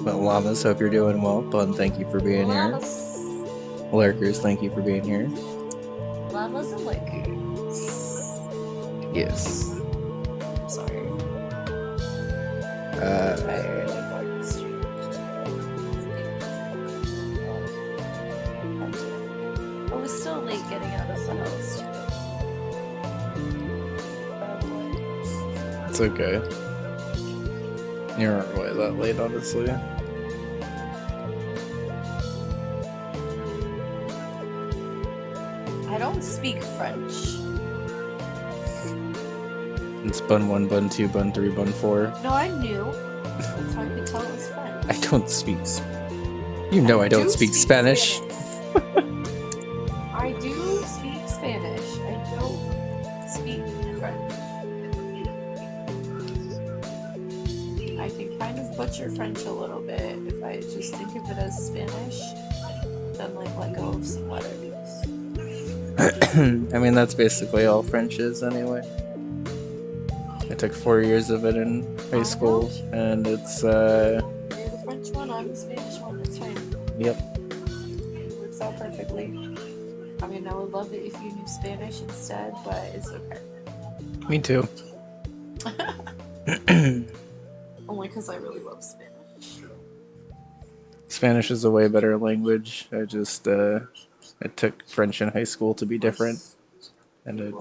But Llamas, hope you're doing well. Bun, thank you for being here. Lurkers, thank you for being here. Llamas and lurkers. Yes. I'm sorry. I'm tired. I was still late getting out of the house. It's okay. You weren't really that late, honestly. I don't speak French. It's Bun 1, Bun 2, Bun 3, Bun 4. No, I knew. That's how I could tell it was French. I don't speak... You know I don't speak Spanish. I do speak Spanish. I don't speak French. I can kind of butcher French a little bit if I just think of it as Spanish, then like let go of some letters. I mean, that's basically all French is anyway. I took 4 years of it in high school, and it's, You're the French one, I'm the Spanish one, it's fine. Yep. It works out perfectly. I mean, I would love it if you knew Spanish instead, but it's okay. Me too. Only because I really love Spanish. Spanish is a way better language. I just, I took French in high school to be different. And it...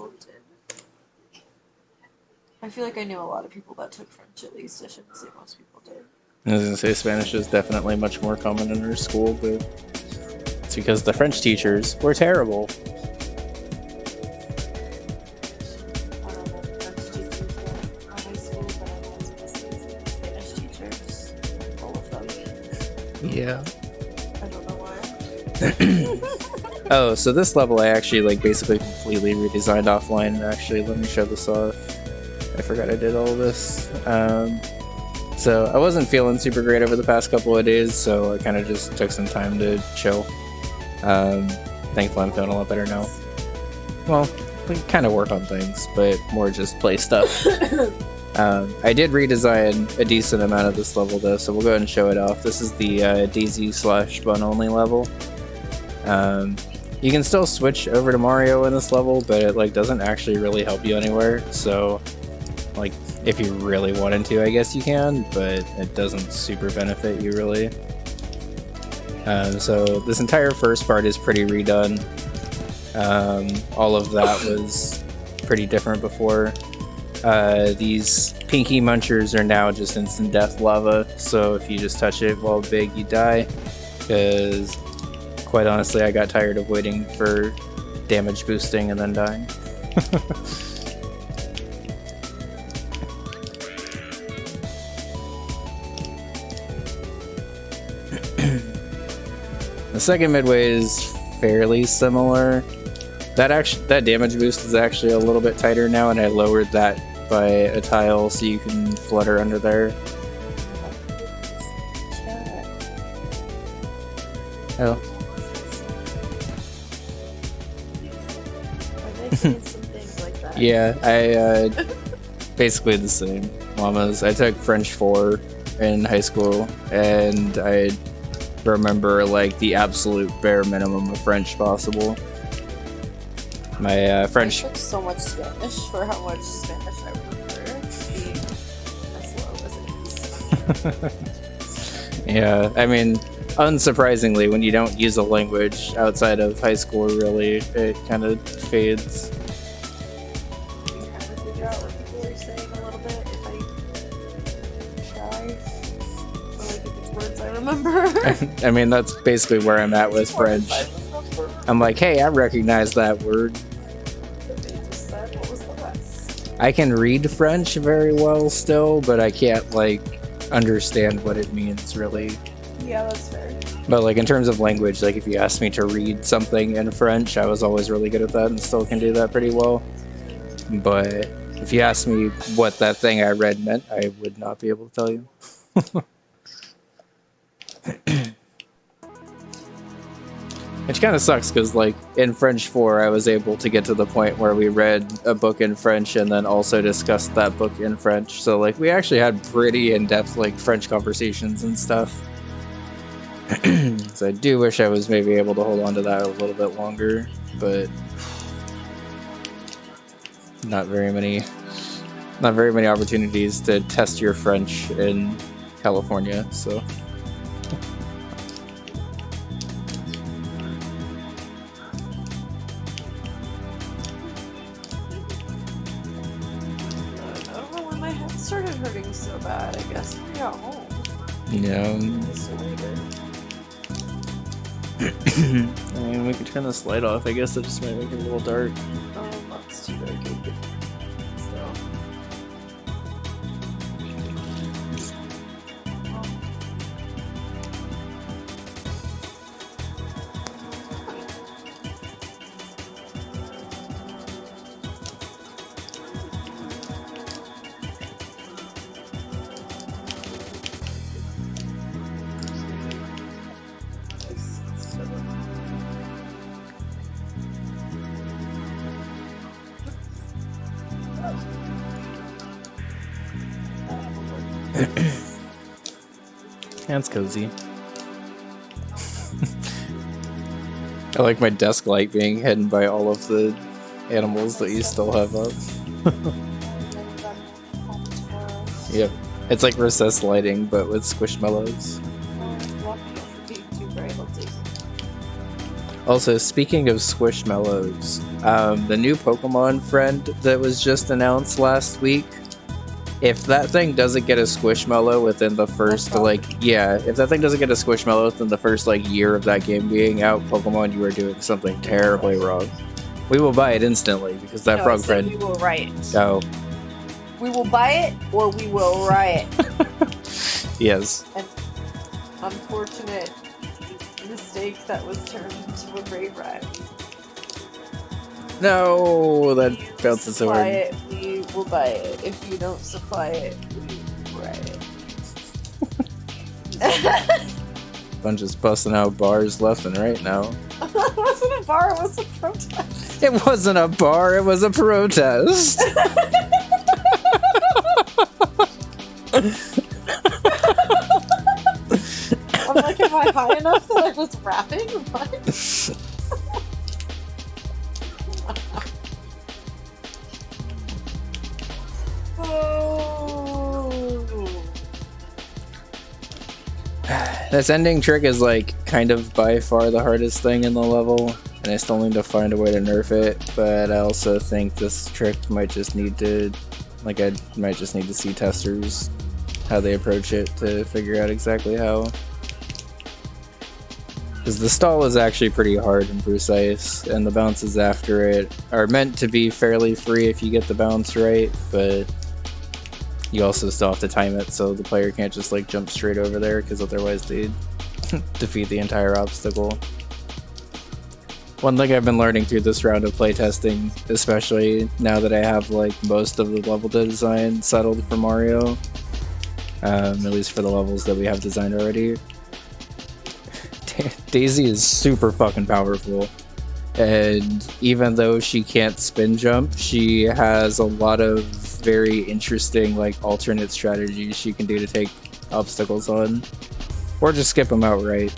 I feel like I knew a lot of people that took French, at least. I shouldn't say most people did. I was gonna say Spanish is definitely much more common in our school, but it's because the French teachers were terrible. I don't know French teachers in high school, but I know Spanish teachers. All of them. Yeah. I don't know why. Oh, so this level I actually like basically completely redesigned offline. Actually, let me show this off. I forgot I did all of this. So I wasn't feeling super great over the past couple of days, so I kind of just took some time to chill. Thankfully I'm feeling a lot better now. Well, we kind of work on things, but more just play stuff. I did redesign a decent amount of this level though, so we'll go ahead and show it off. This is the DZ/Bun only level. You can still switch over to Mario in this level, but it like doesn't actually really help you anywhere. So, like, if you really wanted to, I guess you can, but it doesn't super benefit you really. So this entire first part is pretty redone. All of that was pretty different before. These pinky munchers are now just instant death lava, so if you just touch it while big, you die. Because, quite honestly, I got tired of waiting for damage boosting and then dying. The second midway is fairly similar. That damage boost is actually a little bit tighter now, and I lowered that by a tile so you can flutter under there. Oh. Some things like that. Yeah, I basically the same. Llamas. I took French 4 in high school, and I remember like the absolute bare minimum of French possible. My French. I took so much Spanish for how much Spanish I remember being as low as it is. Yeah, I mean, unsurprisingly, when you don't use a language outside of high school, really, it kind of fades. I can kind of figure out what people are saying a little bit if I try. Or like if it's words I remember. I mean, that's basically where I'm at with French. I'm like, hey, I recognize that word. They just said, what was the rest? I can read French very well still, but I can't, like, understand what it means, really. Yeah, that's fair. But, like, in terms of language, like, if you asked me to read something in French, I was always really good at that and still can do that pretty well. But if you asked me what that thing I read meant, I would not be able to tell you. Which kind of sucks, because, like, in French 4, I was able to get to the point where we read a book in French and then also discussed that book in French. So, like, we actually had pretty in-depth, like, French conversations and stuff. So I do wish I was maybe able to hold on to that a little bit longer, but not very many opportunities to test your French in California, so. I don't know when my head started hurting so bad. I guess when I got home. Yeah. So later. I mean, we could turn this light off. I guess that just might make it a little dark. That's too dark. So. That's cozy. I like my desk light being hidden by all of the animals that you still have up. Yep. It's like recessed lighting, but with squishmallows. Also, speaking of squishmallows, the new Pokemon friend that was just announced last week, if that thing doesn't get a Squishmallow within the first, if that thing doesn't get a Squishmallow within the first, year of that game being out, Pokemon, you are doing something terribly wrong. We will buy it instantly, because that frog friend... we will riot. Oh. We will buy it, or we will riot. Yes. An unfortunate mistake that was turned into a great riot. No, that bounces so hard. It, we will buy it. If you don't supply it, we will riot. Bunch just busting out bars left and right now. It wasn't a bar, it was a protest. It wasn't a bar, it was a protest. I'm like, am I high enough that I was rapping? What? This ending trick is kind of by far the hardest thing in the level, and I still need to find a way to nerf it, but I also think this trick might just need to, I might just need to see testers, how they approach it to figure out exactly how. Because the stall is actually pretty hard and precise, and the bounces after it are meant to be fairly free if you get the bounce right, but you also still have to time it so the player can't just jump straight over there, because otherwise they'd defeat the entire obstacle. One thing I've been learning through this round of playtesting, especially now that I have most of the level design settled for Mario, at least for the levels that we have designed already, Daisy is super fucking powerful. And even though she can't spin jump, she has a lot of very interesting alternate strategies she can do to take obstacles on, or just skip them outright.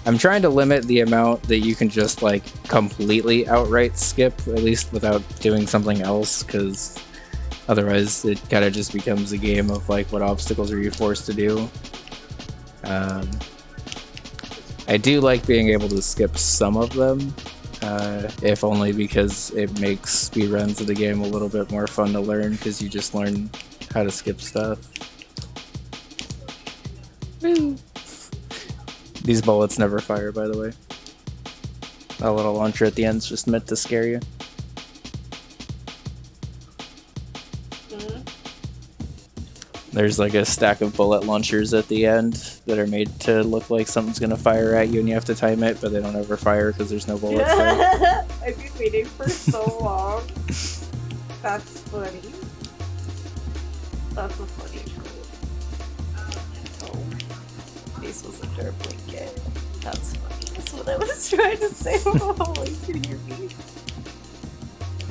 I'm trying to limit the amount that you can just completely outright skip, at least without doing something else, because otherwise it kind of just becomes a game of what obstacles are you forced to do. I do like being able to skip some of them, if only because it makes speedruns of the game a little bit more fun to learn, because you just learn how to skip stuff. Woo. These bullets never fire, by the way. That little launcher at the end is just meant to scare you. There's a stack of bullet launchers at the end that are made to look like something's gonna fire at you and you have to time it, but they don't ever fire because there's no bullets there. I've been waiting for so long. That's funny. That's a funny trope. Oh, face was under a blanket. That's funny. That's what I was trying to say. Oh, you can hear me.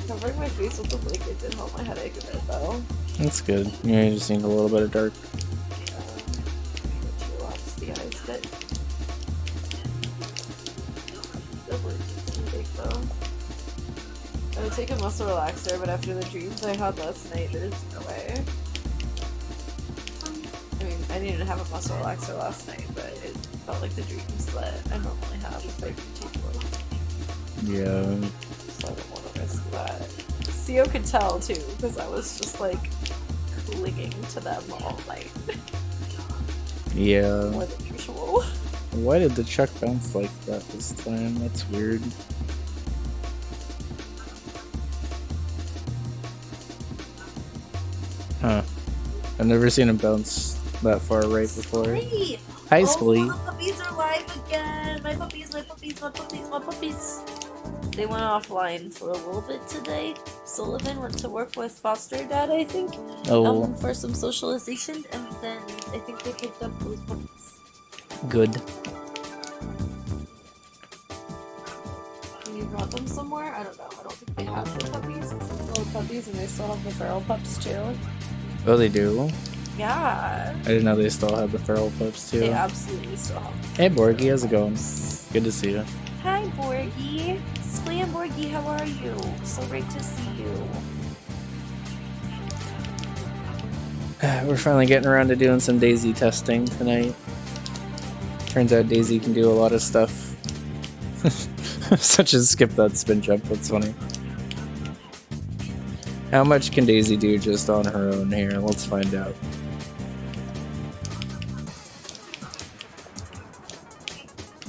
Covering my face with the blanket didn't help my headache a bit, though. That's good. You just need a little bit of dark. Relax the eyes bit. take a muscle relaxer, but after the dreams I had last night, there's no way. I mean, I didn't have a muscle relaxer last night, but it felt like the dreams that I normally have if I take one. Yeah. So I don't want to risk that. Theo could tell too, because I was just like clinging to them all night. Yeah. More than usual. Why did the chuck bounce like that this time? That's weird. Huh. I've never seen him bounce that far right before. Great. Hi, Splee. The puppies are live again. My puppies, my puppies, my puppies, my puppies. They went offline for a little bit today. Sullivan went to work with foster dad, I think, for some socialization, and then I think they picked up those puppies. Good. You brought them somewhere? I don't know. I don't think they have the puppies. Little puppies, and they still have the feral pups too. Oh, they do? Yeah. I didn't know they still had the feral pups too. They absolutely still have them. Hey, Borgie, how's it going? Good to see you. Hi, Borgie. Splee and Borgie, how are you? So great to see you. We're finally getting around to doing some Daisy testing tonight. Turns out Daisy can do a lot of stuff. Such as skip that spin jump, that's funny. How much can Daisy do just on her own here? Let's find out.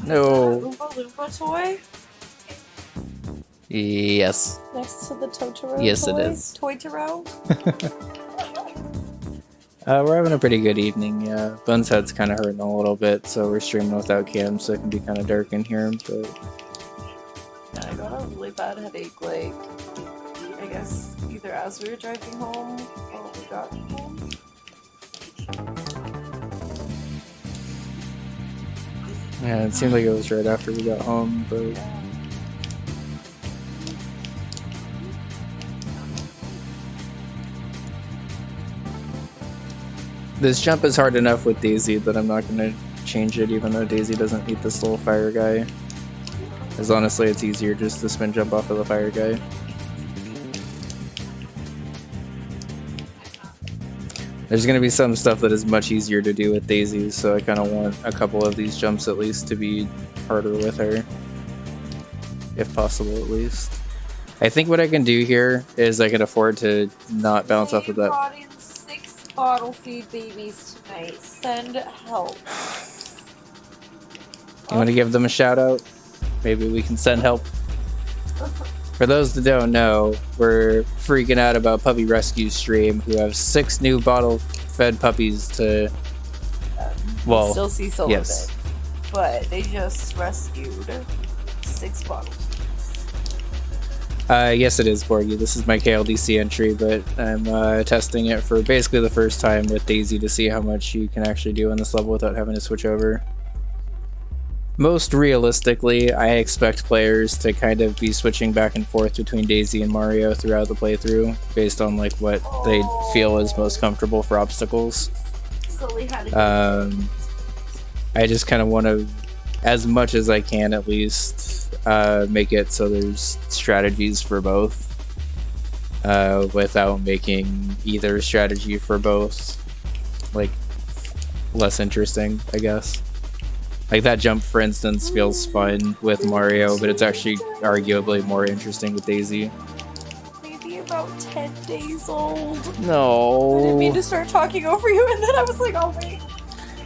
No. Oompa Loompa toy? Yes. Next to the Totoro Yes, toy? it is. Toy-toro? We're having a pretty good evening, yeah. Bun's head's kind of hurting a little bit, so we're streaming without cam, so it can be kind of dark in here, but... Yeah, I got a really bad headache, like, I guess either as we were driving home or when we got home. Yeah, it seemed like it was right after we got home, but... Yeah. This jump is hard enough with Daisy that I'm not going to change it, even though Daisy doesn't need this little fire guy. Because honestly, it's easier just to spin jump off of the fire guy. There's going to be some stuff that is much easier to do with Daisy, so I kind of want a couple of these jumps at least to be harder with her. If possible, at least. I think what I can do here is I can afford to not bounce off of that. Brought in 6 bottle feed babies tonight. Send help. You want to give them a shout out? Maybe we can send help. For those that don't know, we're freaking out about Puppy Rescue Stream, who have 6 new bottle-fed puppies to... Well, still see some yes. of it, but they just rescued 6 bottles. Yes, it is, Borgie. This is my KLDC entry, but I'm testing it for basically the first time with Daisy to see how much you can actually do on this level without having to switch over. Most realistically, I expect players to kind of be switching back and forth between Daisy and Mario throughout the playthrough, based on like what they feel is most comfortable for obstacles. I just kind of want to, as much as I can at least, make it so there's strategies for both, without making either strategy for both like less interesting, I guess. Like that jump, for instance, feels fun with Mario, but it's actually arguably more interesting with Daisy. Maybe about 10 days old. No. I didn't mean to start talking over you, and then I was like, oh wait.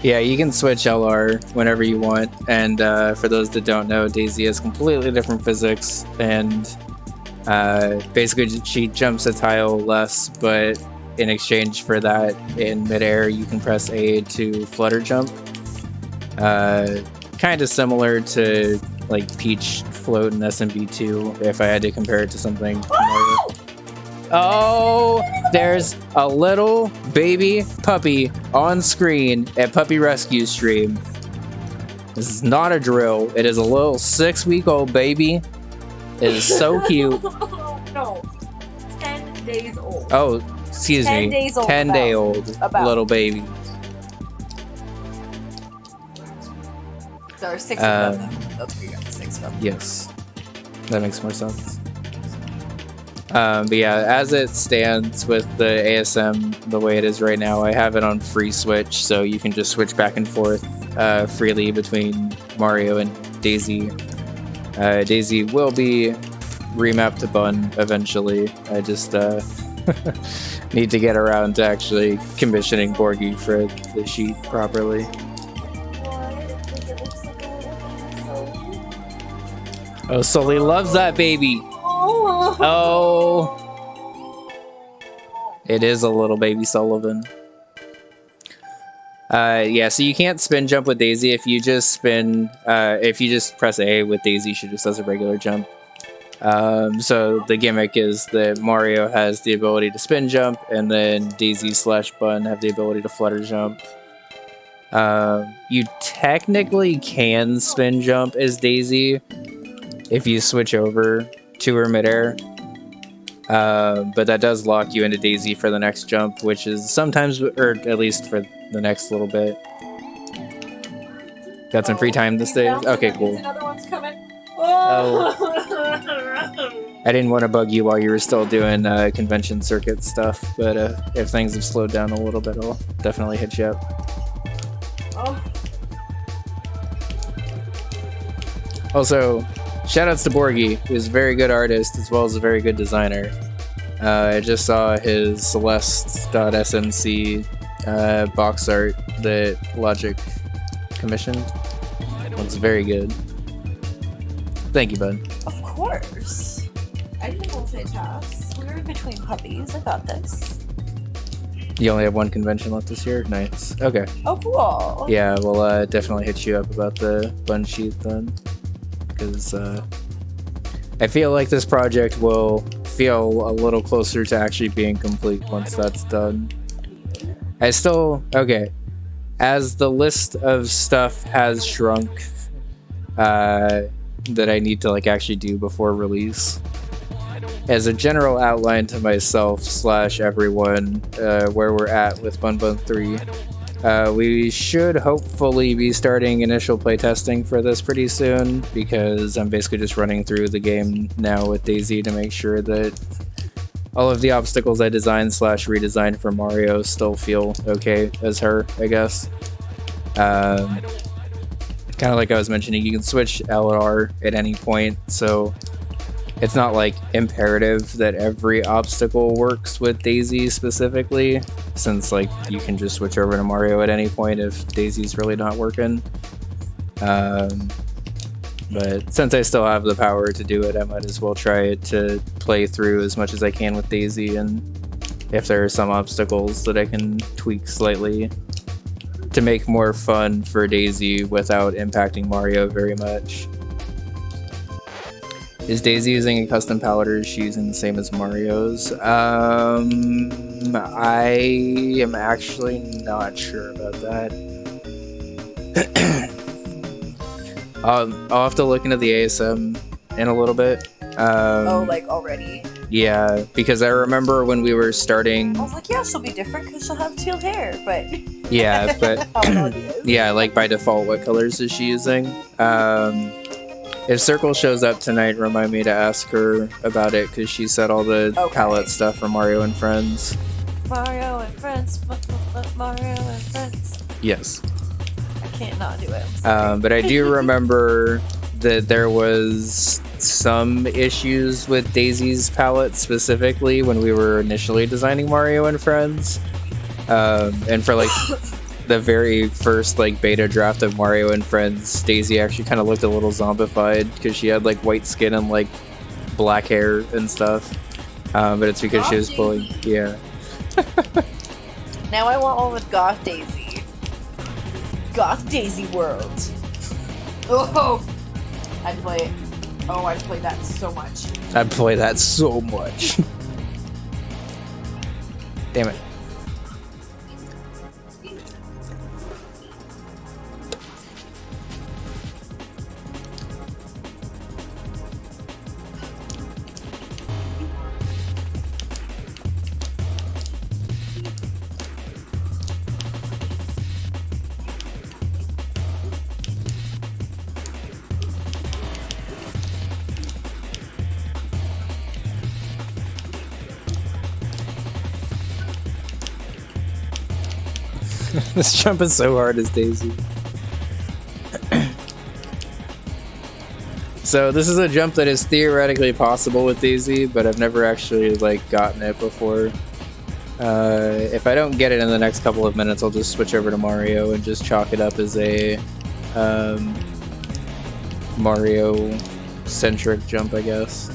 Yeah, you can switch LR whenever you want, and for those that don't know, Daisy has completely different physics, and basically she jumps a tile less, but in exchange for that, in midair, you can press A to flutter jump. Kind of similar to like Peach Float in SMB2, if I had to compare it to something. Oh, there's a little baby puppy on screen at Puppy Rescue Stream. This is not a drill. It is a little 6-week-old baby. It is so cute. No, 10 days old. Oh, excuse 10 me. days old. 10-day-old little baby. There are 6 of them. That's where you got the 6 of them. Yes, that makes more sense. But yeah, as it stands with the ASM the way it is right now, I have it on free switch, so you can just switch back and forth freely between Mario and Daisy. Daisy will be remapped to Bun eventually. I just need to get around to actually commissioning Borgie for the sheet properly. Oh, Sully loves that baby. Oh, it is a little baby Sullivan. Yeah, so you can't spin jump with Daisy. If you just spin, if you just press A with Daisy, she just does a regular jump. So the gimmick is that Mario has the ability to spin jump, and then Daisy / Bun have the ability to flutter jump. You technically can spin jump as Daisy if you switch over to her midair. But that does lock you into Daisy for the next jump, which is sometimes, or at least for the next little bit. Got some free time this day? Okay, cool. Another one's coming. Oh. I didn't want to bug you while you were still doing convention circuit stuff, but if things have slowed down a little bit, I'll definitely hit you up. Oh. Also, shoutouts to Borgie, who's a very good artist as well as a very good designer. I just saw his Celeste.smc box art that Logic commissioned. Looks very good. Thank you, bud. Of course. I didn't multitask. We were in between puppies. I got this. You only have one convention left this year? Nice. Okay. Oh, cool. Yeah, we'll definitely hit you up about the bun sheet then. Because I feel like this project will feel a little closer to actually being complete once that's done. Okay. As the list of stuff has shrunk that I need to like actually do before release, as a general outline to myself / everyone where we're at with Bunbun 3, we should hopefully be starting initial playtesting for this pretty soon, because I'm basically just running through the game now with Daisy to make sure that all of the obstacles I designed / redesigned for Mario still feel okay as her, I guess. Kind of like I was mentioning, you can switch L or R at any point, so it's not like imperative that every obstacle works with Daisy specifically, since like you can just switch over to Mario at any point if Daisy's really not working. But since I still have the power to do it, I might as well try to play through as much as I can with Daisy, and if there are some obstacles that I can tweak slightly to make more fun for Daisy without impacting Mario very much. Is Daisy using a custom palette, or is she using the same as Mario's? I am actually not sure about that. I'll have to look into the ASM in a little bit. Like already? Yeah, because I remember when we were starting... I was like, yeah, she'll be different because she'll have teal hair, but... Yeah, but... yeah, like by default, what colors is she using? If Circle shows up tonight, remind me to ask her about it, because she said all the palette stuff for Mario and Friends. Mario and Friends, Mario and Friends. Yes. I can't not do it. But I do remember that there was some issues with Daisy's palette specifically when we were initially designing Mario and Friends. And for like the very first like beta draft of Mario and Friends, Daisy actually kind of looked a little zombified because she had like white skin and like black hair and stuff. But it's because she was pulling, yeah. Now I want all with Goth Daisy. Goth Daisy World. Oh, I'd play it. Oh, I'd play that so much. I'd play that so much. Damn it. This jump is so hard as Daisy. So this is a jump that is theoretically possible with Daisy, but I've never actually like gotten it before. If I don't get it in the next couple of minutes, I'll just switch over to Mario and just chalk it up as a Mario-centric jump, I guess.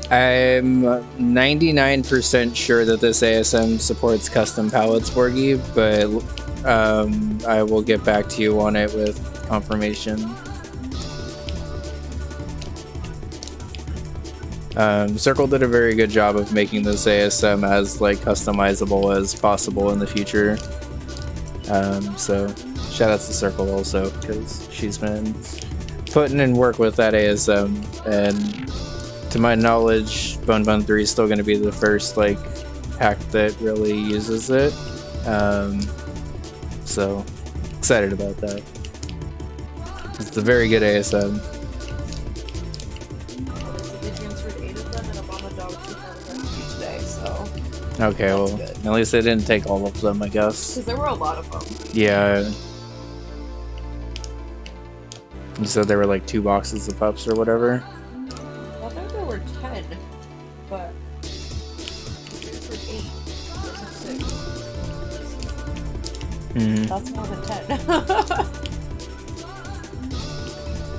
I'm 99% sure that this ASM supports custom palettes, Borgie, but I will get back to you on it with confirmation. Circle did a very good job of making this ASM as like customizable as possible in the future. So shout out to Circle also, because she's been putting in work with that ASM, and to my knowledge, Bunbun 3 is still going to be the first like hack that really uses it. So excited about that. It's a very good ASM. Okay, well, good. At least they didn't take all of them, I guess. Because there were a lot of them. Yeah. You said there were like 2 boxes of pups or whatever? I thought there were 10, but there's like 8. There's 6. That's more than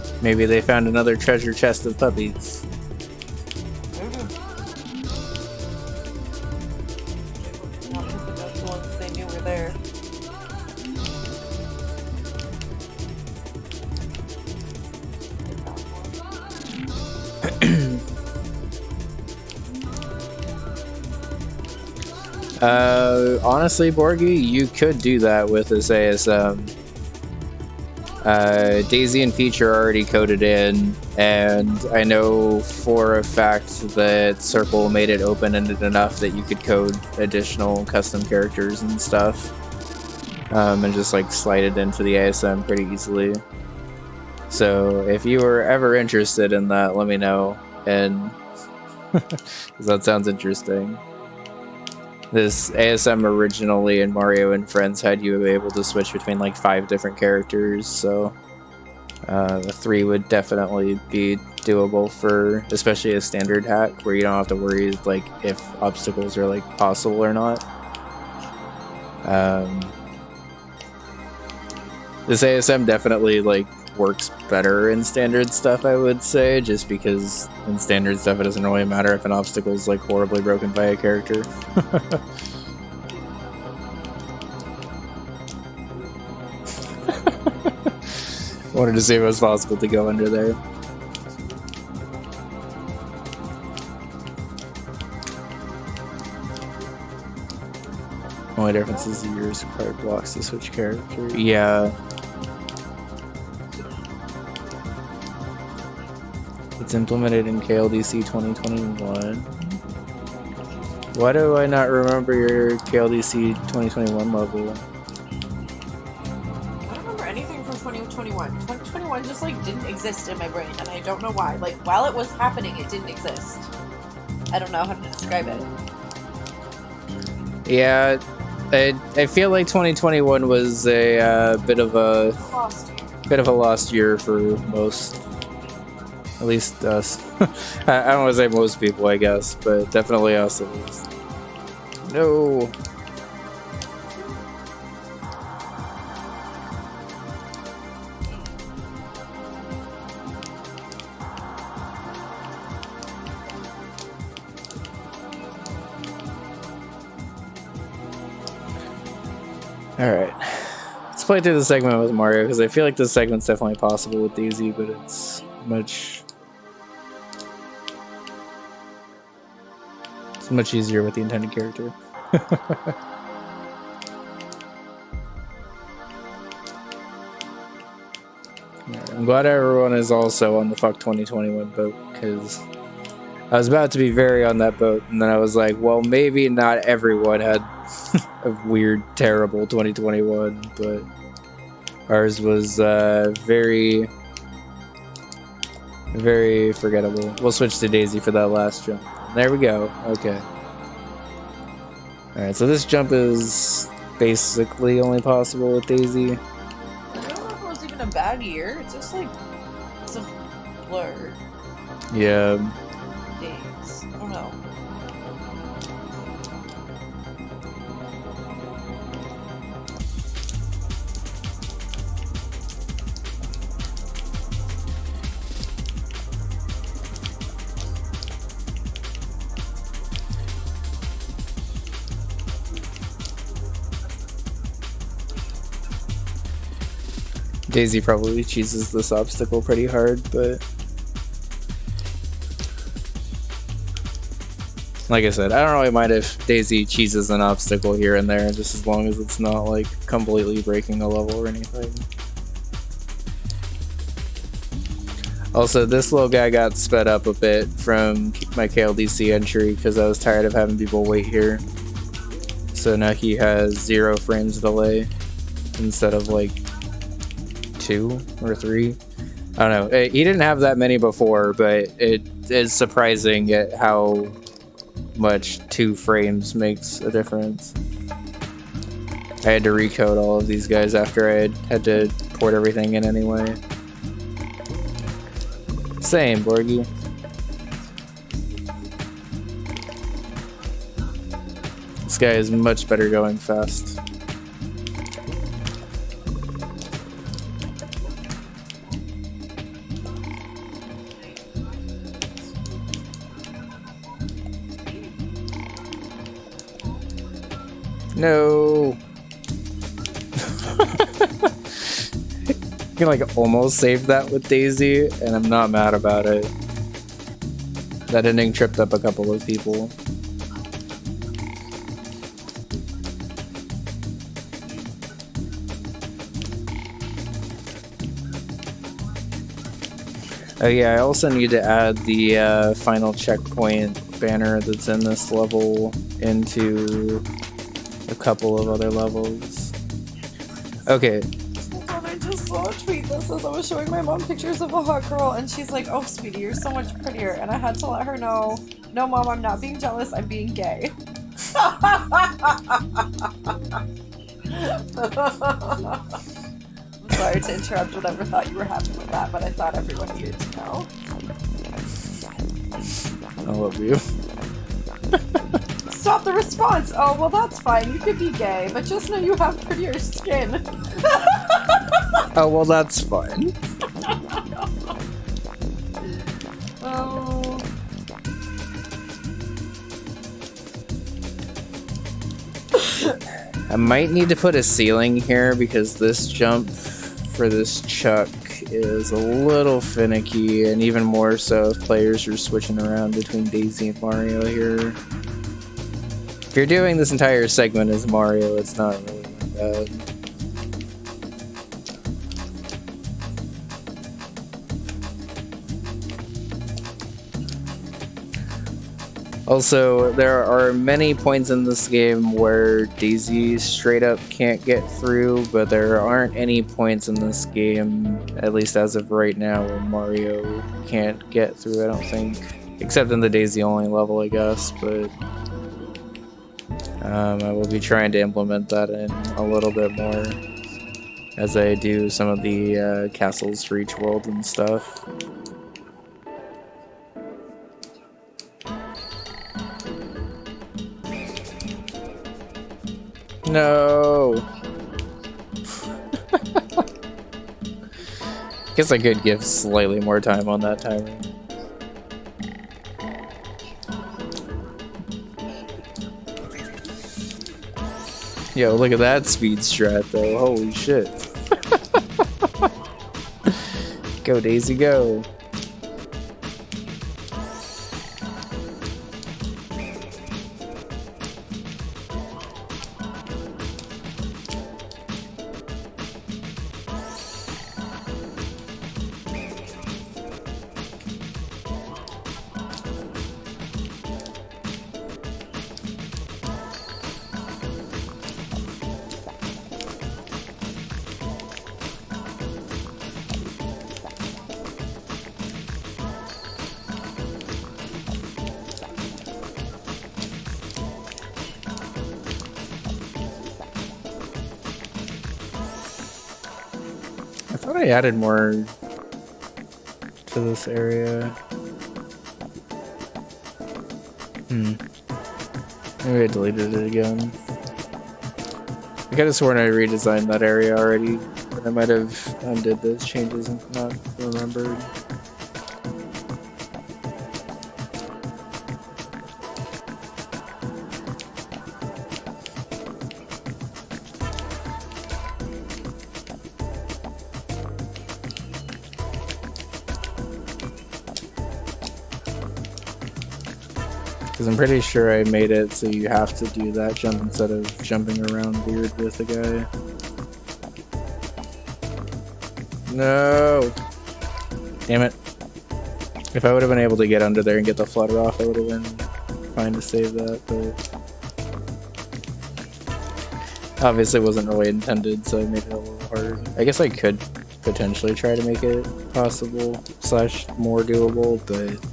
10. Maybe they found another treasure chest of puppies. Honestly, Borgie, you could do that with this ASM. Daisy and Peach are already coded in, and I know for a fact that Circle made it open-ended enough that you could code additional custom characters and stuff, and just like slide it in for the ASM pretty easily. So if you were ever interested in that, let me know, and because that sounds interesting. This ASM originally in Mario and Friends had you able to switch between like 5 different characters, so the 3 would definitely be doable for especially a standard hack where you don't have to worry like if obstacles are like possible or not. This ASM definitely like works better in standard stuff, I would say, just because in standard stuff it doesn't really matter if an obstacle is like horribly broken by a character. Wanted to see if it was possible to go under there. Only difference is the year's required blocks to switch character. Yeah. It's implemented in KLDC 2021. Why do I not remember your KLDC 2021 level? I don't remember anything from 2021. 2021 just like didn't exist in my brain, and I don't know why. Like while it was happening, it didn't exist. I don't know how to describe it. Yeah, I feel like 2021 was a bit of a lost year for most. At least us. I don't want to say most people, I guess, but definitely us at least. No! Alright. Let's play through the segment with Mario, because I feel like this segment's definitely possible with Daisy, but it's much easier with the intended character. I'm glad everyone is also on the fuck 2021 boat, because I was about to be very on that boat, and then I was like, well, maybe not everyone had a weird, terrible 2021, but ours was very, very forgettable. We'll switch to Daisy for that last jump. There we go. Okay. Alright, so this jump is basically only possible with Daisy. I don't know if it was even a bad year. It's just like it's a blur. Yeah. Days. I don't know. Daisy probably cheeses this obstacle pretty hard, but like I said, I don't really mind if Daisy cheeses an obstacle here and there, just as long as it's not like completely breaking a level or anything. Also, this little guy got sped up a bit from my KLDC entry because I was tired of having people wait here. So now he has 0 frames delay instead of like 2 or 3. I don't know. He didn't have that many before, but it is surprising at how much 2 frames makes a difference. I had to recode all of these guys after I had to port everything in anyway. Same, Borgie. This guy is much better going fast. No. You can like almost save that with Daisy, and I'm not mad about it. That ending tripped up a couple of people. Oh yeah, I also need to add the final checkpoint banner that's in this level into a couple of other levels. Okay. I just saw a tweet that says I was showing my mom pictures of a hot girl and she's like, "Oh sweetie, you're so much prettier," and I had to let her know, "No mom, I'm not being jealous, I'm being gay." I'm sorry to interrupt whatever thought you were having with that, but I thought everyone needed to know. I love you. Stop the response! Oh, well that's fine, you could be gay, but just know you have prettier skin. Oh, well that's fine. Oh. I might need to put a ceiling here because this jump for this chuck is a little finicky, and even more so if players are switching around between Daisy and Mario here. If you're doing this entire segment as Mario, it's not really that bad. Also, there are many points in this game where Daisy straight up can't get through, but there aren't any points in this game, at least as of right now, where Mario can't get through, I don't think. Except in the Daisy only level, I guess, but I will be trying to implement that in a little bit more as I do some of the castles for each world and stuff. No! Guess I could give slightly more time on that timer. Yo, look at that speed strat though, holy shit. Go Daisy, go! thought I added more to this area. Maybe I deleted it again. I could have sworn I redesigned that area already, but I might have undid those changes and not remembered. Because I'm pretty sure I made it so you have to do that jump instead of jumping around weird with the guy. No! Damn it. If I would have been able to get under there and get the flutter off, I would have been fine to save that, but... obviously it wasn't really intended, so I made it a little harder. I guess I could potentially try to make it possible / more doable, but...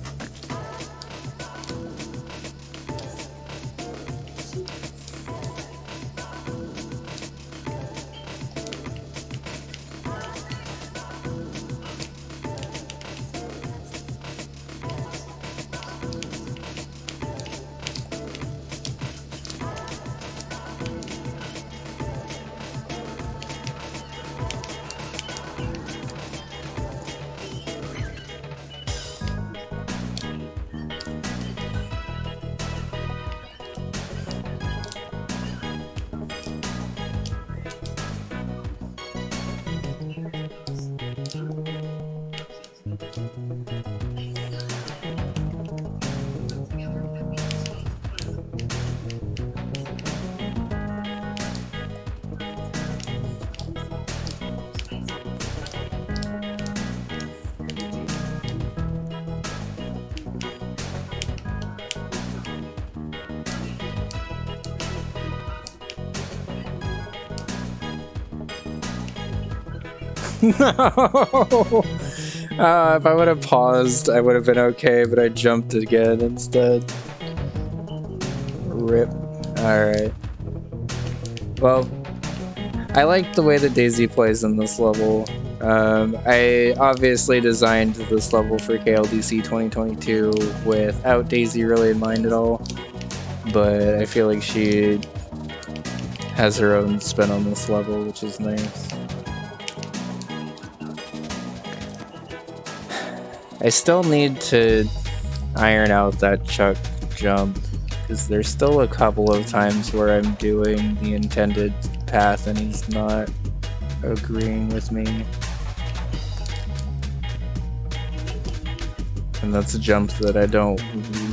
No! If I would have paused, I would have been okay, but I jumped again instead. Rip. Alright. Well, I like the way that Daisy plays in this level. I obviously designed this level for KLDC 2022 without Daisy really in mind at all, but I feel like she has her own spin on this level, which is nice. I still need to iron out that Chuck jump, because there's still a couple of times where I'm doing the intended path and he's not agreeing with me. And that's a jump that I don't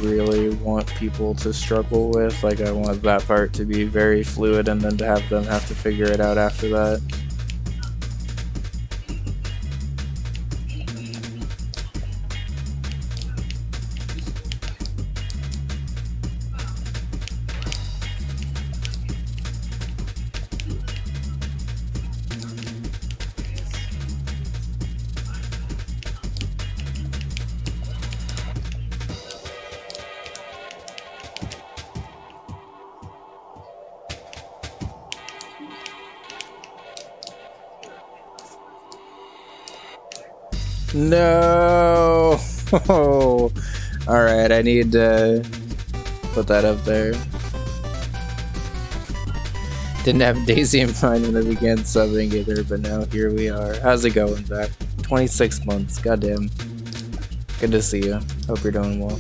really want people to struggle with. Like, I want that part to be very fluid and then to have them have to figure it out after that. No! Alright, I need to put that up there. Didn't have Daisy in mind when I began subbing either, but now here we are. How's it going, Zach? 26 months, goddamn. Good to see you. Hope you're doing well.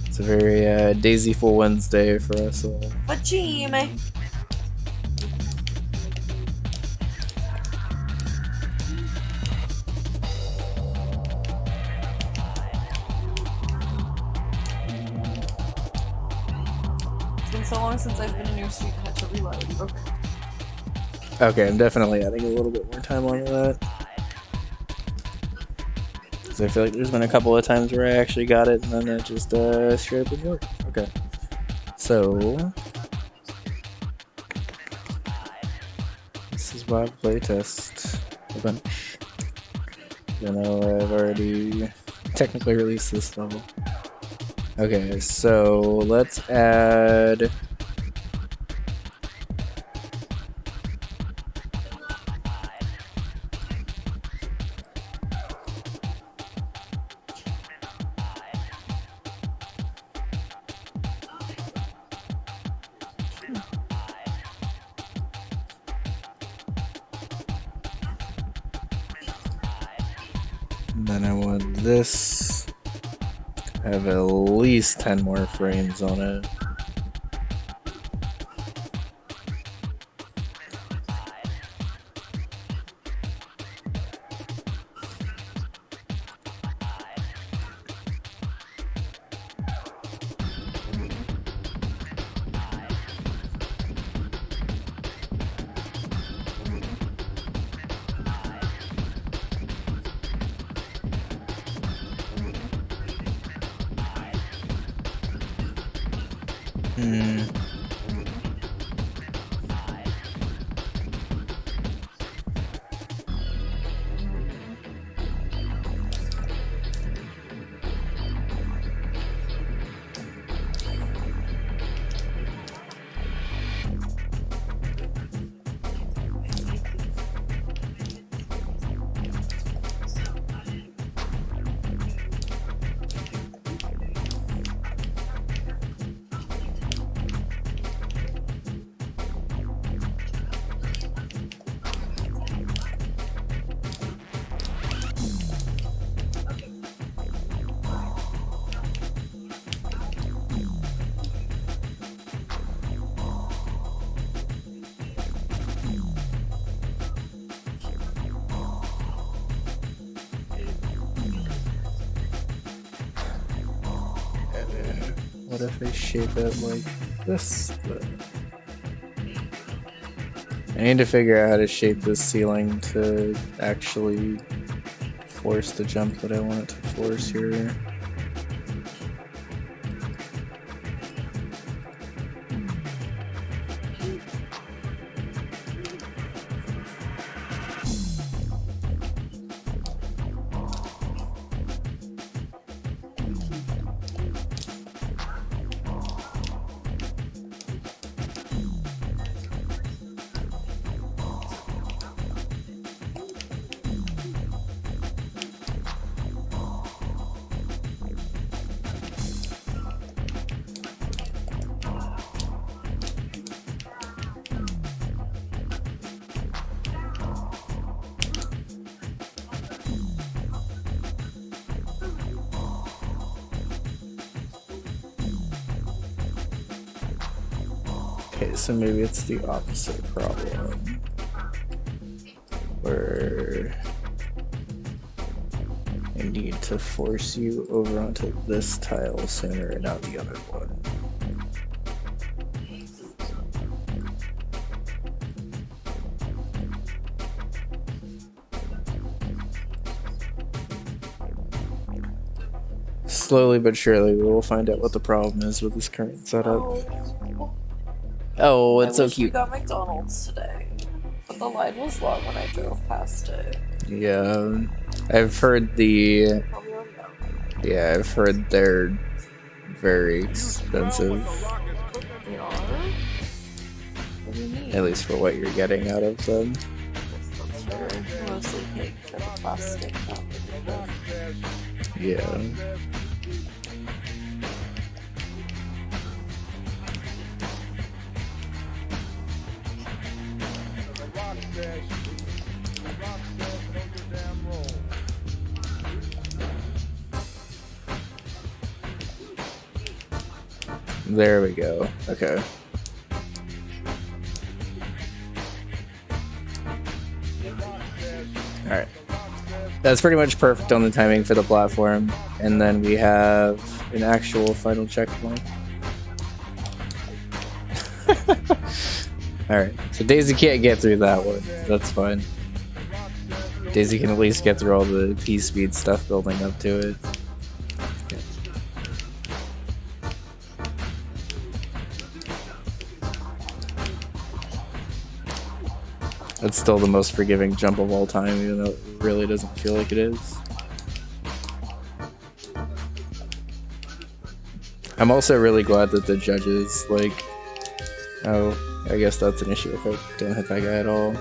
It's a very Daisy-ful Wednesday for us all. Pachime! So long since I've been in your street, I had to reload. Okay. Okay, I'm definitely adding a little bit more time onto that. Because I feel like there's been a couple of times where I actually got it and then it just straight up didn't work. Okay. So... this is Bob playtest a bunch. I know I've already technically released this level. Okay, so let's add then I want this. I have at least 10 more frames on it. What if I shape it like this? I need to figure out how to shape this ceiling to actually force the jump that I want it to force here. Okay, so maybe it's the opposite problem, where I need to force you over onto this tile sooner and not the other one. Slowly but surely we will find out what the problem is with this current setup. Oh, it's so cute. We got McDonald's today, but the line was long when I drove past it. Yeah, I've heard the. Yeah, I've heard they're very expensive. Yeah. What do you mean? At least for what you're getting out of them. That's fair. Mostly paid for the plastic, not the Yeah. There we go. Okay. Alright. That's pretty much perfect on the timing for the platform. And then we have an actual final checkpoint. Alright, so Daisy can't get through that one. That's fine. Daisy can at least get through all the P-speed stuff building up to it. It's still the most forgiving jump of all time, even though it really doesn't feel like it is. I'm also really glad that the judges, like... Oh, I guess that's an issue if I don't hit that guy at all.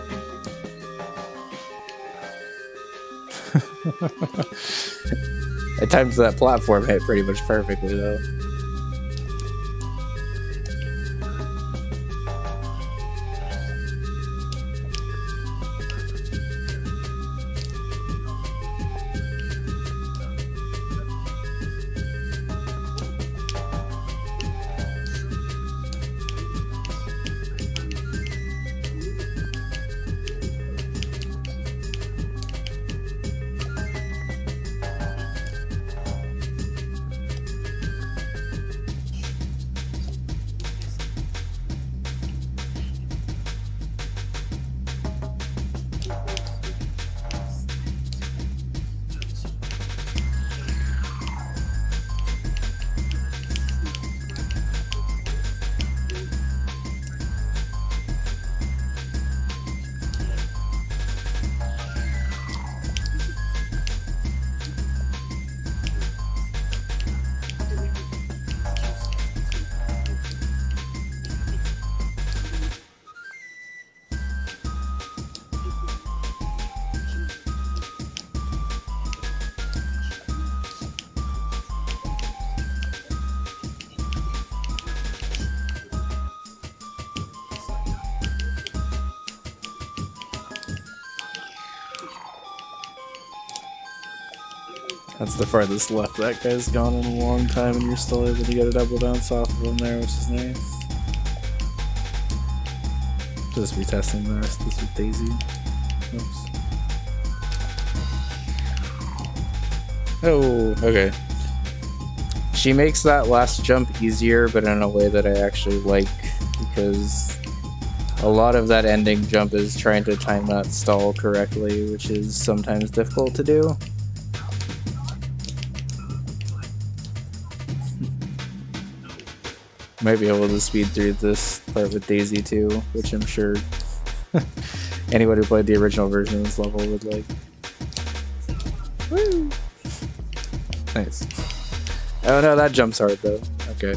At times that platform hit pretty much perfectly, though. That's the farthest left that guy's gone in a long time, and you're still able to get a double bounce off of him there, which is nice. Just retesting the rest is with Daisy. Oops. Oh, okay. She makes that last jump easier, but in a way that I actually like, because a lot of that ending jump is trying to time that stall correctly, which is sometimes difficult to do. Might be able to speed through this part with Daisy too, which I'm sure anybody who played the original version of this level would like. Woo! Nice. Oh no, that jump's hard though. Okay.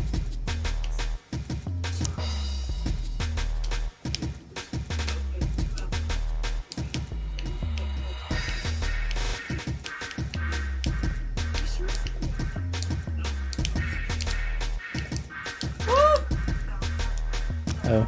Oh.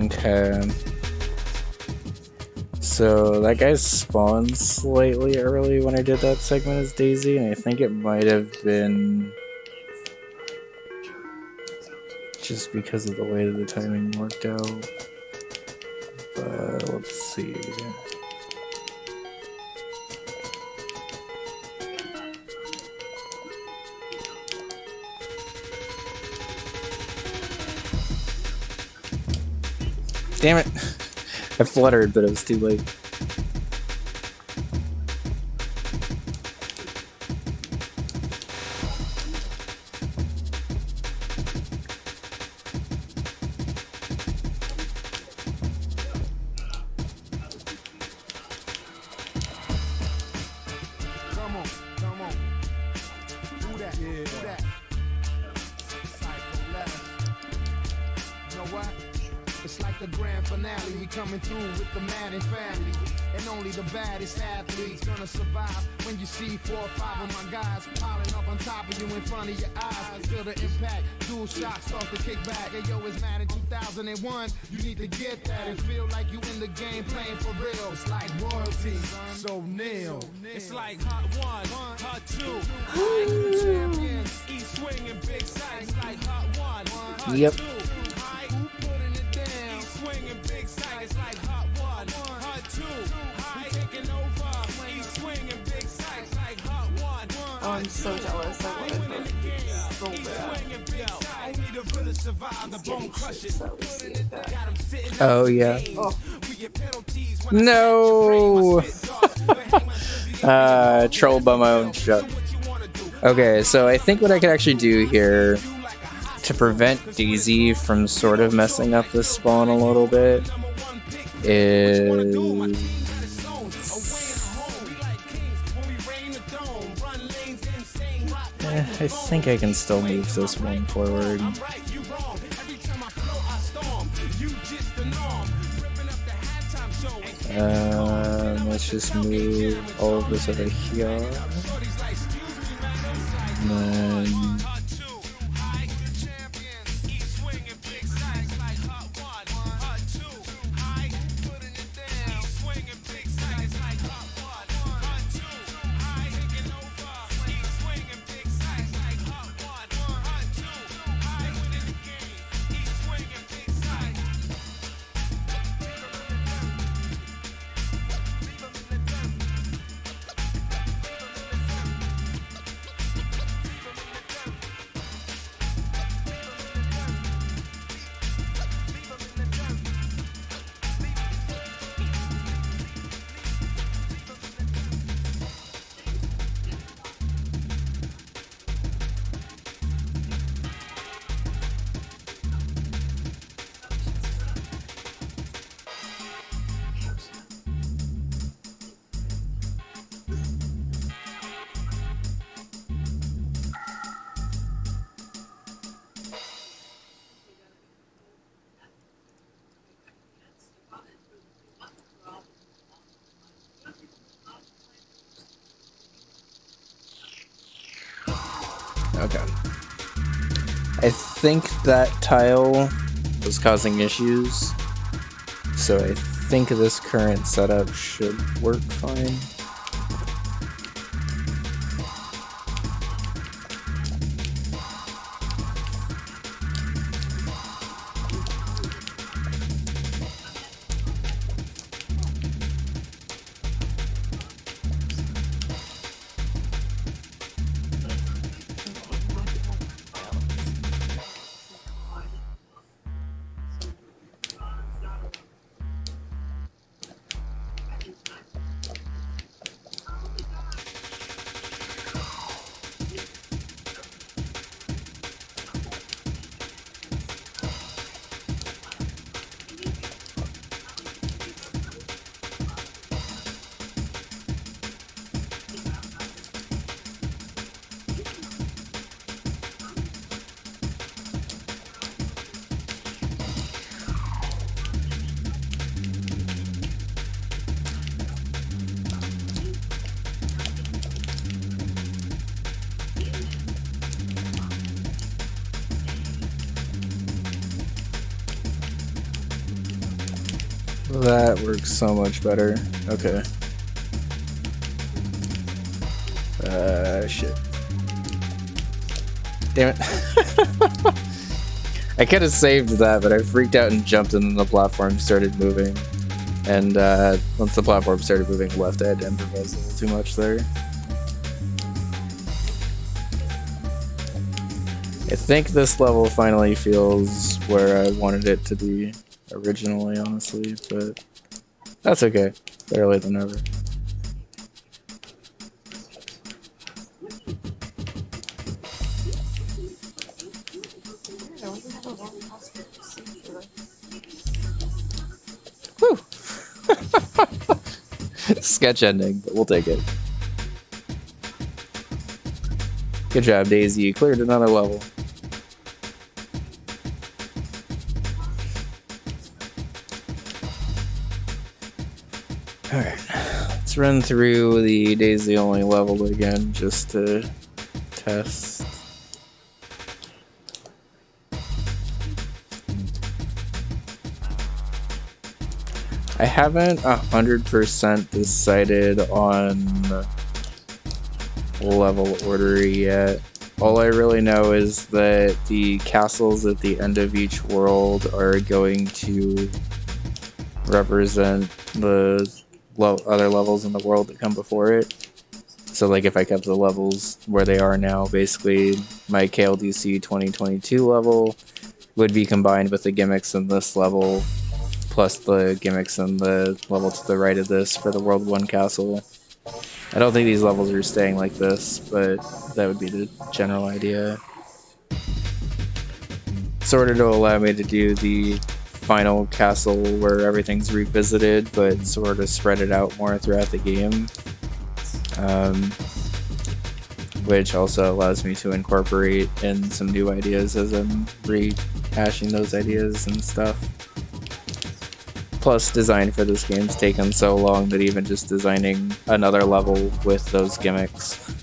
Okay. So that guy spawned slightly early when I did that segment as Daisy, and I think it might have been just because of the way that the timing worked out. But let's see. Damn it! I fluttered, but it was too late. Come on. Do that, do that. Psycho left. You know what? It's like the grand finale, we coming through with the Madden family. And only the baddest athletes gonna survive when you see 4 or 5 of my guys piling up on top of you in front of your eyes. Feel the impact, dual shots off the kickback. Hey yo, it's Madden 2001, you need to get that and feel like you in the game playing for real. It's like royalty, so nil. It's like hot 1, hot 2, Champions, each swinging big size like hot 1, hot Yep. 2, who putting it down? each swinging big size like hot 1, hot 2, taking over, each swinging big size like hot 1. Oh, I'm so jealous. I wanted them so bad. I need a village survive the bone crushing. Oh yeah. Oh. No. Troll by my own shot. Okay, so I think what I could actually do here to prevent Daisy from sort of messing up this spawn a little bit is I think I can still move this one forward. Let's just move all of this over here. And then Okay. I think that tile was causing issues, so I think this current setup should work fine. That works so much better. Okay. Shit. Damn it. I could have saved that, but I freaked out and jumped and then the platform started moving. And once the platform started moving left, I had to improvise a little too much there. I think this level finally feels where I wanted it to be originally, honestly, but that's okay. Better late than never. Whew. Sketch ending, but we'll take it. Good job, Daisy. You cleared another level. Alright, let's run through the Daisy only level again just to test. I haven't 100% decided on level order yet. All I really know is that the castles at the end of each world are going to represent the other levels in the world that come before it. So like if I kept the levels where they are now, basically my KLDC 2022 level would be combined with the gimmicks in this level, plus the gimmicks in the level to the right of this for the World 1 castle. I don't think these levels are staying like this, but that would be the general idea. Sort of to allow me to do the final castle where everything's revisited, but sort of spread it out more throughout the game. Which also allows me to incorporate in some new ideas as I'm rehashing those ideas and stuff. Plus, design for this game's taken so long that even just designing another level with those gimmicks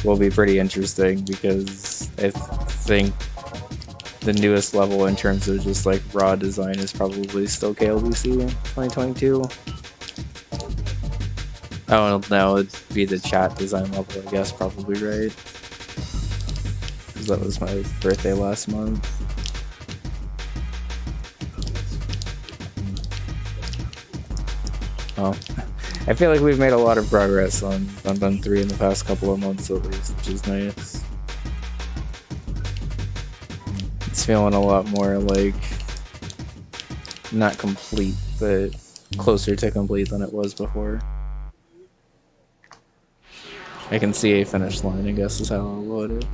will be pretty interesting, because I think the newest level in terms of just like raw design is probably still KLDC 2022. Oh no, it'd be the chat design level, I guess, probably, right? Because that was my birthday last month. Oh, I feel like we've made a lot of progress on Bunbun 3 in the past couple of months at least, which is nice. It's feeling a lot more like, not complete, but closer to complete than it was before. I can see a finish line, I guess is how I'll load it.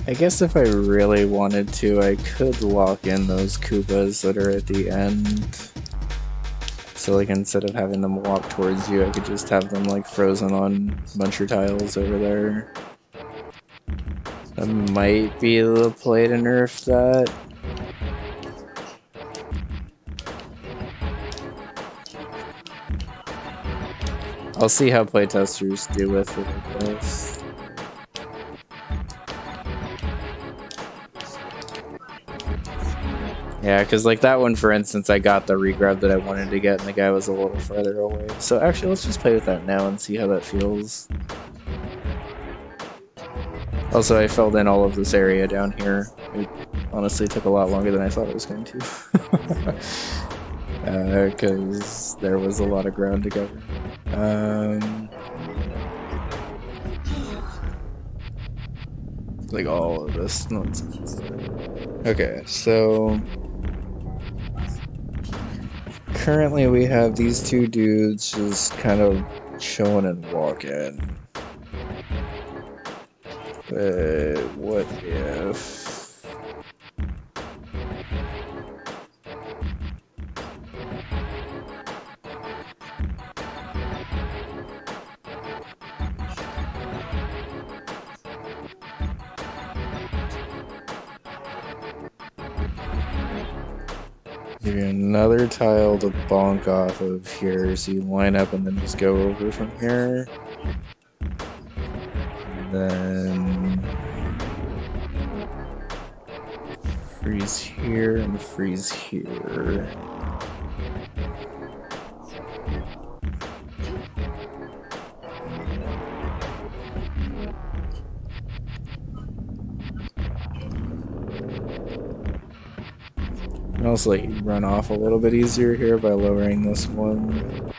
I guess if I really wanted to, I could lock in those Koopas that are at the end. So like instead of having them walk towards you, I could just have them like frozen on muncher tiles over there. I might be able to play to nerf that. I'll see how playtesters do with it, I guess. Yeah, because like that one, for instance, I got the regrab that I wanted to get, and the guy was a little farther away. So actually, let's just play with that now and see how that feels. Also, I filled in all of this area down here. It honestly took a lot longer than I thought it was going to. Because there was a lot of ground to cover. Like all of this nonsense. Okay, so currently we have these two dudes just kind of chilling and walking. But what if... give you another tile to bonk off of here, so you line up and then just go over from here. And then freeze here and freeze here. And also let you run off a little bit easier here by lowering this one.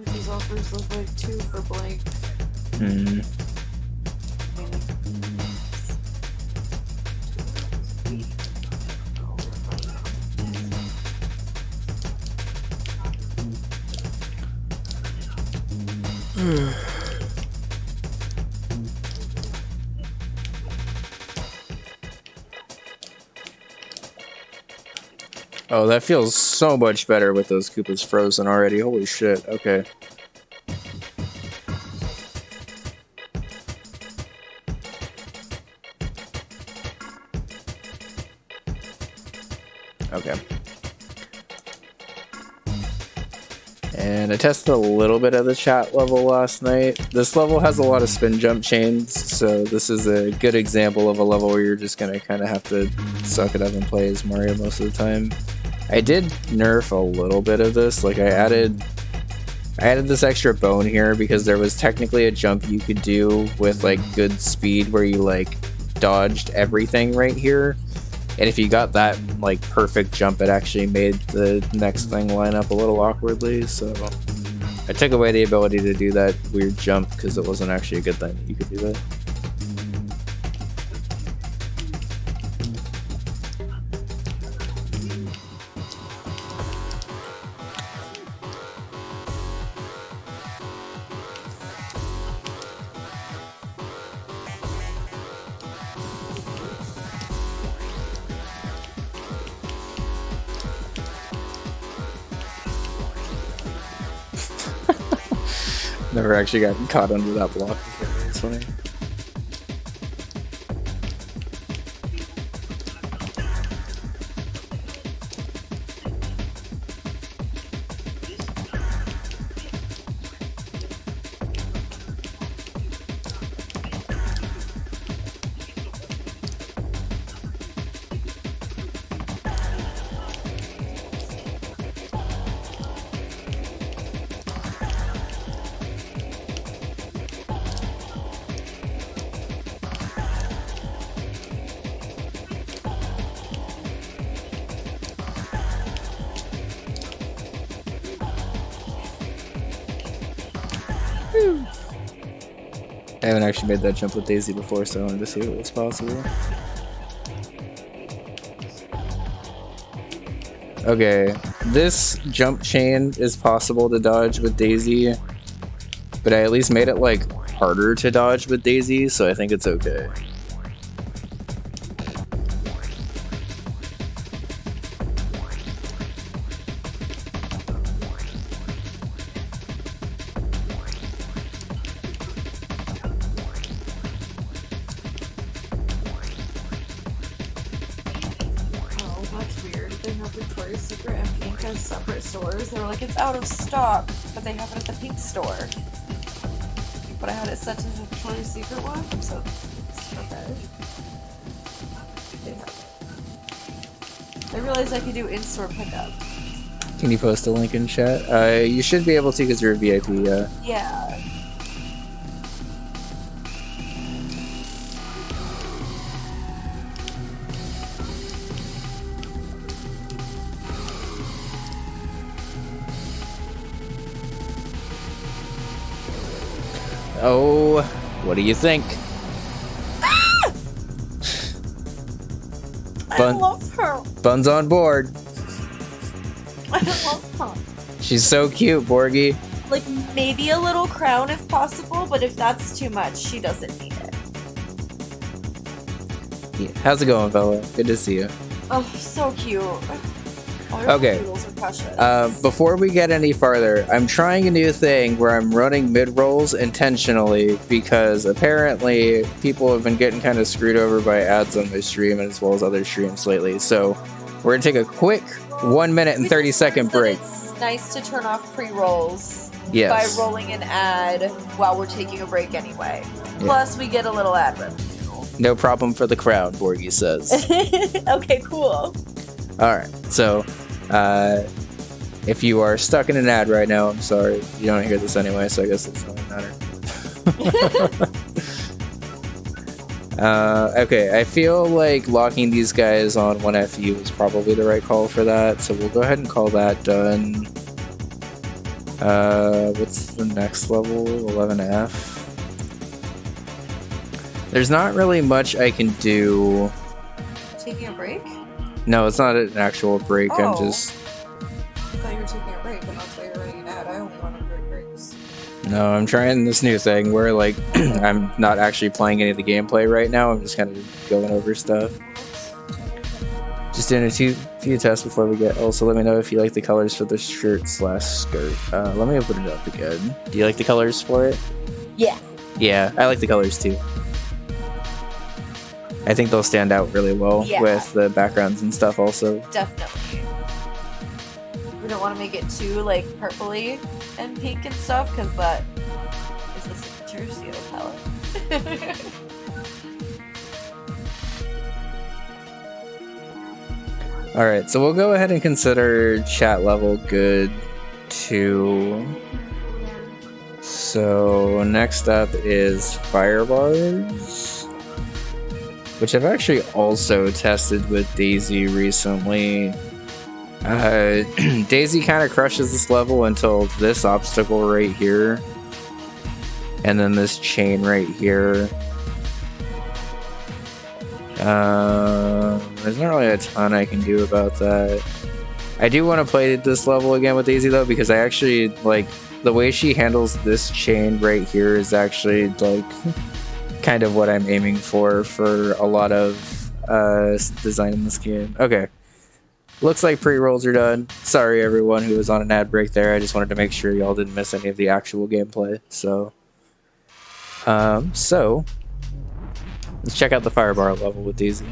These offers look like 2 for blank. Oh, that feels so much better with those Koopas frozen already. Holy shit. Okay. Okay. And I tested a little bit of the chat level last night. This level has a lot of spin jump chains, so this is a good example of a level where you're just gonna kind of have to suck it up and play as Mario most of the time. I did nerf a little bit of this. Like I added this extra bone here because there was technically a jump you could do with like good speed where you like dodged everything right here. And if you got that like perfect jump, it actually made the next thing line up a little awkwardly. So I took away the ability to do that weird jump because it wasn't actually a good thing that you could do that. Never actually gotten caught under that block before. It's funny. I haven't actually made that jump with Daisy before, so I wanted to see what was possible. Okay, this jump chain is possible to dodge with Daisy, but I at least made it like harder to dodge with Daisy, so I think it's okay. It's out of stock, but they have it at the pink store. But I had it set to the Victoria's Secret one, so okay. They have it. I realized I could do in-store pickup. Can you post a link in chat? You should be able to because you're a VIP, yeah. Yeah. Oh, what do you think? Ah! I love her. Bun's on board. I love her. She's so cute, Borgie. Like, maybe a little crown if possible, but if that's too much, she doesn't need it. Yeah. How's it going, fella? Good to see you. Oh, so cute. Okay. Before we get any farther, I'm trying a new thing where I'm running mid-rolls intentionally because apparently people have been getting kind of screwed over by ads on my stream as well as other streams lately. So we're going to take a quick 1 minute and 30-second break. It's nice to turn off pre-rolls by rolling an ad while we're taking a break anyway. Yeah. Plus, we get a little ad revenue. No problem for the crowd, Borgie says. Okay, cool. Alright, so if you are stuck in an ad right now, I'm sorry. You don't hear this anyway, so I guess it doesn't matter. Okay, I feel like locking these guys on 1FU is probably the right call for that, so we'll go ahead and call that done. What's the next level? 11F. There's not really much I can do. Taking a break? No, it's not an actual break. Oh. I'm just. I thought you were taking a break, and that's why you're running an ad. I only want to break breaks. No, I'm trying this new thing where, like, I'm not actually playing any of the gameplay right now. I'm just kind of going over stuff. Just doing a few tests before we get. Also, let me know if you like the colors for the shirt/skirt. Let me open it up again. Do you like the colors for it? Yeah. Yeah, I like the colors too. I think they'll stand out really well with the backgrounds and stuff also. Definitely. We don't want to make it too, like, purpley and pink and stuff, because that is the signature seal palette. Alright, so we'll go ahead and consider chat level good too. So next up is fire bars, which I've actually also tested with Daisy recently. Daisy kind of crushes this level until this obstacle right here, and then this chain right here. There's not really a ton I can do about that. I do want to play this level again with Daisy though, because I actually like the way she handles this chain right here is actually like kind of what I'm aiming for a lot of design in this game. Okay. Looks like pre-rolls are done. Sorry everyone who was on an ad break there. I just wanted to make sure y'all didn't miss any of the actual gameplay. So let's check out the firebar level with Daisy.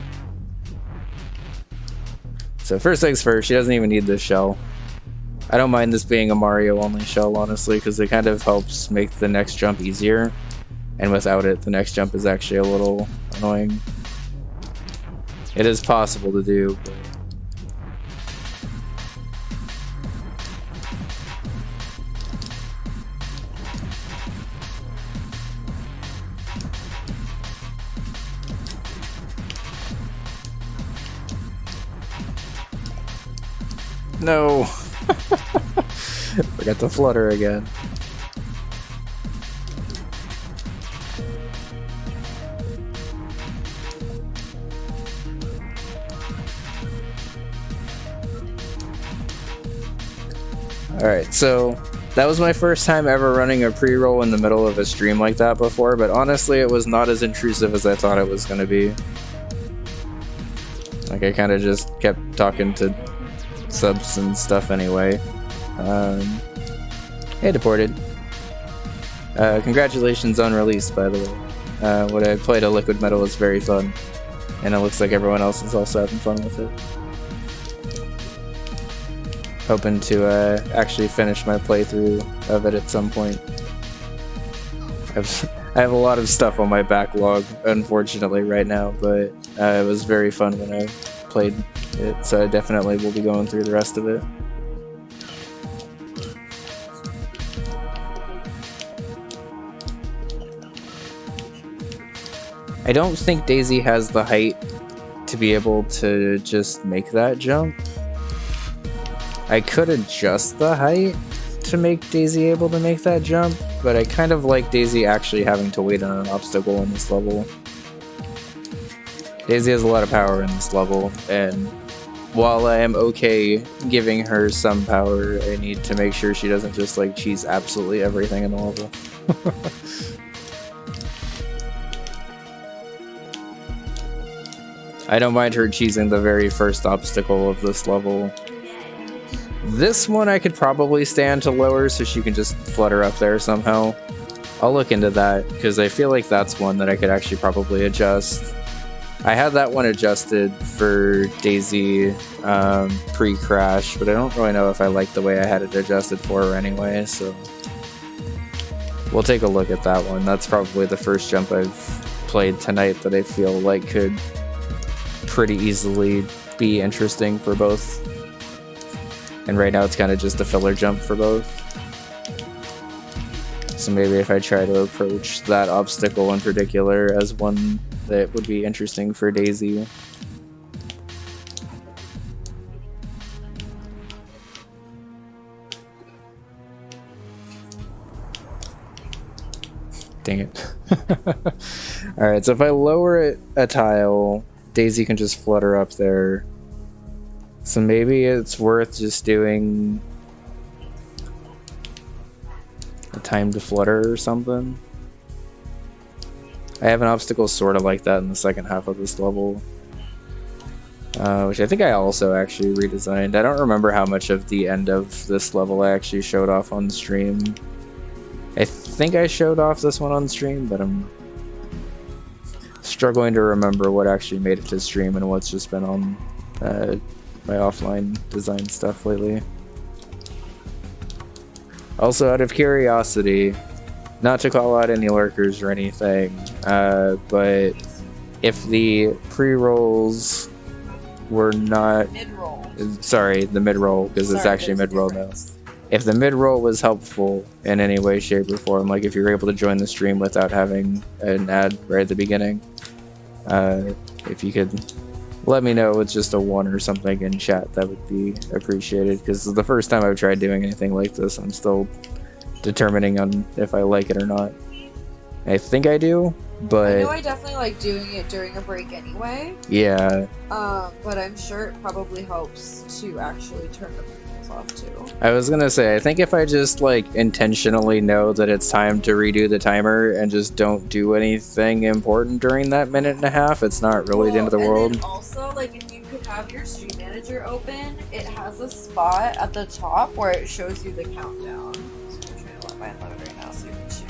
So first things first, she doesn't even need this shell. I don't mind this being a Mario only shell, honestly, because it kind of helps make the next jump easier. And without it, the next jump is actually a little annoying. It is possible to do, but... No! Forgot to flutter again. Alright, so that was my first time ever running a pre-roll in the middle of a stream like that before, but honestly it was not as intrusive as I thought it was going to be. Like, I kind of just kept talking to subs and stuff anyway. Hey, Deported. Congratulations on release, by the way. When I played a Liquid Metal, was very fun. And it looks like everyone else is also having fun with it. Hoping to actually finish my playthrough of it at some point. I have a lot of stuff on my backlog, unfortunately, right now, but it was very fun when I played it, so I definitely will be going through the rest of it. I don't think Daisy has the height to be able to just make that jump. I could adjust the height to make Daisy able to make that jump, but I kind of like Daisy actually having to wait on an obstacle in this level. Daisy has a lot of power in this level, and while I am okay giving her some power, I need to make sure she doesn't just like cheese absolutely everything in the level. I don't mind her cheesing the very first obstacle of this level. This one I could probably stand to lower so she can just flutter up there somehow. I'll look into that, because I feel like that's one that I could actually probably adjust. I had that one adjusted for Daisy pre-crash, but I don't really know if I like the way I had it adjusted for her anyway, so we'll take a look at that one. That's probably the first jump I've played tonight that I feel like could pretty easily be interesting for both. And right now it's kind of just a filler jump for both. So maybe if I try to approach that obstacle in particular as one that would be interesting for Daisy. Dang it. Alright, so if I lower it a tile, Daisy can just flutter up there. So maybe it's worth just doing a time to flutter or something. I have an obstacle sort of like that in the second half of this level, which I think I also actually redesigned. I don't remember how much of the end of this level I actually showed off on stream. I think I showed off this one on stream, but I'm struggling to remember what actually made it to stream and what's just been on my offline design stuff lately. Also, out of curiosity, not to call out any lurkers or anything, but if the pre-rolls were not... Mid-roll. Sorry, the mid-roll, because it's actually mid-roll now. If the mid-roll was helpful in any way, shape, or form, like if you were able to join the stream without having an ad right at the beginning, if you could let me know with just a 1 or something in chat, that would be appreciated, because it's the first time I've tried doing anything like this. I'm still determining on if I like it or not. I think I do, but... I know I definitely like doing it during a break anyway. Yeah. But I'm sure it probably helps to actually turn the pixels off too. I was gonna say, I think if I just like intentionally know that it's time to redo the timer and just don't do anything important during that minute and a half, it's not really the end of the world. And also, like, if you could have your stream manager open, it has a spot at the top where it shows you the countdown. So I'm trying to let mine load right now so you can see.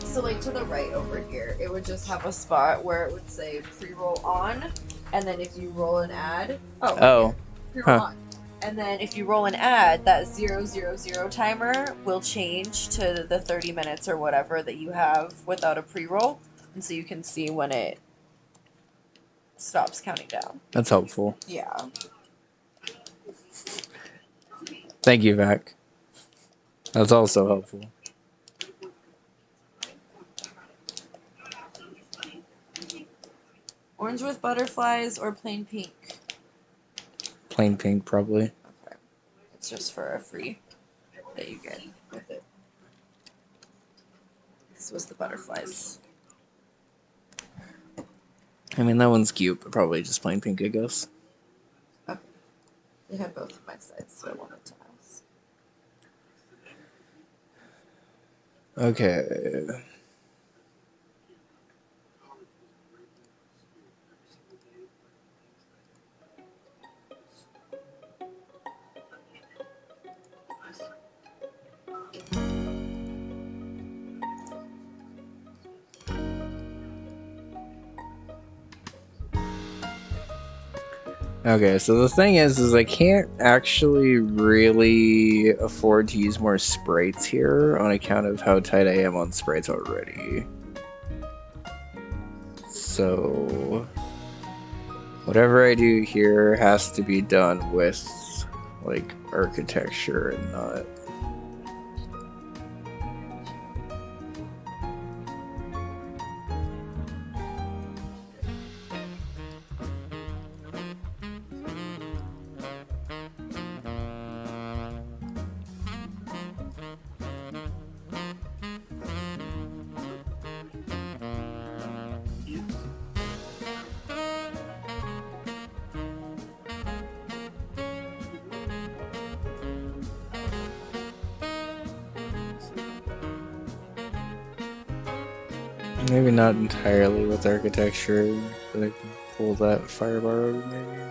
So like to the right over here, it would just have a spot where it would say pre-roll on, and then if you roll an ad, pre-roll on. And then if you roll an ad, that 000 timer will change to the 30 minutes or whatever that you have without a pre-roll, and so you can see when it stops counting down. That's helpful. Yeah. Thank you, Vac. That's also helpful. Orange with butterflies or plain pink? Plain pink, probably. Okay. It's just for a free that you get with it. This was the butterflies. I mean, that one's cute, but probably just plain pink, I guess. Okay. They have both of my sides, so I wanted to ask. Okay. Okay, so the thing is I can't actually really afford to use more sprites here on account of how tight I am on sprites already. So whatever I do here has to be done with like architecture and not. Maybe not entirely with architecture, but I can pull that firebar over maybe.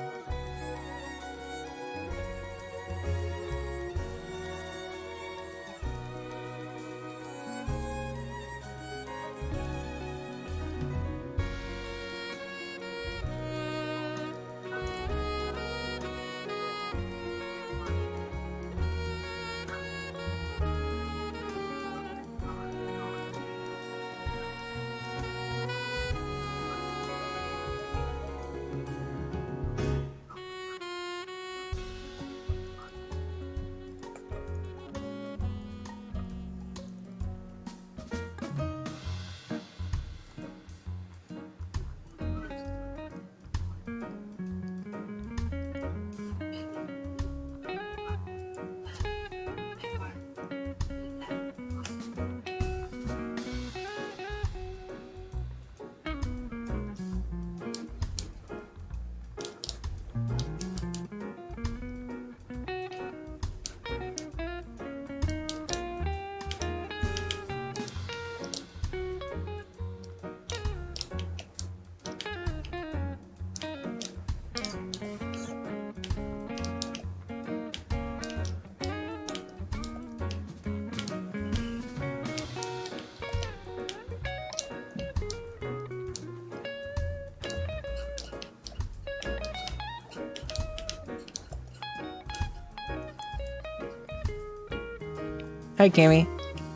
Hi, Cammy.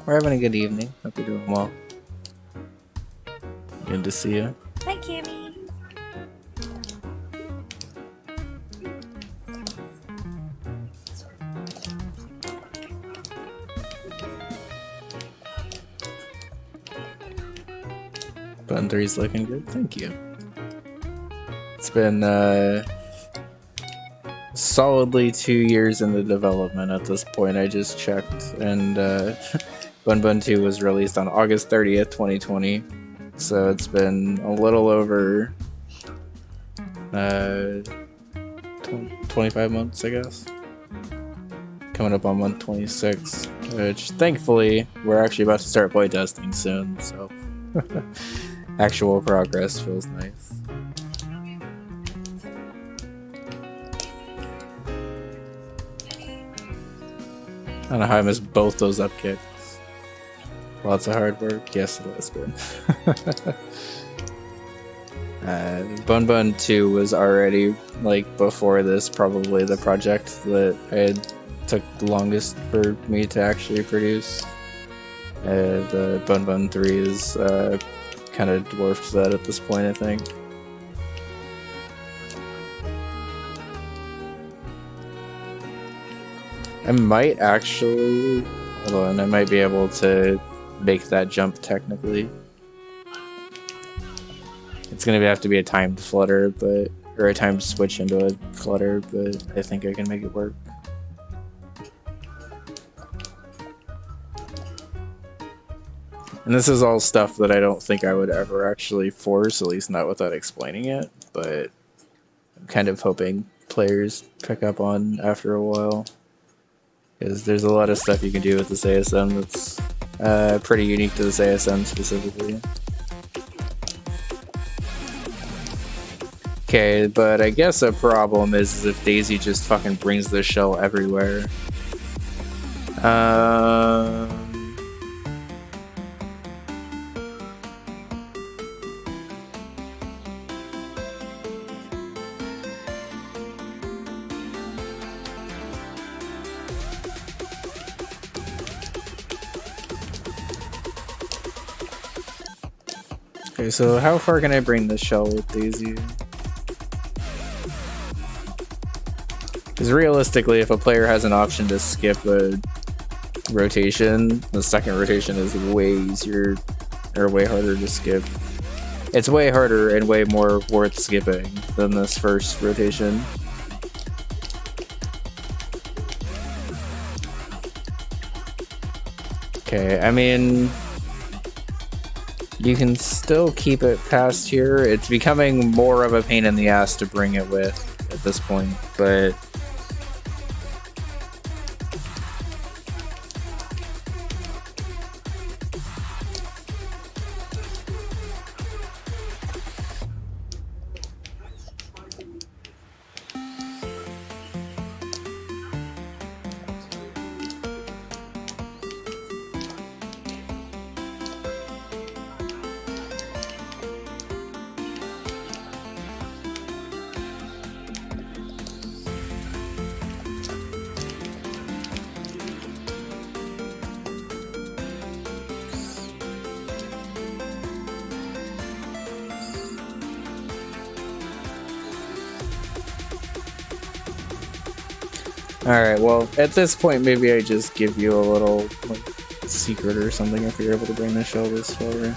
We're having a good evening. Hope you're doing well. Good to see you. Hi, Cammy. Button 3's looking good. Thank you. It's been solidly 2 years in the development at this point. I just checked, and Bunbun 2 was released on August 30th, 2020. So it's been a little over 25 months, I guess. Coming up on month 26, which thankfully we're actually about to start playtesting soon, so actual progress feels nice. I don't know how I missed both those upkicks. Lots of hard work. Yes, it has been. Bunbun 2 was already, like, before this, probably the project that took the longest for me to actually produce. The Bunbun 3 is kind of dwarfed that at this point, I think. I might actually, hold on, I might be able to make that jump technically. It's gonna have to be a timed flutter, or a timed switch into a flutter, but I think I can make it work. And this is all stuff that I don't think I would ever actually force, at least not without explaining it, but I'm kind of hoping players pick up on after a while. Because there's a lot of stuff you can do with this ASM that's pretty unique to this ASM specifically. Okay, but I guess a problem is if Daisy just fucking brings this shell everywhere. Okay, so how far can I bring this shell with Daisy? Because realistically, if a player has an option to skip a rotation, the second rotation is way easier, or way harder to skip. It's way harder and way more worth skipping than this first rotation. Okay, I mean, you can still keep it past here. It's becoming more of a pain in the ass to bring it with at this point, but alright, well, at this point, maybe I just give you a little like, secret or something if you're able to bring the shell this far.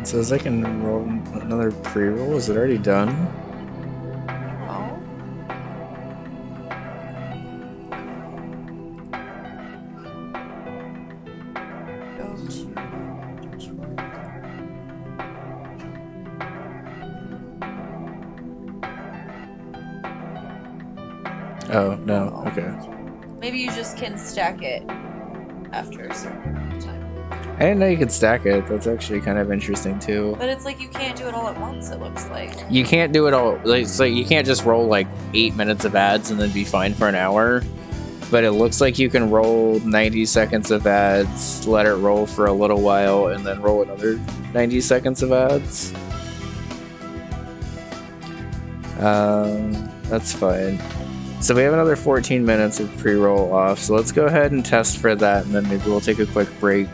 It says I can roll another pre-roll. Is it already done? Oh. Go to. Oh, no. Okay. Maybe you just can stack it after a certain time. I didn't know you could stack it. That's actually kind of interesting, too. But it's like you can't do it all at once, it looks like. You can't do it all. Like, so you can't just roll like 8 minutes of ads and then be fine for an hour. But it looks like you can roll 90 seconds of ads, let it roll for a little while, and then roll another 90 seconds of ads. That's fine. So we have another 14 minutes of pre-roll off. So let's go ahead and test for that, and then maybe we'll take a quick break.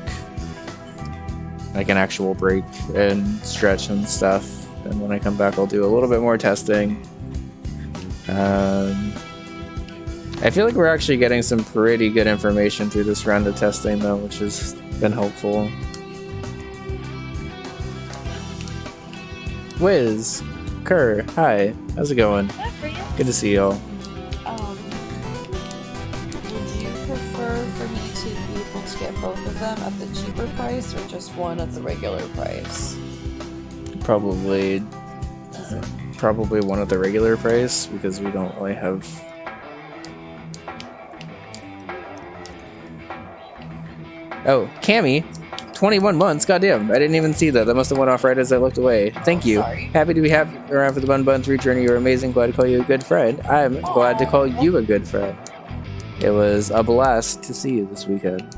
Like an actual break and stretch and stuff. And when I come back, I'll do a little bit more testing. I feel like we're actually getting some pretty good information through this round of testing, though, which has been helpful. Wiz, Kerr, hi, how's it going? Good to see y'all. Would you prefer for me to be able to get both of them at the cheaper price or just one at the regular price? Probably probably one at the regular price because we don't really have. Oh, Cammy, 21 months. Goddamn, I didn't even see that. That must have went off right as I looked away. Thank you. Sorry. Happy to be happy around for the Bunbun's return. You're amazing. Glad to call you a good friend. I'm glad to call you a good friend. It was a blast to see you this weekend.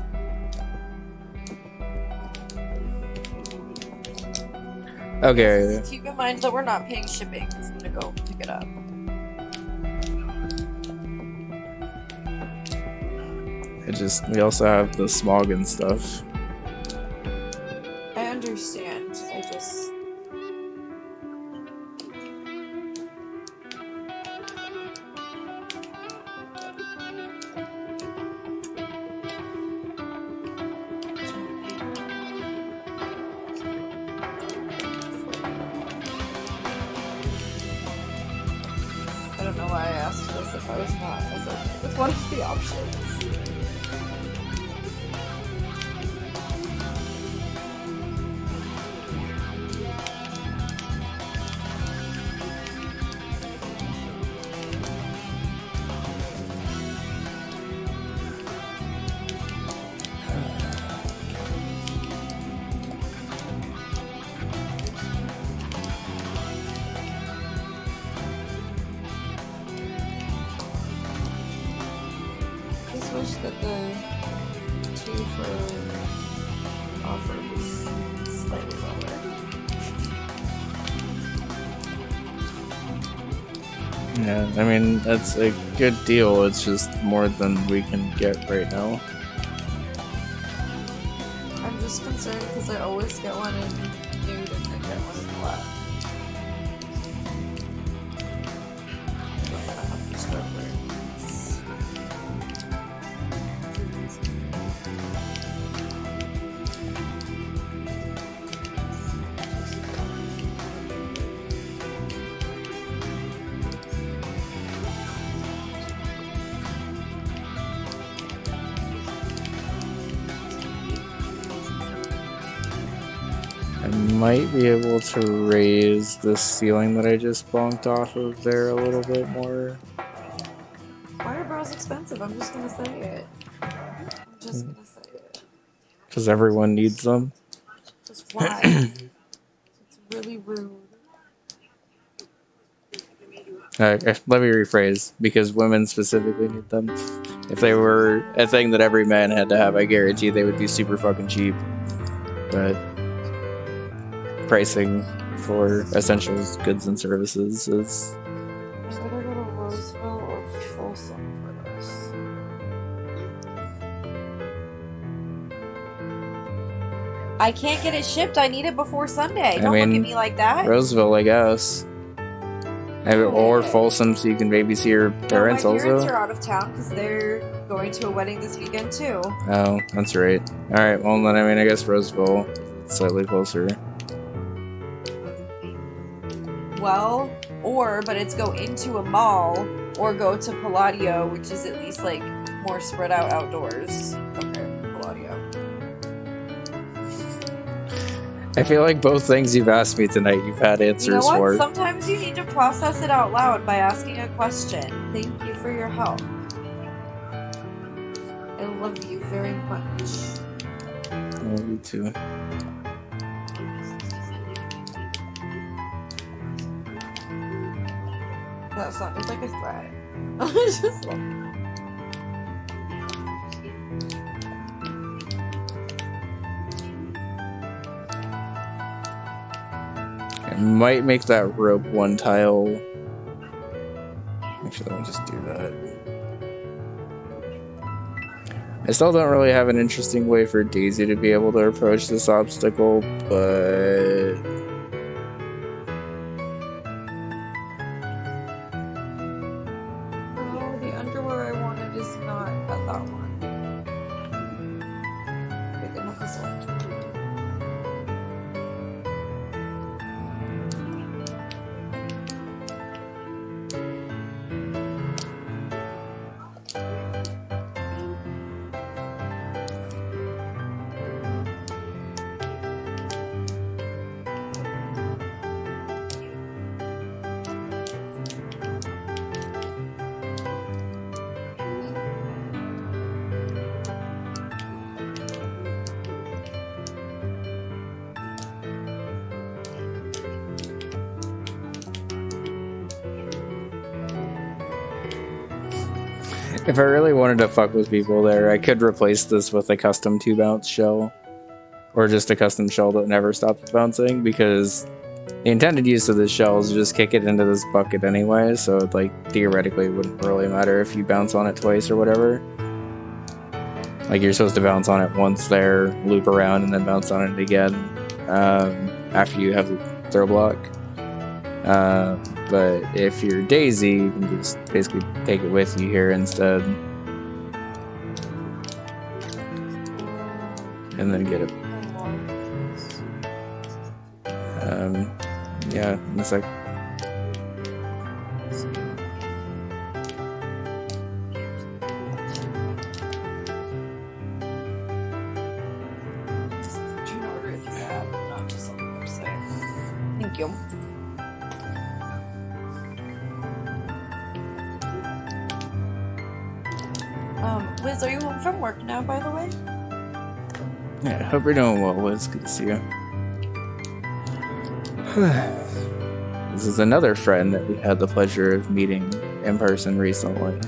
Okay. Just keep in mind that we're not paying shipping. It's gonna go pick it up. We also have the smog and stuff. I understand. I just. I don't know why I asked this if I was not as okay with one of the options. I wish that the 2 for offer was slightly lower. Yeah, I mean, that's a good deal. It's just more than we can get right now. I'm just concerned because I always get one in nude and I get one in black. I'm gonna have to start wearing these. I might be able to raise the ceiling that I just bonked off of there a little bit more. Why are bras expensive? I'm just gonna say it. I'm just gonna say it. Because everyone needs them. Just why? It's really rude. Let me rephrase. Because women specifically need them. If they were a thing that every man had to have, I guarantee they would be super fucking cheap. But pricing for essentials, goods, and services is. I better go to Roseville or Folsom for this. I can't get it shipped. I need it before Sunday. Don't look at me like that. Roseville, I guess. Or Folsom, so you can maybe see your parents my parents also. are out of town because they're going to a wedding this weekend too. Oh, that's right. Alright, well then, I mean, I guess Roseville is slightly closer. Well, but it's go into a mall or go to Palladio, which is at least like more spread out outdoors compared to Palladio. I feel like both things you've asked me tonight, you've had answers You know what? for. Sometimes you need to process it out loud by asking a question. Thank you for your help. I love you very much. Oh, you too. That sounded like a threat. I just love it. I might make that rope one tile. Actually, let me just do that. I still don't really have an interesting way for Daisy to be able to approach this obstacle, but... Oh, the underwear I wanted is not at that one. Wait, they have this one. If I really wanted to fuck with people there, I could replace this with a custom 2-bounce shell. Or just a custom shell that never stops bouncing, because the intended use of this shell is to just kick it into this bucket anyway, so it, like, theoretically wouldn't really matter if you bounce on it twice or whatever. Like, you're supposed to bounce on it once there, loop around, and then bounce on it again after you have the throw block. But if you're Daisy, you can just basically take it with you here instead. And then get it. Yeah, in a sec. Thank you. Liz, are you home from work now, by the way? Yeah, hope you're doing well, Liz. Good to see you. This is another friend that we had the pleasure of meeting in person recently.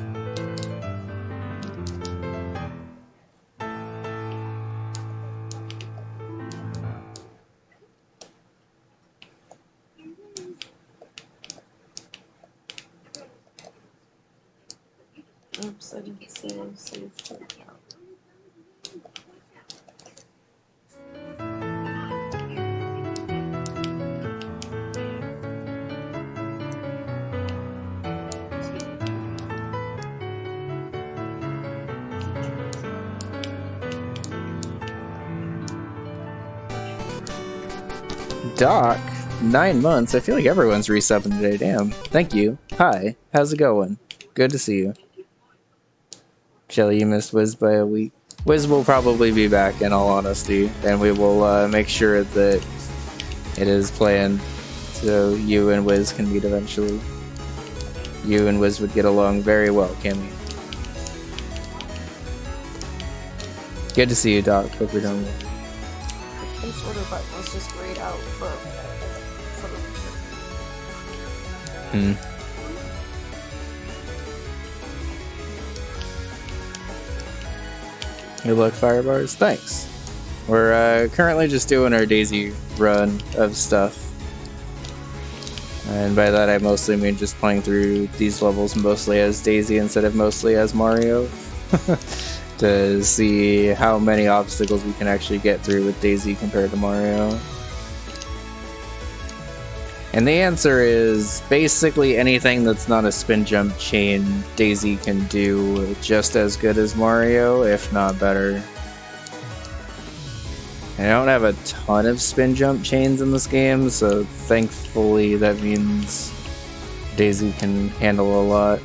Oops, I didn't save. Doc, 9 months. I feel like everyone's resubbing today. Damn. Thank you. Hi. How's it going? Good to see you. Shelly, you missed Wiz by a week. Wiz will probably be back, in all honesty, and we will make sure that it is planned so you and Wiz can meet eventually. You and Wiz would get along very well, Cammy. Good to see you, Doc. Hope you're doing well. This order button was just grayed out for the Good luck, Firebars. Thanks. We're currently just doing our Daisy run of stuff. And by that I mostly mean just playing through these levels mostly as Daisy instead of mostly as Mario. To see how many obstacles we can actually get through with Daisy compared to Mario. And the answer is basically anything that's not a spin jump chain, Daisy can do just as good as Mario, if not better. And I don't have a ton of spin jump chains in this game, so thankfully that means Daisy can handle a lot.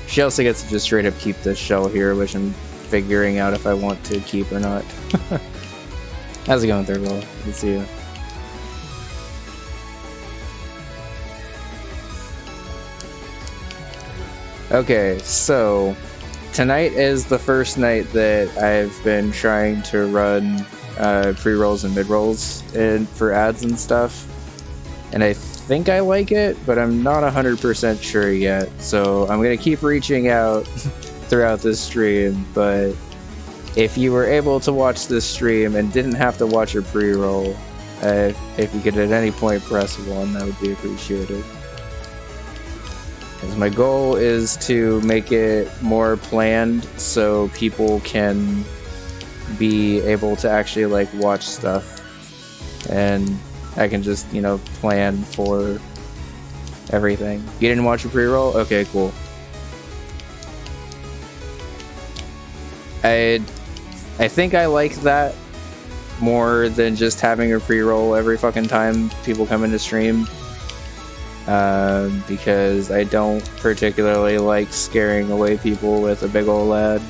She also gets to just straight up keep this shell here, which I'm figuring out if I want to keep or not. How's it going, Thurgle? Good to see you. Okay, so tonight is the first night that I've been trying to run pre-rolls and mid-rolls for ads and stuff. And I think I like it, but I'm not 100% sure yet. So I'm going to keep reaching out throughout this stream, but if you were able to watch this stream and didn't have to watch a pre-roll, if you could at any point press 1, that would be appreciated. Because my goal is to make it more planned so people can be able to actually like watch stuff, and I can just, you know, plan for everything. You didn't watch a pre-roll? Okay, cool. I think I like that more than just having a pre-roll every fucking time people come into stream. Because I don't particularly like scaring away people with a big ol' lad.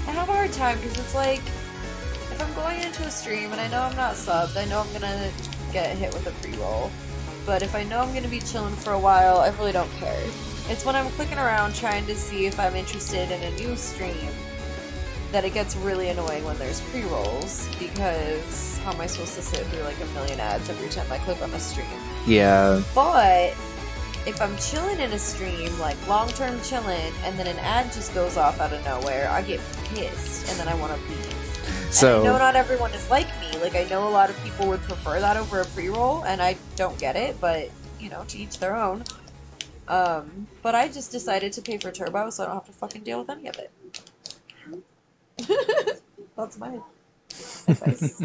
I have a hard time because it's like, if I'm going into a stream and I know I'm not subbed, I know I'm gonna get hit with a pre-roll. But if I know I'm gonna be chilling for a while, I really don't care. It's when I'm clicking around trying to see if I'm interested in a new stream that it gets really annoying when there's pre-rolls, because how am I supposed to sit through like a million ads every time I click on a stream? Yeah. But if I'm chilling in a stream, like long-term chilling, and then an ad just goes off out of nowhere, I get pissed, and then I want to leave. So, and I know not everyone is like me. Like, I know a lot of people would prefer that over a pre-roll, and I don't get it, but, you know, to each their own. But I just decided to pay for Turbo, so I don't have to fucking deal with any of it. That's my advice.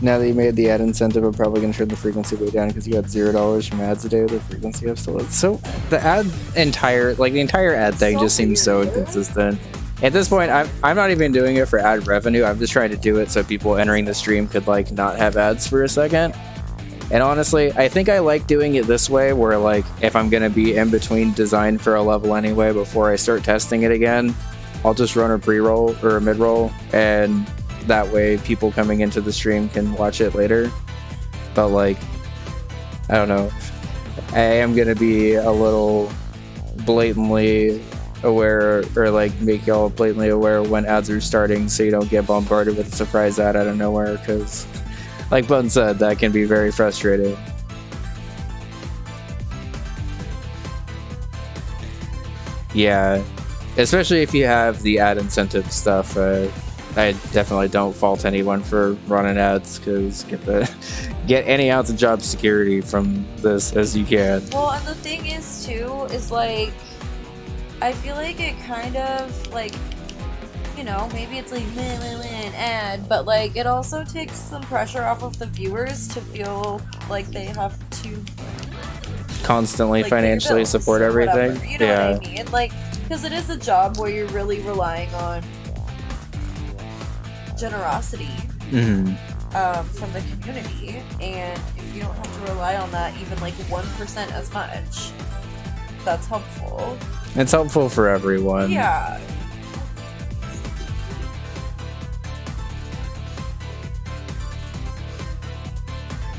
now that you made the ad incentive, I'm probably going to turn the frequency way down because you got $0 from ads a day with the frequency up still. So the entire ad thing just seems so inconsistent. At this point, I'm not even doing it for ad revenue. I'm just trying to do it so people entering the stream could like not have ads for a second. And honestly, I think I like doing it this way where like if I'm going to be in between design for a level anyway before I start testing it again, I'll just run a pre-roll or a mid-roll, and that way people coming into the stream can watch it later. But like, I don't know, I am going to be a little blatantly aware, or like make y'all blatantly aware when ads are starting so you don't get bombarded with a surprise ad out of nowhere, because like Bun said, that can be very frustrating. Yeah, especially if you have the ad incentive stuff. I definitely don't fault anyone for running ads, because get any ounce of job security from this as you can. Well, and the thing is too, is like, I feel like it kind of like, you know, maybe it's like an ad, but like it also takes some pressure off of the viewers to feel like they have to constantly like, financially support everything. Whatever, you know what I mean? Like, because it is a job where you're really relying on generosity from the community, and if you don't have to rely on that even like 1% as much, that's helpful. It's helpful for everyone. Yeah.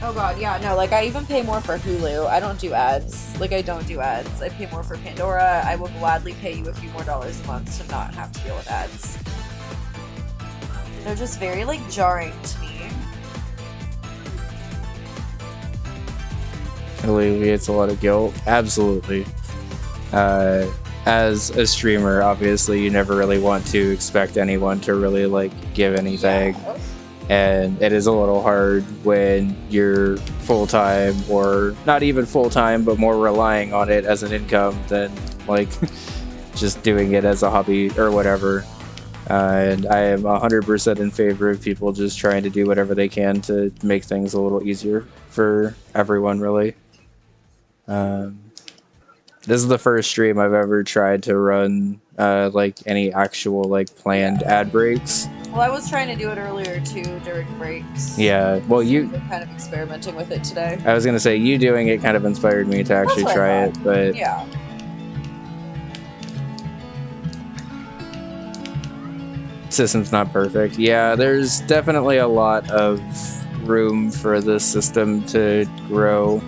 Oh god, yeah, no, like I even pay more for Hulu. I don't do ads. Like, I don't do ads. I pay more for Pandora. I will gladly pay you a few more dollars a month to not have to deal with ads. They're just very, like, jarring to me. It alleviates a lot of guilt. Absolutely. As a streamer, obviously, you never really want to expect anyone to really, like, give anything. Yeah. And it is a little hard when you're full-time, or not even full-time, but more relying on it as an income than, like, just doing it as a hobby or whatever. And I am 100% in favor of people just trying to do whatever they can to make things a little easier for everyone, really. This is the first stream I've ever tried to run like any actual like planned ad breaks. Well, I was trying to do it earlier too during breaks. Yeah, well, so we're kind of experimenting with it today. I was gonna say, you doing it kind of inspired me to actually try it, but yeah. System's not perfect. Yeah, there's definitely a lot of room for this system to grow.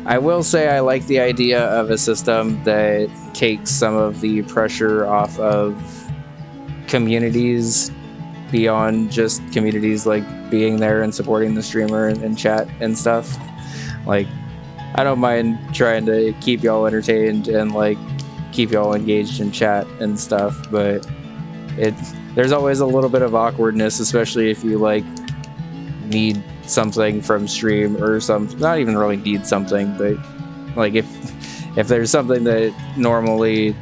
I will say I like the idea of a system that takes some of the pressure off of communities beyond just communities like being there and supporting the streamer and chat and stuff. Like, I don't mind trying to keep y'all entertained and like keep y'all engaged in chat and stuff, but there's always a little bit of awkwardness, especially if you like need something from stream, or not even really need something, but like if there's something that normally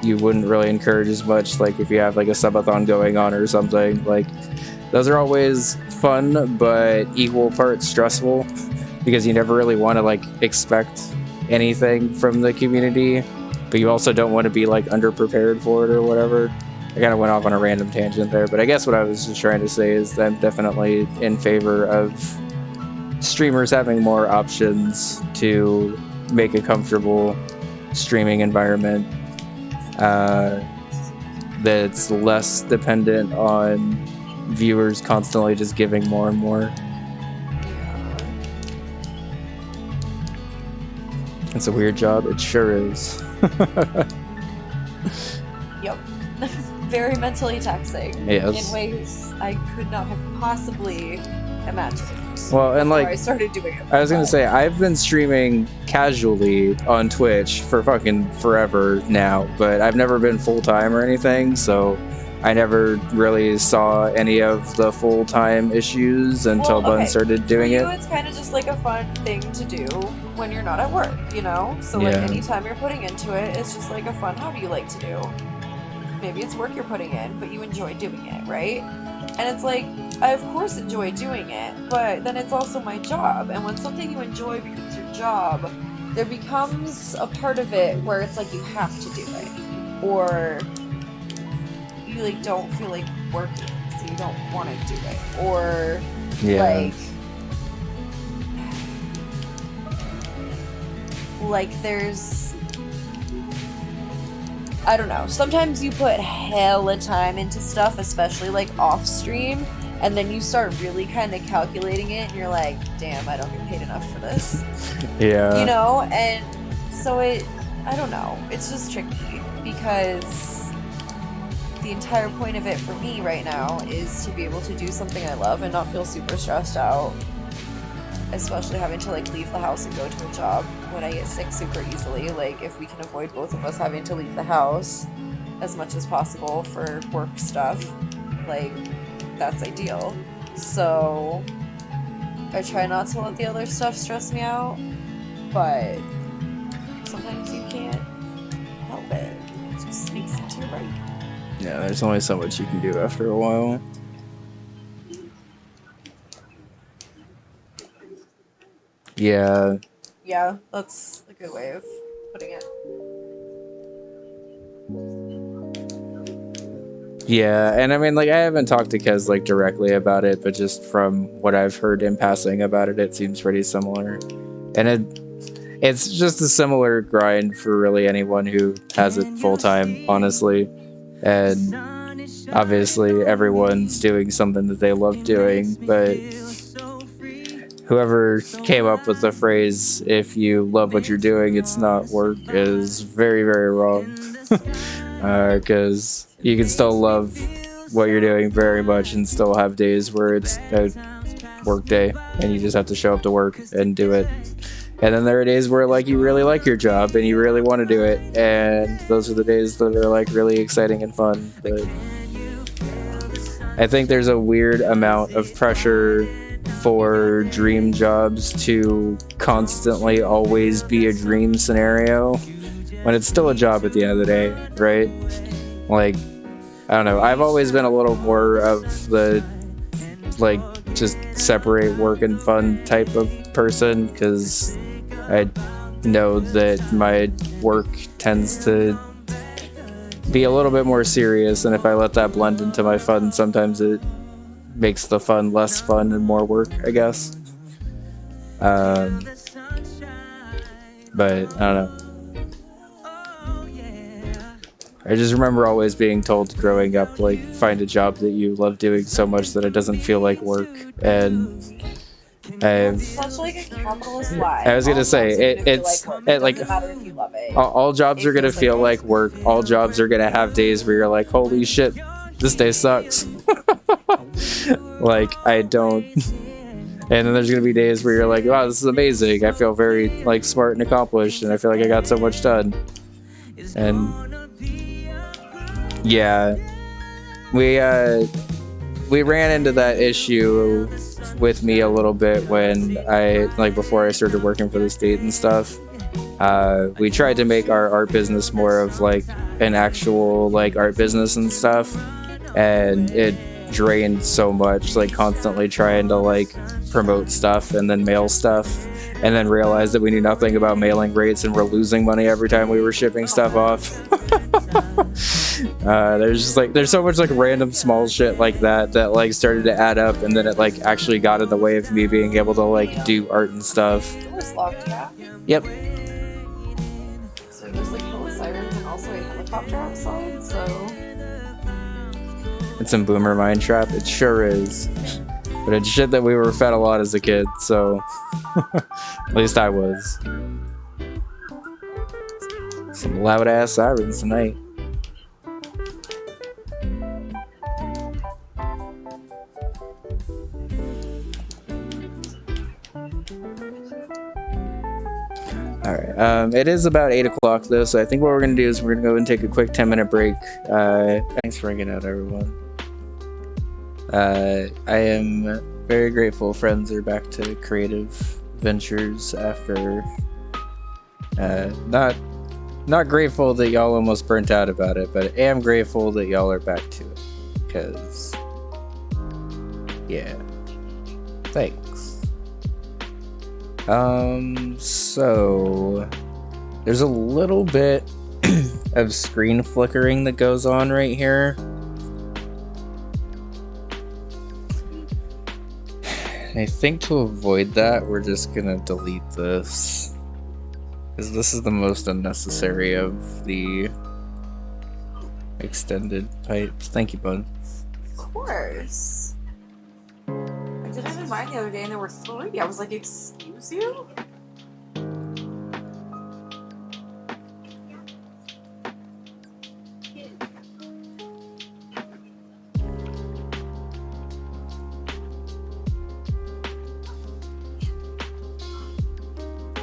you wouldn't really encourage as much, like if you have like a subathon going on or something, like those are always fun but equal parts stressful, because you never really want to like expect anything from the community, but you also don't want to be like underprepared for it or whatever. I kind of went off on a random tangent there, but I guess what I was just trying to say is that I'm definitely in favor of streamers having more options to make a comfortable streaming environment that's less dependent on viewers constantly just giving more and more. It's a weird job. It sure is. Yep. Very mentally taxing. Yes. In ways I could not have possibly imagined. Well, and before like I started doing it. I was gonna say, I've been streaming casually on Twitch for fucking forever now, but I've never been full-time or anything, so I never really saw any of the full-time issues until Bun started doing For it. you, it's kind of just like a fun thing to do when you're not at work, you know? So like anytime you're putting into it, it's just like a fun hobby you like to do. Maybe it's work you're putting in, but you enjoy doing it, right? And it's like, I of course enjoy doing it, but then it's also my job. And when something you enjoy becomes your job, there becomes a part of it where it's like you have to do it. Or you like don't feel like working, so you don't want to do it. Or like there's, I don't know, sometimes you put hella time into stuff, especially like off stream, and then you start really kind of calculating it and you're like, damn, I don't get paid enough for this. You know? And so I don't know, it's just tricky because the entire point of it for me right now is to be able to do something I love and not feel super stressed out, especially having to like leave the house and go to a job when I get sick super easily. Like if we can avoid both of us having to leave the house as much as possible for work stuff, like that's ideal. So I try not to let the other stuff stress me out, but sometimes you can't help it. It just sneaks into your brain. Yeah, there's only so much you can do after a while. Yeah. Yeah, that's a good way of putting it. Yeah, and I mean, like, I haven't talked to Kez, like, directly about it, but just from what I've heard in passing about it, it seems pretty similar. And it's just a similar grind for really anyone who has it full-time, honestly. And obviously, everyone's doing something that they love doing, but whoever came up with the phrase, if you love what you're doing, it's not work, is very, very wrong. Because you can still love what you're doing very much and still have days where it's a work day and you just have to show up to work and do it. And then there are days where like you really like your job and you really want to do it, and those are the days that are like really exciting and fun. But I think there's a weird amount of pressure for dream jobs to constantly always be a dream scenario when it's still a job at the end of the day, right? Like, I don't know, I've always been a little more of the like just separate work and fun type of person, because I know that my work tends to be a little bit more serious, and if I let that blend into my fun, sometimes it makes the fun less fun and more work, I guess. But I don't know. I just remember always being told growing up, like, find a job that you love doing so much that it doesn't feel like work. And I've such like a capitalist lie. I was gonna say it doesn't matter if you love it. All jobs are gonna feel like work. All jobs are gonna have days where you're like, holy shit, this day sucks. Like, I don't. And then there's gonna be days where you're like, wow, this is amazing. I feel very like smart and accomplished, and I feel like I got so much done. And yeah, we ran into that issue with me a little bit when before I started working for the state and stuff. We tried to make our art business more of like an actual like art business and stuff, and it drained so much, like constantly trying to like promote stuff and then mail stuff, and then realized that we knew nothing about mailing rates and we're losing money every time we were shipping stuff off. There's so much like random small shit like that like started to add up, and then it like actually got in the way of me being able to like do art and stuff. Yep. So there's like hella sirens and also a helicopter outside, so it's some boomer mine trap. It sure is. But it's shit that we were fed a lot as a kid, so at least I was. Some loud ass sirens tonight. Alright, it is about 8 o'clock though, so I think what we're gonna do is we're gonna go and take a quick 10-minute break. Thanks for hanging out, everyone. I am very grateful friends are back to creative ventures after not grateful that y'all almost burnt out about it, but am grateful that y'all are back to it. Because yeah. Thanks. So there's a little bit of screen flickering that goes on right here. I think to avoid that, we're just gonna delete this. Because this is the most unnecessary of the extended pipes. Thank you, bud. Of course. I did have in mine the other day and there were 3. I was like, excuse you?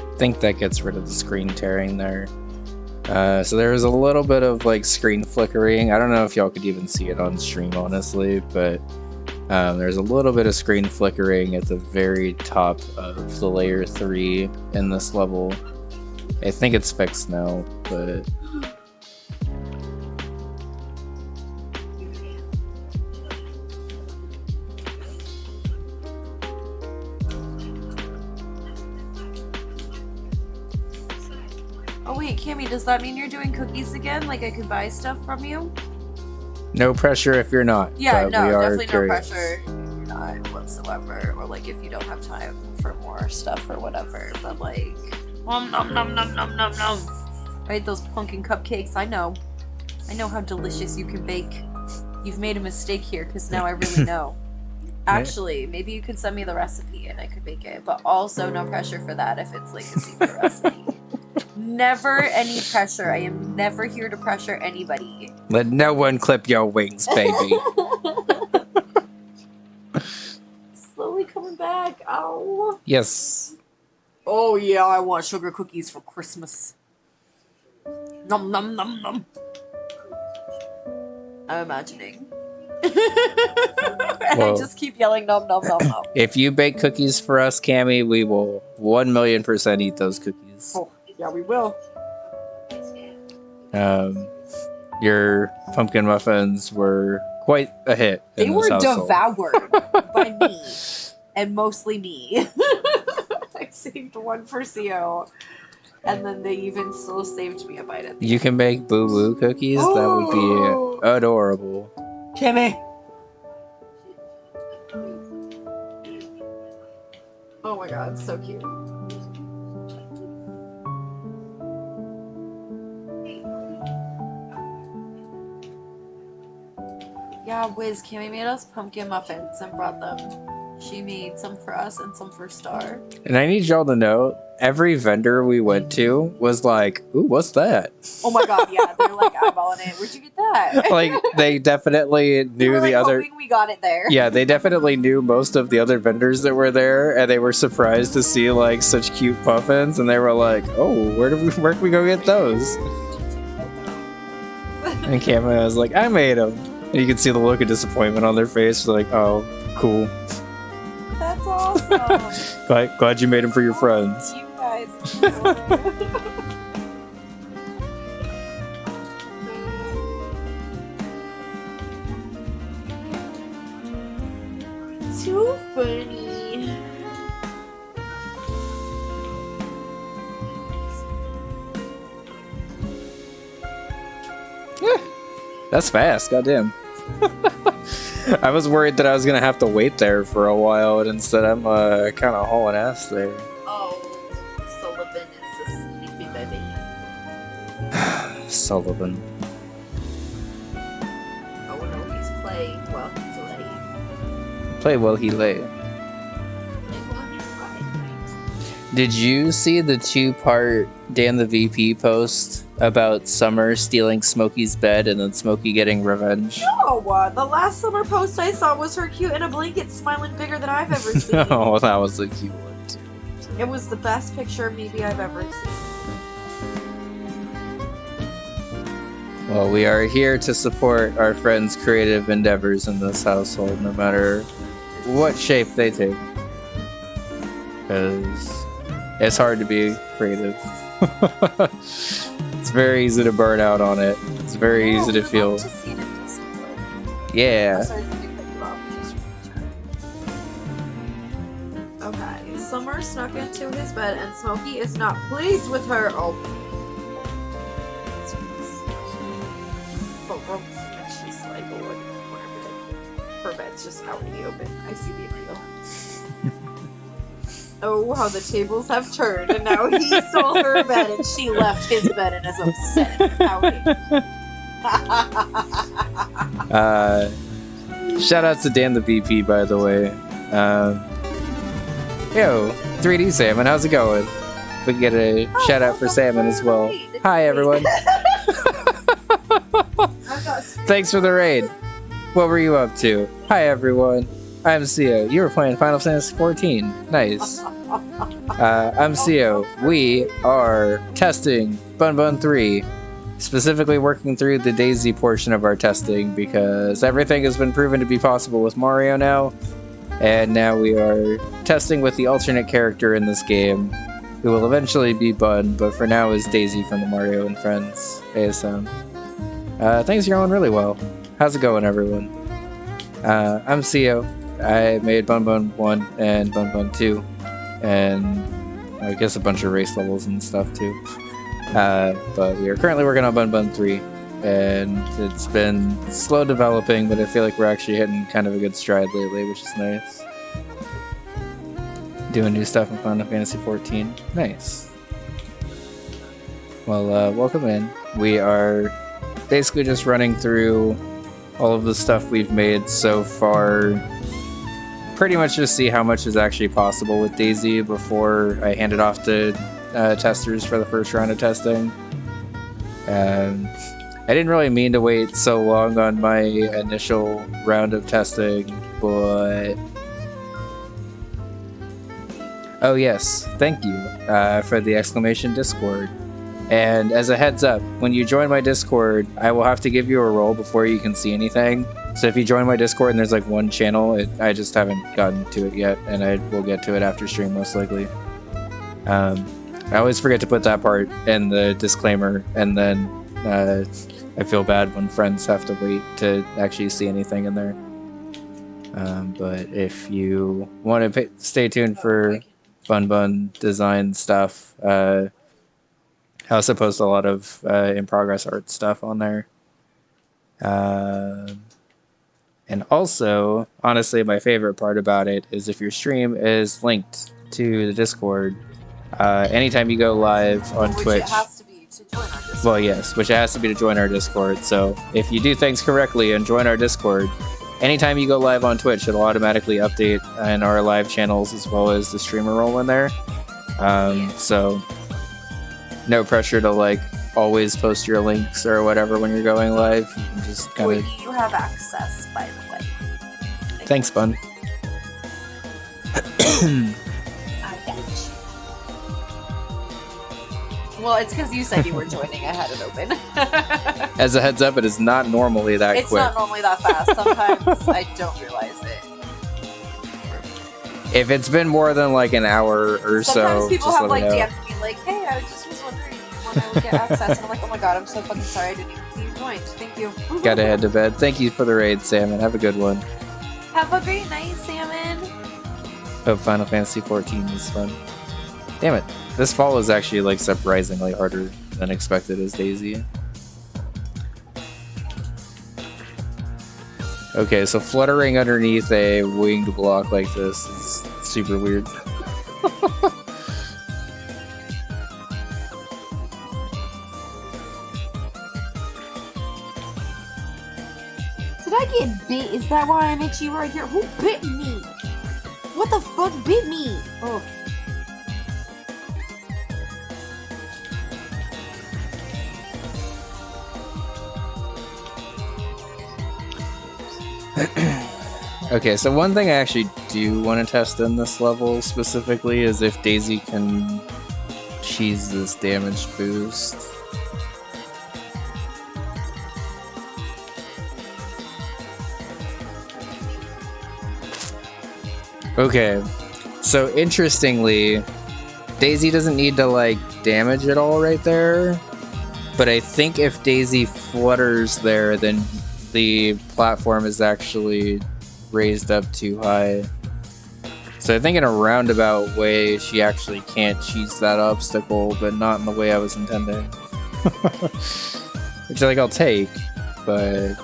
I think that gets rid of the screen tearing there. So there was a little bit of like screen flickering. I don't know if y'all could even see it on stream, honestly, but there's a little bit of screen flickering at the very top of the layer 3 in this level. I think it's fixed now, but Oh wait, Cammy, does that mean you're doing cookies again? Like I could buy stuff from you? no pressure if you're not. Yeah, but no, we are definitely curious. no pressure. Not whatsoever. Or like if you don't have time for more stuff or whatever. But like, nom nom nom nom nom nom nom. Right, those pumpkin cupcakes. I know how delicious you can bake. You've made a mistake here because now I really know. Actually, maybe you could send me the recipe and I could bake it. But also, no pressure for that if it's like a secret recipe. Never any pressure. I am never here to pressure anybody. Let no one clip your wings, baby. Slowly coming back. Ow. Yes. Oh yeah, I want sugar cookies for Christmas. Nom nom nom nom. I'm imagining. And Well, I just keep yelling nom nom nom nom. if you bake cookies for us, Cammy, we will 1,000,000% eat those cookies. Oh, yeah, we will. Your pumpkin muffins were quite a hit. They were household. devoured by me. And mostly me. I saved one for CO. And then they even still saved me a bite at the You can make boo boo cookies? That would be adorable. Kimmy! Oh my god, so cute. Yeah, Wiz, Kimmy made us pumpkin muffins and brought them. She made some for us and some for Star. And I need y'all to know, every vendor we went to was like, ooh, what's that? Oh my god, yeah, they're like eyeballing it. Where'd you get that? Like, they definitely knew We're, like, the other... hoping we got it there. Yeah, they definitely knew most of the other vendors that were there, and they were surprised to see, like, such cute muffins, and they were like, oh, where can we go get those? And Cammy was like, I made them. And you could see the look of disappointment on their face, like, oh, cool. That's awesome. Glad you made them for your friends. You guys. Too funny. That's fast, goddamn. I was worried that I was gonna have to wait there for a while, and instead I'm kind of hauling ass there. Oh, Sullivan is a sleepy baby. Sullivan. I wonder if he's playing while he's late. Play while he lay. Did you see the 2-part Dan the VP post about Summer stealing Smokey's bed and then Smokey getting revenge? No, the last summer post I saw was her cute in a blanket smiling bigger than I've ever seen. Oh, that was a cute one too. It was the best picture maybe I've ever seen. Well, we are here to support our friends' creative endeavors in this household, no matter what shape they take. Because it's hard to be creative. It's very easy to burn out on it. It's very easy to feel. Yeah. Okay, Summer snuck into his bed and Smokey is not pleased with her. Oh. She's like, her bed's just out in the open. I see the appeal. Oh, how the tables have turned, and now he stole her bed and she left his bed and is upset and pouting. Shout out to Dan the VP, by the way. Yo, 3D Salmon, how's it going? We can get a shout out for Salmon as well. Hi, everyone. Thanks for the raid. What were you up to? Hi, everyone. I'mCio. You were playing Final Fantasy XIV. Nice. I'mCio. We are testing Bunbun 3. Specifically working through the Daisy portion of our testing because everything has been proven to be possible with Mario now. And now we are testing with the alternate character in this game, who will eventually be Bun, but for now is Daisy from the Mario and Friends ASM. Things are going really well. How's it going, everyone? I'mCio. I made Bunbun 1 and Bunbun 2, and I guess a bunch of race levels and stuff too. But we are currently working on Bunbun 3, and it's been slow developing, but I feel like we're actually hitting kind of a good stride lately, which is nice. Doing new stuff in Final Fantasy XIV. Nice. Well, welcome in. We are basically just running through all of the stuff we've made so far. Pretty much just see how much is actually possible with Daisy before I hand it off to testers for the first round of testing. I didn't really mean to wait so long on my initial round of testing, but... Oh yes, thank you for the exclamation Discord. And as a heads up, when you join my Discord, I will have to give you a role before you can see anything. So if you join my Discord and there's like one channel, I just haven't gotten to it yet, and I will get to it after stream most likely. I always forget to put that part in the disclaimer, and then I feel bad when friends have to wait to actually see anything in there. But if you want to stay tuned for Bunbun design stuff, I also post a lot of in-progress art stuff on there. And also, honestly, my favorite part about it is if your stream is linked to the Discord, anytime you go live on Twitch... It has to be to join our Discord. Well, yes, which it has to be to join our Discord. So if you do things correctly and join our Discord, anytime you go live on Twitch, it'll automatically update in our live channels as well as the streamer role in there. So... no pressure to like always post your links or whatever when you're going live. You can just kind of. You have access, by the way. Thanks, Bun. I got you. Well, it's because you said you were joining. I had it open. As a heads up, it is not normally that quick. It's not normally that fast. Sometimes I don't realize it. If it's been more than like an hour or sometimes so, people just have let like me know. DM'd me like, "Hey, I just was wondering when I would get access," and I'm like, "Oh my god, I'm so fucking sorry. I didn't even see you joined. Thank you." Gotta head to bed. Thank you for the raid, Salmon. Have a good one. Have a great night, Salmon. Hope Final Fantasy XIV is fun. Damn it. This fall is actually like surprisingly harder than expected as Daisy. Okay, so fluttering underneath a winged block like this is super weird. Did I get bit? Is that why I'm itchy right here? Who bit me? What the fuck bit me? Oh. Okay, so one thing I actually do want to test in this level specifically is if Daisy can cheese this damage boost. Okay, so interestingly, Daisy doesn't need to like damage at all right there, but I think if Daisy flutters there, then the platform is actually raised up too high. So I think in a roundabout way, she actually can't cheese that obstacle, but not in the way I was intending. Which like I'll take, but...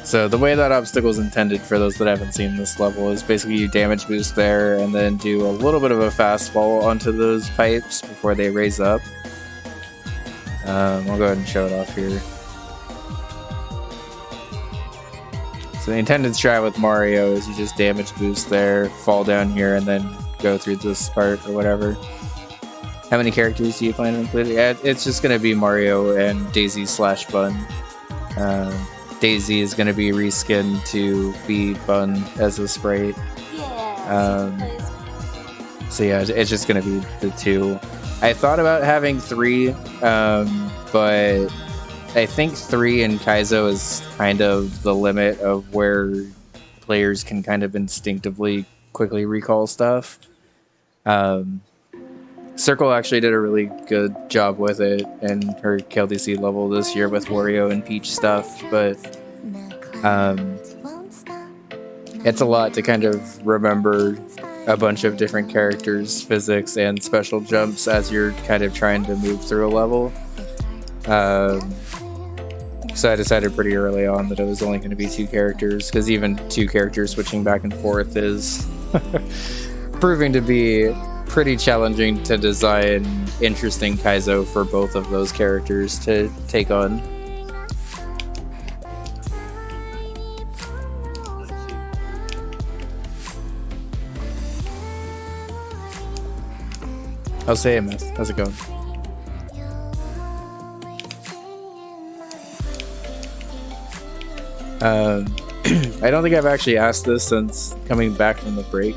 So the way that obstacle is intended, for those that haven't seen this level, is basically you damage boost there and then do a little bit of a fastball onto those pipes before they raise up. I'll go ahead and show it off here. So the intended strat with Mario is you just damage boost there, fall down here, and then go through this part or whatever. How many characters do you plan on including? It's just going to be Mario and Daisy / Bun. Daisy is going to be reskinned to be Bun as a sprite. Yeah. So yeah, it's just going to be the two. I thought about having 3, but I think 3 in Kaizo is kind of the limit of where players can kind of instinctively quickly recall stuff. Circle actually did a really good job with it in her KLDC level this year with Wario and Peach stuff, but it's a lot to kind of remember a bunch of different characters, physics, and special jumps as you're kind of trying to move through a level. So I decided pretty early on that it was only going to be 2 characters, because even 2 characters switching back and forth is proving to be pretty challenging to design interesting Kaizo for both of those characters to take on. I'll say it, Myth. How's it going? I don't think I've actually asked this since coming back from the break,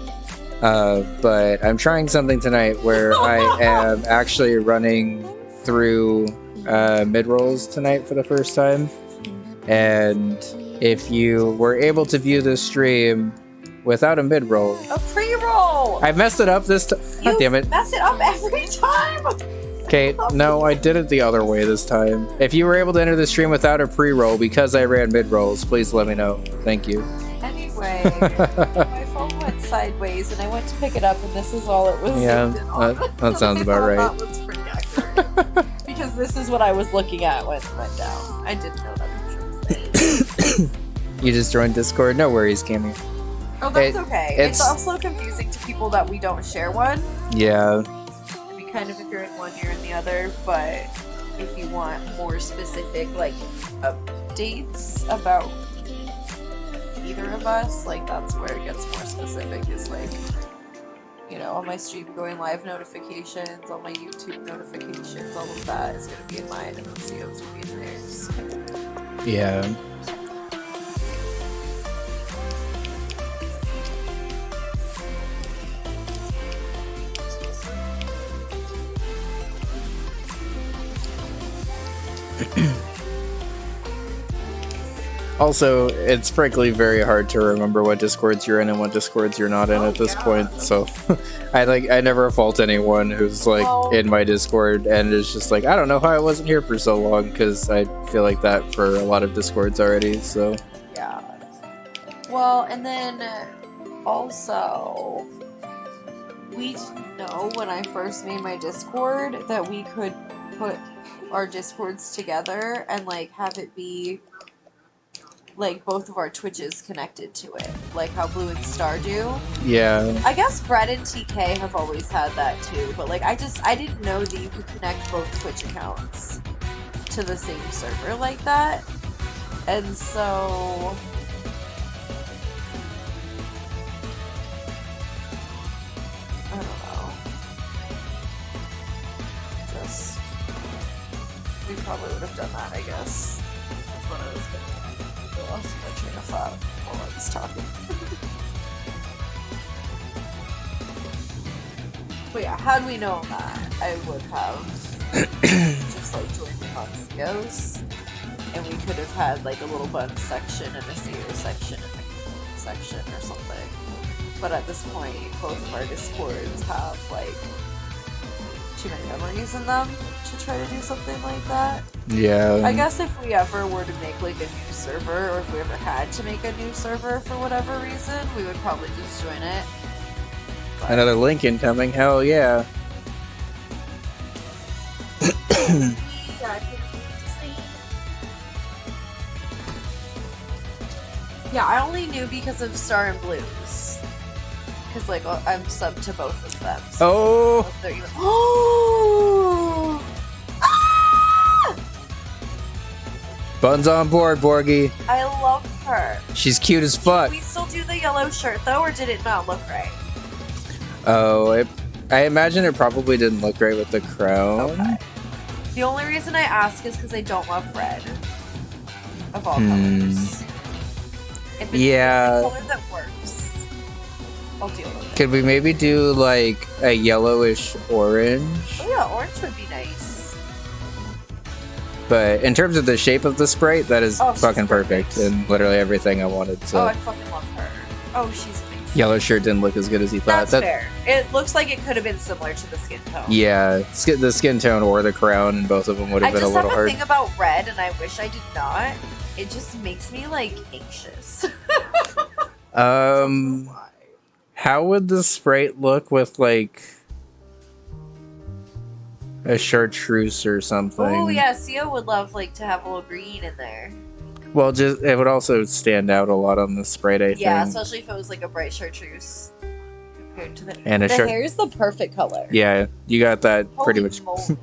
but I'm trying something tonight where I am actually running through mid-rolls tonight for the first time, and if you were able to view this stream without a mid-roll... A pre-roll! I messed it up this time. God damn it. You mess it up every time! Okay, no, I did it the other way this time. If you were able to enter the stream without a pre-roll because I ran mid-rolls, please let me know. Thank you. Anyway, my phone went sideways and I went to pick it up and this is all it was. Yeah, that sounds about right. That was pretty accurate. Because this is what I was looking at when it went down. I didn't know that. You just joined Discord? No worries, Cammy. Oh, that's okay. It's also confusing to people that we don't share one. Yeah. Kind of if you're in one, you're in the other, but if you want more specific like updates about either of us, like that's where it gets more specific, is like, you know, all my stream going live notifications, all my YouTube notifications, all of that is going to be in mine and the CO's will be in theirs. Yeah. Also, it's frankly very hard to remember what Discords you're in and what Discords you're not in at this point, so I never fault anyone who's like in my Discord and is just like, I don't know how I wasn't here for so long, because I feel like that for a lot of Discords already, so. Yeah. Well, and then also, we didn't know when I first made my Discord that we could put our Discords together and like have it be like both of our Twitches connected to it, like how Blue and Star do. Yeah. I guess Brett and TK have always had that too, but like I didn't know that you could connect both Twitch accounts to the same server like that. And so I don't know. Just we probably would have done that, I guess. That's what I was gonna do. I lost my train of thought while I was talking. But yeah, had we known that, I would have just like joined the Conceos. and we could have had like a little Bun section and a Seer section and a section or something. But at this point, both of our Discords have like too many memories in them to try to do something like that. Yeah. I guess if we ever were to make like a new server, or if we ever had to make a new server for whatever reason, we would probably just join it. But... Another link incoming, hell yeah. Yeah, I only knew because of Star and Blues. Because, like, I'm subbed to both of them. So oh! Ah! Bun's on board, Borgie. I love her. She's cute as fuck. Did we still do the yellow shirt, though, or did it not look right? Oh, I imagine it probably didn't look right with the crown. Okay. The only reason I ask is because I don't love red. Of all colors. If it's Yeah. a color that works, I'll deal with it. Could we maybe do like a yellowish orange? Oh yeah, orange would be nice. But in terms of the shape of the sprite, that is fucking perfect and literally everything I wanted. So. Oh, I fucking love her. Oh, she's amazing. Yellow shirt didn't look as good as he thought. That's fair. It looks like it could have been similar to the skin tone. Yeah, the skin tone or the crown, and both of them would have been a little hard. I just have a thing about red, and I wish I did not. It just makes me like anxious. How would the sprite look with like a chartreuse or something? Oh yeah, Sia would love like to have a little green in there. Well, just it would also stand out a lot on the sprite, I think. Yeah, especially if it was like a bright chartreuse compared to the. And the hair is the perfect color. Yeah, you got that Holy pretty much moly.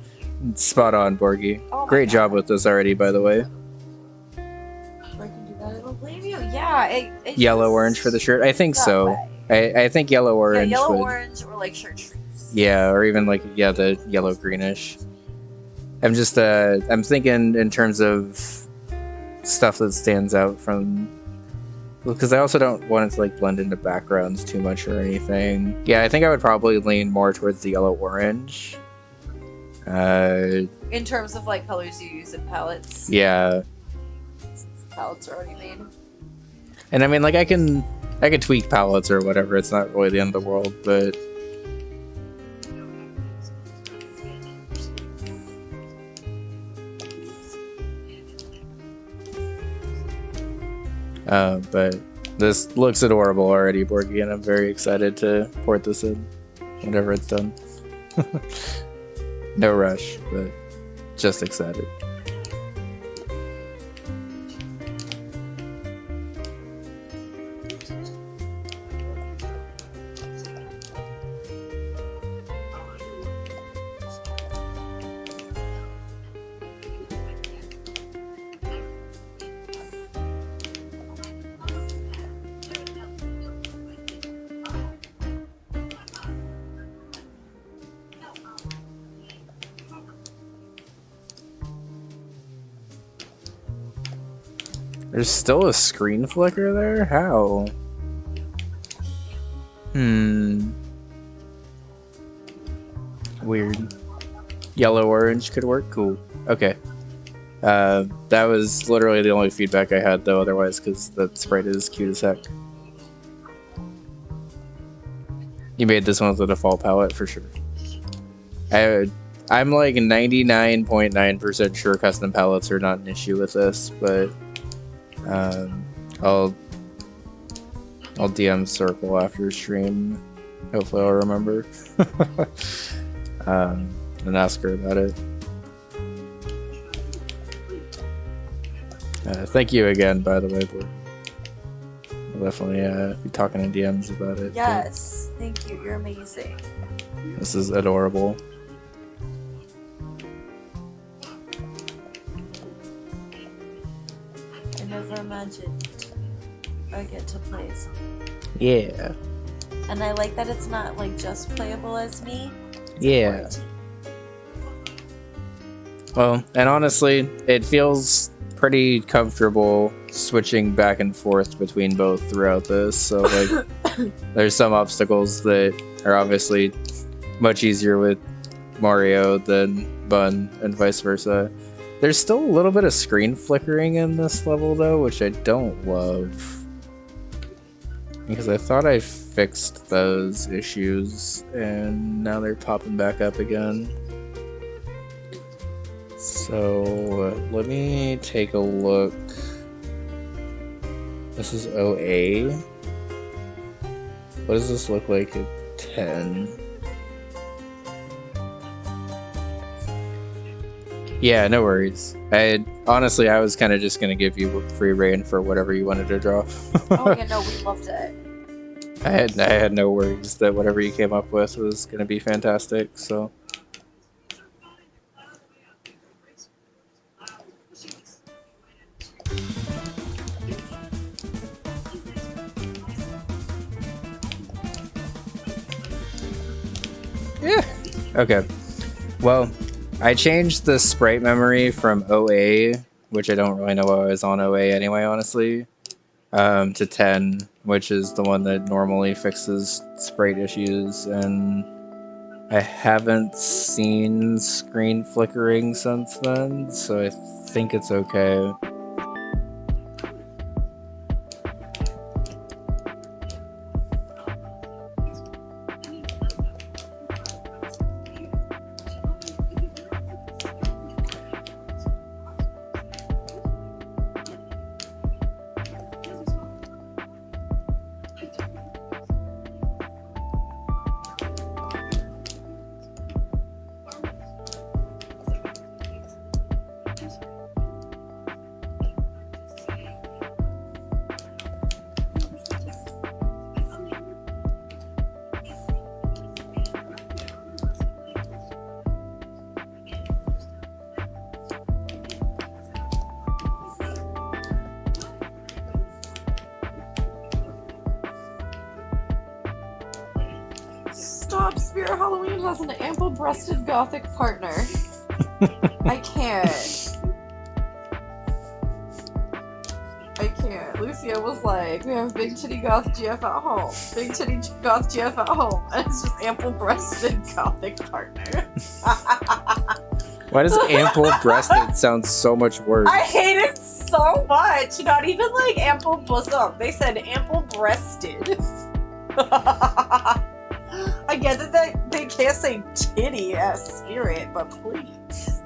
spot on, Borgie. Oh Great job with this already, by the way. I can do that. I don't blame you. Yeah, it Yellow just orange for the shirt. I think so. way. I think yellow orange. Yeah, yellow would, orange or like chartreuse. Yeah, or even like the yellow greenish. I'm just I'm thinking in terms of stuff that stands out from, because I also don't want it to like blend into backgrounds too much or anything. Yeah, I think I would probably lean more towards the yellow orange. In terms of like colors you use in palettes. Yeah. Palettes are already made. And I mean, like I can tweak palettes or whatever. It's not really the end of the world, but. But this looks adorable already, Borgie, and I'm very excited to port this in whenever it's done. No rush, but just excited. There's still a screen flicker there? How? Weird. Yellow orange could work? Cool. Okay. That was literally the only feedback I had though otherwise, because that sprite is cute as heck. You made this one with the default palette for sure. I'm like 99.9% sure custom palettes are not an issue with this, but I'll DM Circle after stream. Hopefully I'll remember. And ask her about it. Thank you again, by the way, Board. I'll definitely be talking in DMs about it. Yes, thank you. You're amazing. This is adorable. I never imagined I get to play as me. Yeah. And I like that it's not like just playable as me. Yeah. Well, and honestly, it feels pretty comfortable switching back and forth between both throughout this. So, like, there's some obstacles that are obviously much easier with Mario than Bun, and vice versa. There's still a little bit of screen flickering in this level though, which I don't love. Because I thought I fixed those issues, and now they're popping back up again. So, let me take a look. This is OA. What does this look like at 10? Yeah, no worries. Honestly, I was kind of just gonna give you free reign for whatever you wanted to draw. Oh yeah, no, we loved it. I had no worries that whatever you came up with was gonna be fantastic. So. Yeah. Okay. Well. I changed the sprite memory from OA, which I don't really know why I was on OA anyway, honestly, to 10, which is the one that normally fixes sprite issues, and I haven't seen screen flickering since then, so I think it's okay. Stop! Spirit Halloween has an ample-breasted gothic partner. I can't. I can't. Lucia was like, we have big titty goth GF at home. Big titty goth GF at home. And it's just ample-breasted gothic partner. Why does ample-breasted sound so much worse? I hate it so much. Not even like ample bosom. They said ample-breasted. I get that they can't say titty as spirit, but please.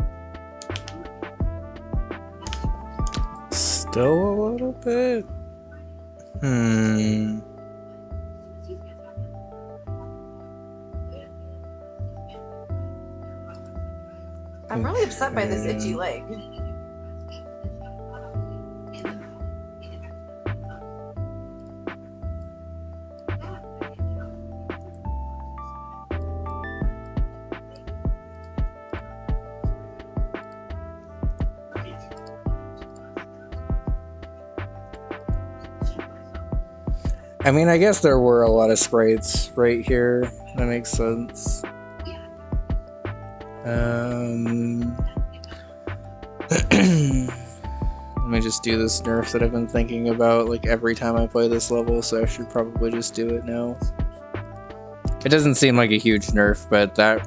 Still a little bit. I'm really upset by this itchy leg. I mean, I guess there were a lot of sprites right here. That makes sense. Let me just do this nerf that I've been thinking about like every time I play this level, so I should probably just do it now. It doesn't seem like a huge nerf, but that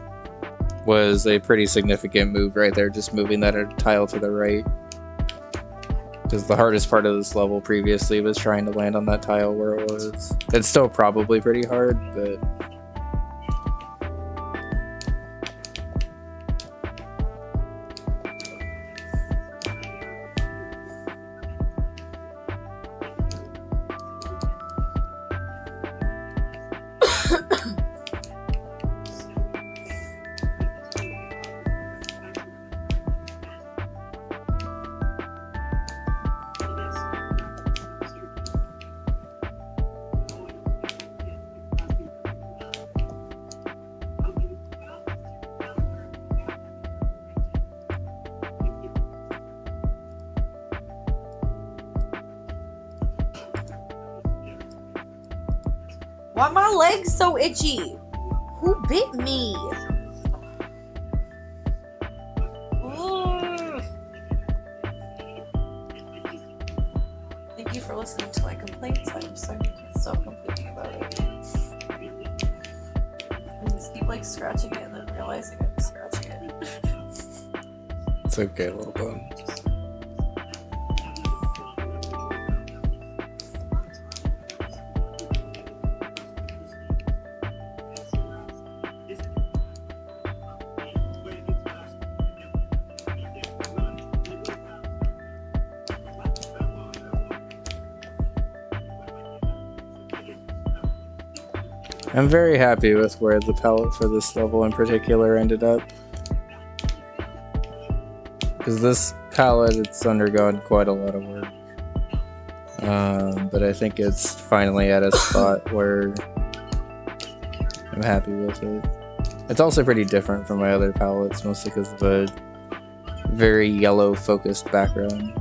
was a pretty significant move right there, just moving that tile to the right. Because the hardest part of this level previously was trying to land on that tile where it was. It's still probably pretty hard, but... Why are my legs so itchy? Who bit me? Ugh. Thank you for listening to my complaints. I'm so complaining about it. I just keep like scratching it and then realizing I'm scratching it. It's okay, little bum. I'm very happy with where the palette for this level in particular ended up. Because this palette, it's undergone quite a lot of work. But I think it's finally at a spot where I'm happy with it. It's also pretty different from my other palettes, mostly because of a very yellow focused background.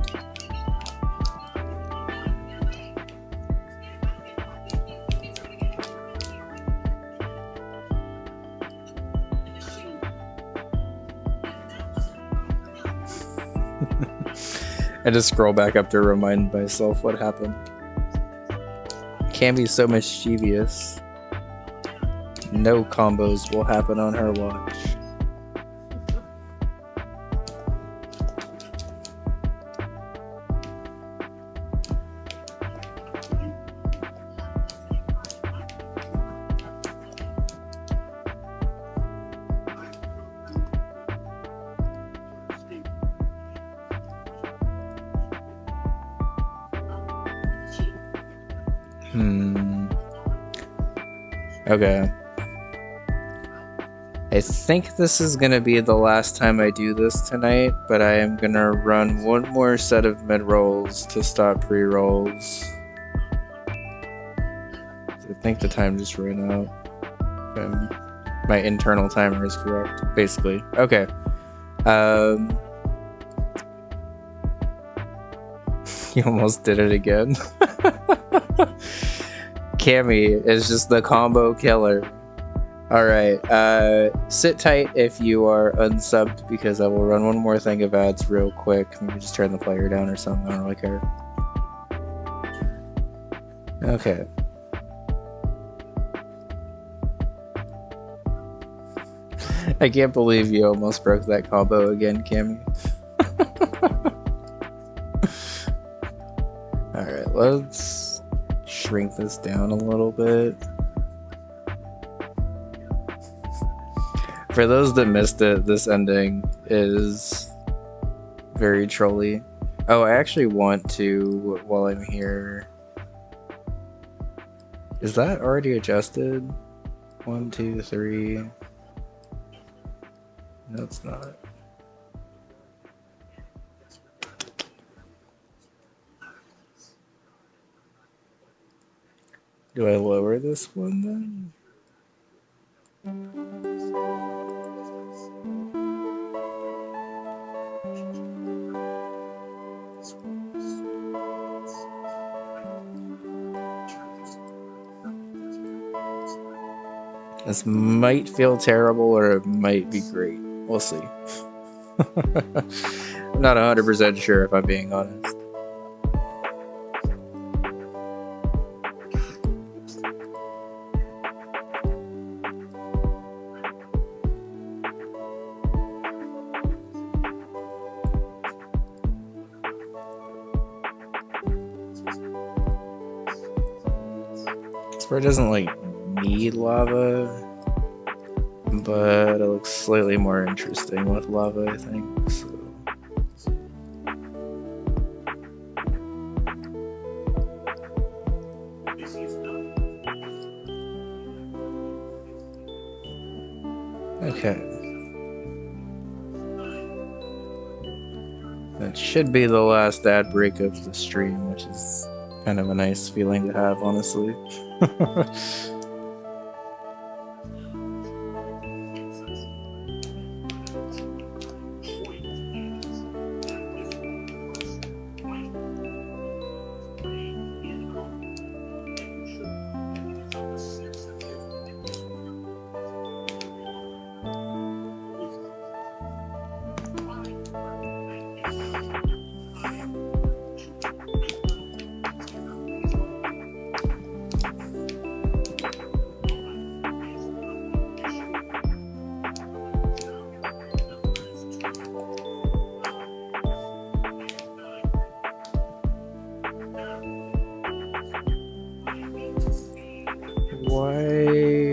I just scroll back up to remind myself what happened. Can't be so mischievous. No combos will happen on her watch. Okay. I think this is gonna be the last time I do this tonight, but I am gonna run one more set of mid-rolls to stop pre-rolls. I think the time just ran out. My internal timer is correct, basically. Okay. You almost did it again. Cammy is just the combo killer. Alright, sit tight if you are unsubbed because I will run one more thing of ads real quick. Maybe just turn the player down or something, I don't really care. Okay. I can't believe you almost broke that combo again, Cammy. Alright, let's shrink this down a little bit. For those that missed it, this ending is very trolly. Oh, I actually want to, while I'm here... Is that already adjusted? 1, 2, 3... No, it's not. Do I lower this one then? This might feel terrible or it might be great. We'll see. I'm not 100% sure if I'm being honest. This part doesn't like need lava, but it looks slightly more interesting with lava, I think. So. Okay. That should be the last ad break of the stream, which is kind of a nice feeling to have, honestly.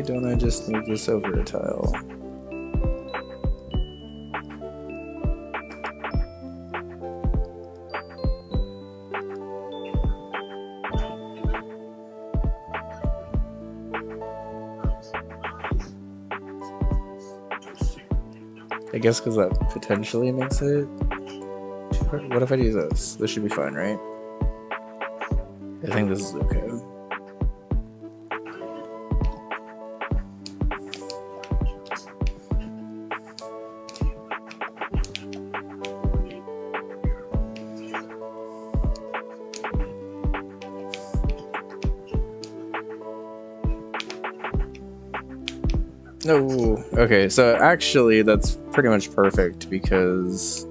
don't I just move this over a tile? I guess because that potentially makes it... What if I do this? This should be fine, right? I think this is okay. No, okay, so actually that's pretty much perfect because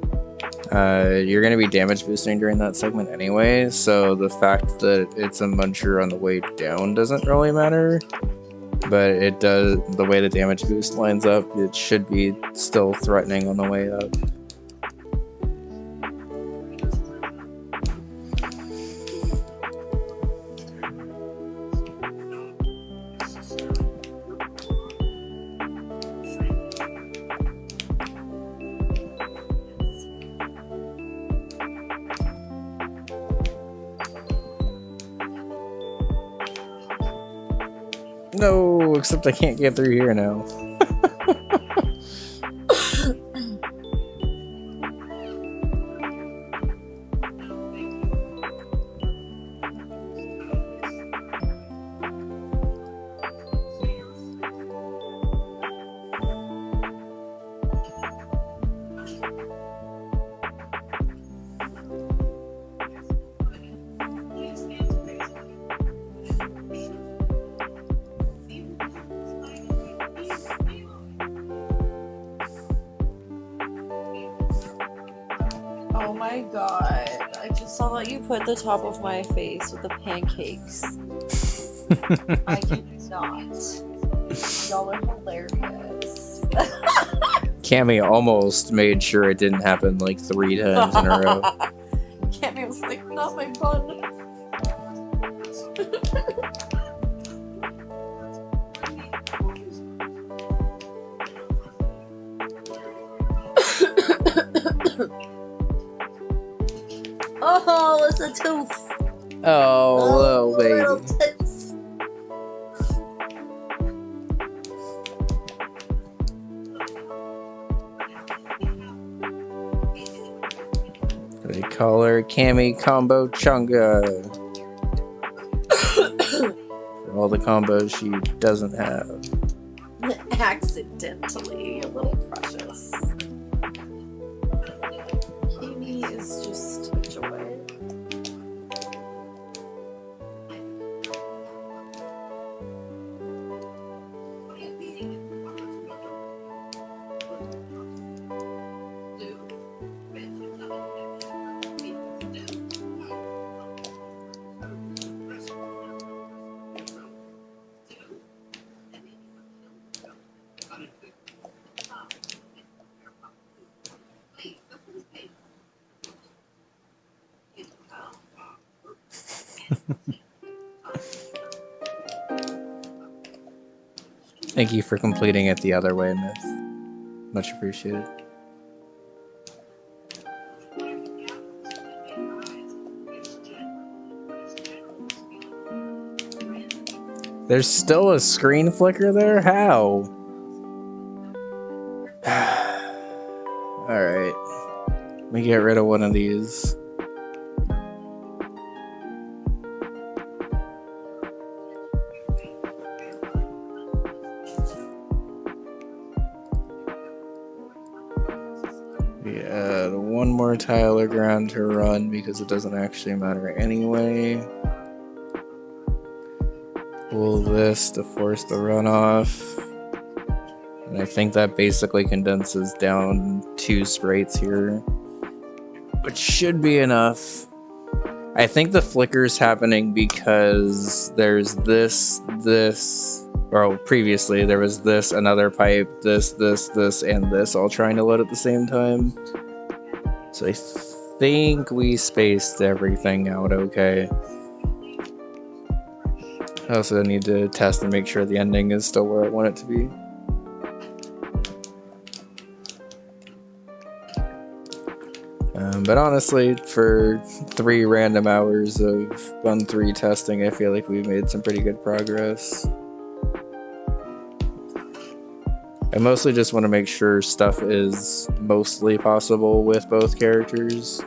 you're going to be damage boosting during that segment anyway, so the fact that it's a muncher on the way down doesn't really matter, but it does, the way the damage boost lines up, it should be still threatening on the way up. No, except I can't get through here now. Oh my god, I just saw that you put the top of my face with the pancakes. I cannot. Y'all are hilarious. Cammy almost made sure it didn't happen like 3 times in a row. Cammy was like, not my bun. Oh, it's a tooth. Oh, little little baby. tooth. They call her Cammy Combo Chunga. For all the combos she doesn't have. Accidentally, a little precious. Cammy is just a joy. Thank you for completing it the other way, Myth. Much appreciated. There's still a screen flicker there? How? Alright. Let me get rid of one of these. We add one more tile of ground to run because it doesn't actually matter anyway. Pull this to force the runoff. And I think that basically condenses down 2 sprites here, which should be enough. I think the flicker's happening because there's this, or previously there was this, another pipe, this, and this all trying to load at the same time. So I think we spaced everything out okay. I also need to test and make sure the ending is still where I want it to be. But honestly, for 3 random hours of Bun 3 testing, I feel like we've made some pretty good progress. I mostly just want to make sure stuff is mostly possible with both characters.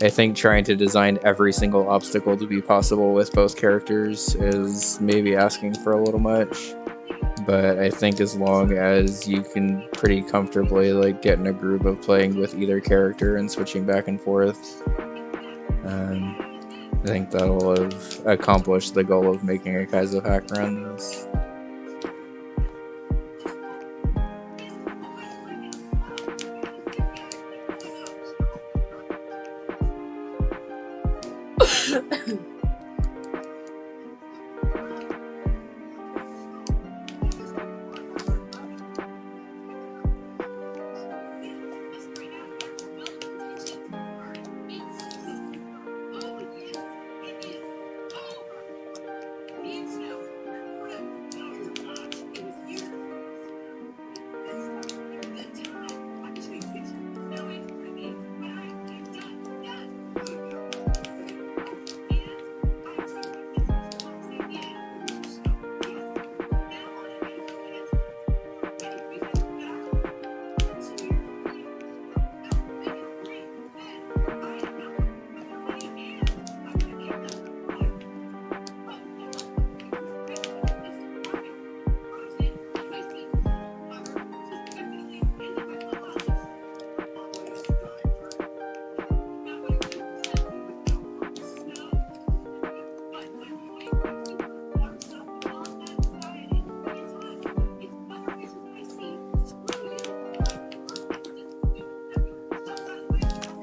I think trying to design every single obstacle to be possible with both characters is maybe asking for a little much. But I think as long as you can pretty comfortably like get in a groove of playing with either character and switching back and forth, I think that'll have accomplished the goal of making a Kaizo hack around this.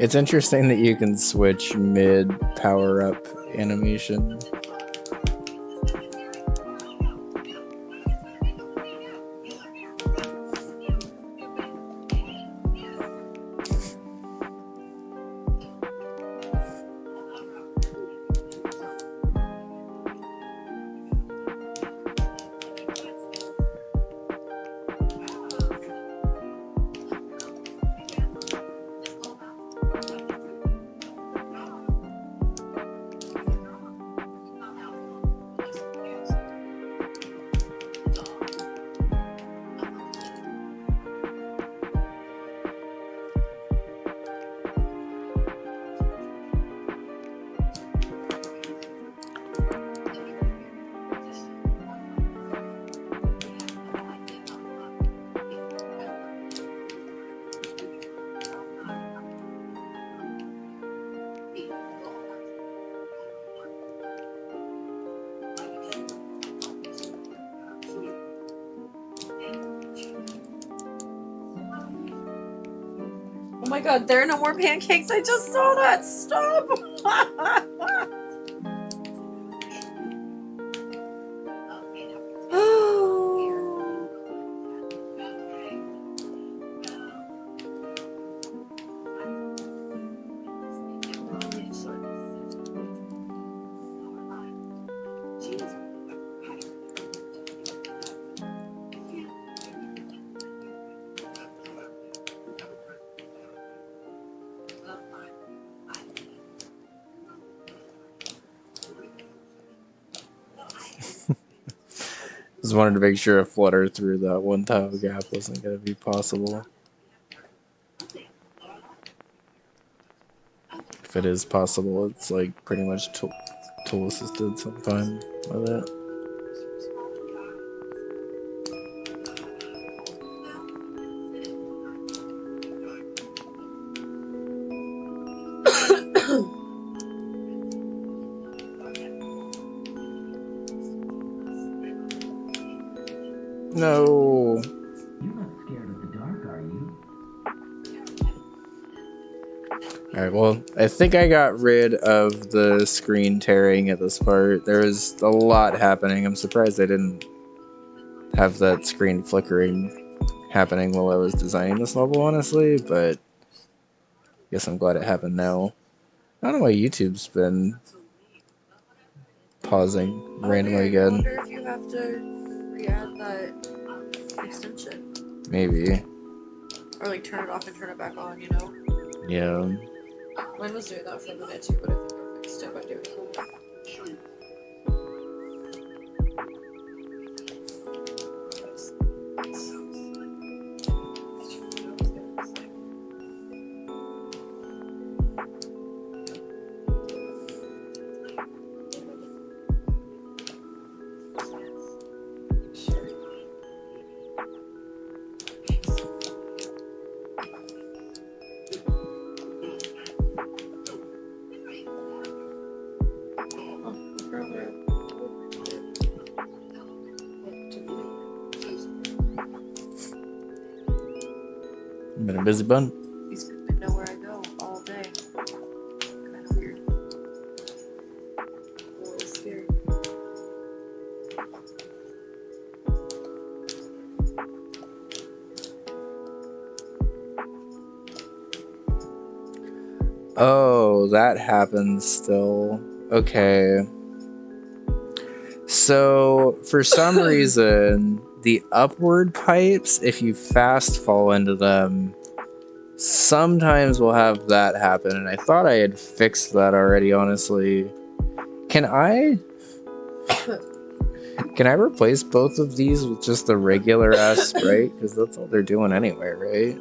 It's interesting that you can switch mid power-up animation. Oh my god, there are no more pancakes. I just saw that. Stop. Just wanted to make sure a flutter through that one tile gap wasn't going to be possible. If it is possible, it's like pretty much tool assisted sometime with it. No. You're not scared of the dark, are you? Alright, well, I think I got rid of the screen tearing at this part. There was a lot happening. I'm surprised I didn't have that screen flickering happening while I was designing this level, honestly, but I guess I'm glad it happened now. I don't know why YouTube's been pausing. randomly I good. wonder if you have to re-add that extension. Maybe. Or like turn it off and turn it back on, you know? Yeah. Mine was doing that for a minute too, but I think I fixed it by doing that. Been a busy bun. These people know where I go all day. Kind of weird. A little scary. Oh, that happens still. Okay. So, for some reason, the upward pipes, if you fast fall into them, sometimes will have that happen. And I thought I had fixed that already, honestly. Can I replace both of these with just the regular ass Sprite? Because that's all they're doing anyway, right?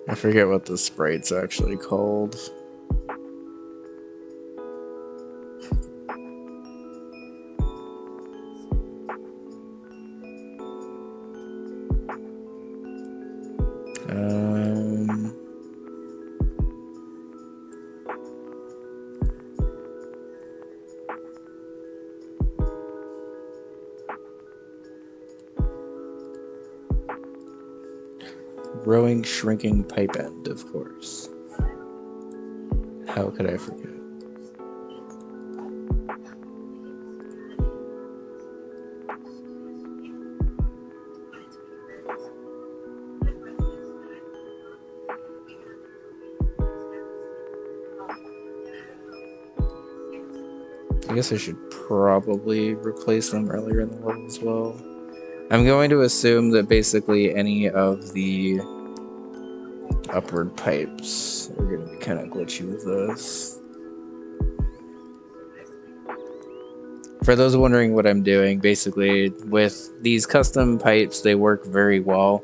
I forget what the Sprite's actually called. Growing, shrinking pipe end, of course. How could I forget? I guess I should probably replace them earlier in the level as well. I'm going to assume that basically any of the upward pipes are going to be kind of glitchy with this. For those wondering what I'm doing, basically with these custom pipes, they work very well.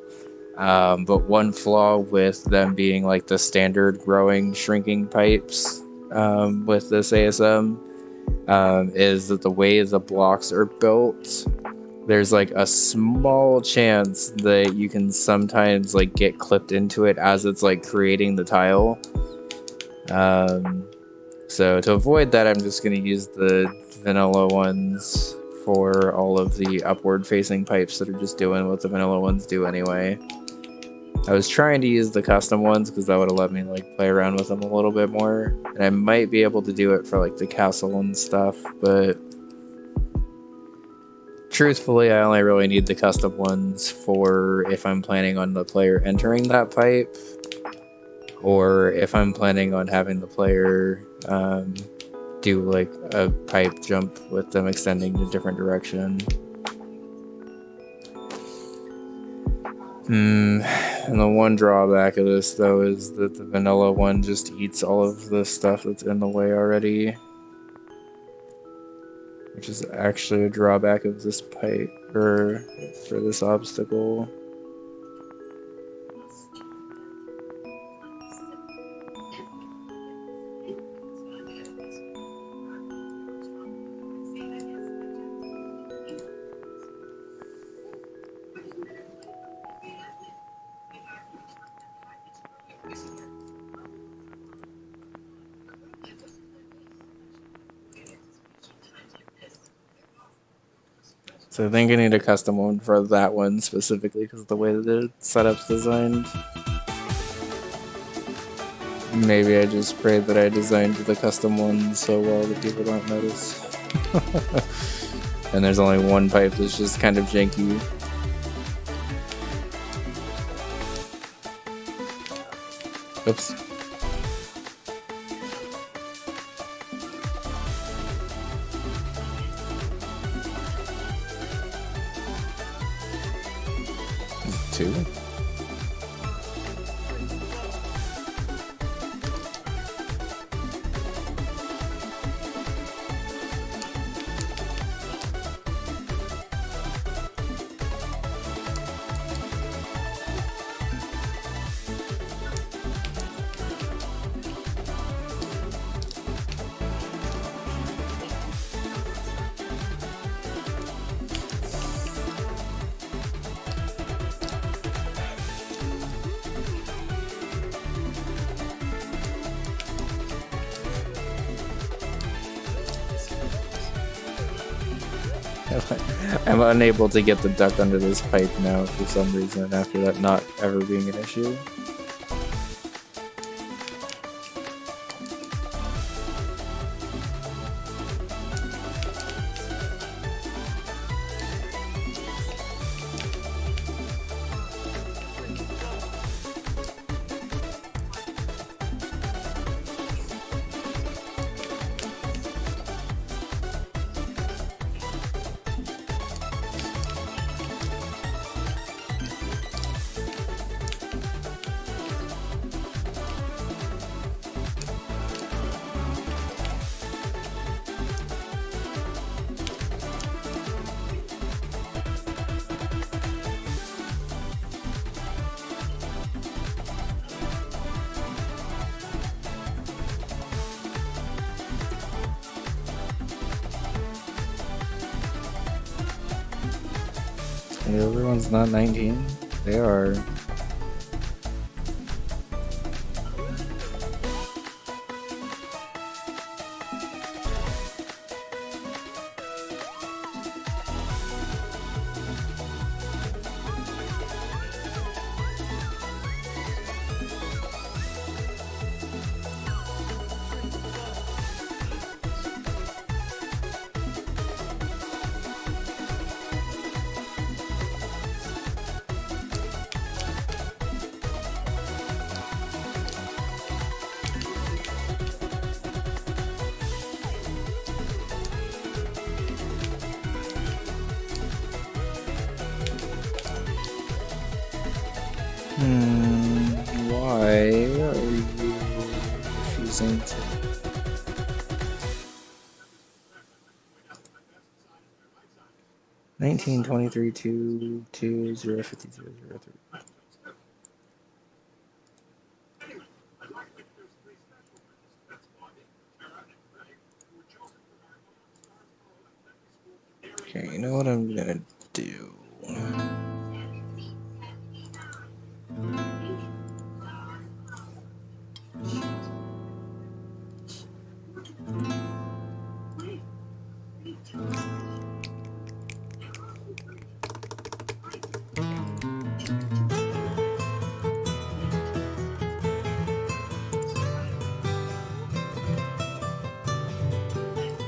But one flaw with them being like the standard growing, shrinking pipes with this ASM is that the way the blocks are built, there's like a small chance that you can sometimes like get clipped into it as it's like creating the tile. So to avoid that, I'm just going to use the vanilla ones for all of the upward facing pipes that are just doing what the vanilla ones do anyway. I was trying to use the custom ones because that would have let me like play around with them a little bit more, and I might be able to do it for like the castle and stuff, but truthfully I only really need the custom ones for if I'm planning on the player entering that pipe, or if I'm planning on having the player do like a pipe jump with them extending in a different direction. And the one drawback of this though is that the vanilla one just eats all of the stuff that's in the way already, which is actually a drawback of this pipe, or for this obstacle. So I think I need a custom one for that one specifically because of the way that the setup's designed. Maybe I just pray that I designed the custom one so well that people don't notice. And there's only one pipe that's just kind of janky. Oops. Two? I'm unable to get the duck under this pipe now for some reason after that not ever being an issue. And the other one's not 19? They are. Why are you refusing to? Nineteen 23 2 2 0 50 0 0 3. Okay, you know what I'm gonna do?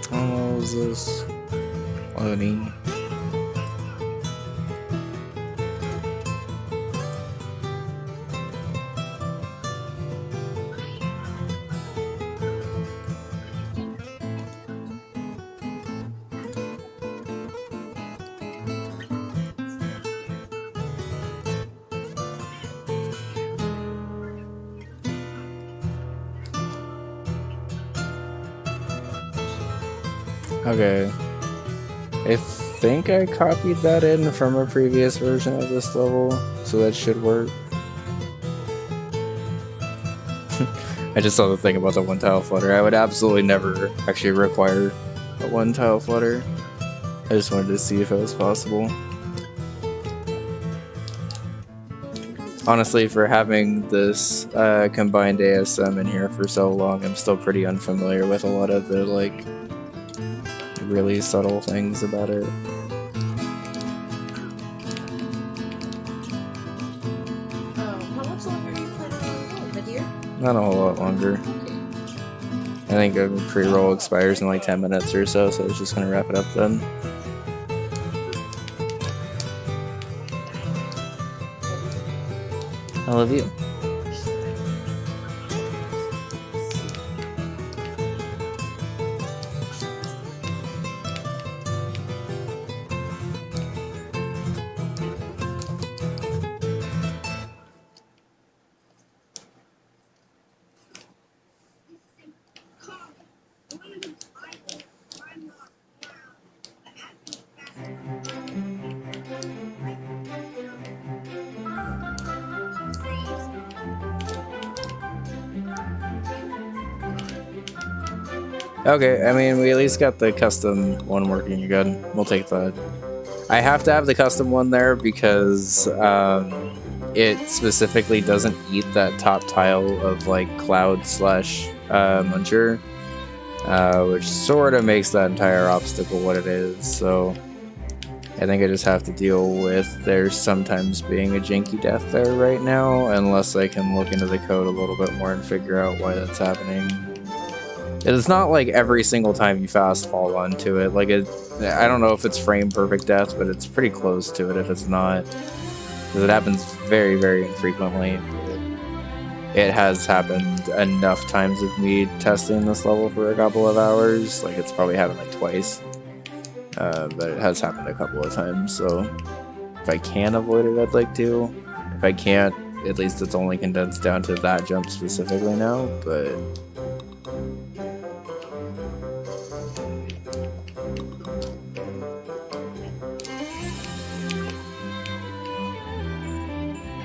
How is this loading? Okay. I think I copied that in from a previous version of this level, so that should work. I just saw the thing about the one tile flutter. I would absolutely never actually require a one tile flutter. I just wanted to see if it was possible. Honestly, for having this combined ASM in here for so long, I'm still pretty unfamiliar with a lot of the like really subtle things about it. How much longer are you planning on mid-year? Not a whole lot longer. I think a pre-roll expires in like 10 minutes or so, so I was just gonna wrap it up then. I love you. Okay, I mean, we at least got the custom one working again. We'll take that. I have to have the custom one there because it specifically doesn't eat that top tile of like cloud slash muncher, which sort of makes that entire obstacle what it is. So I think I just have to deal with there sometimes being a janky death there right now, unless I can look into the code a little bit more and figure out why that's happening. It's not like every single time you fast fall onto it. Like I don't know if it's frame perfect death, but it's pretty close to it if it's not. Because it happens very, very infrequently. It has happened enough times of me testing this level for a couple of hours. Like it's probably happened like twice. But it has happened a couple of times, so if I can avoid it, I'd like to. If I can't, at least it's only condensed down to that jump specifically now, but...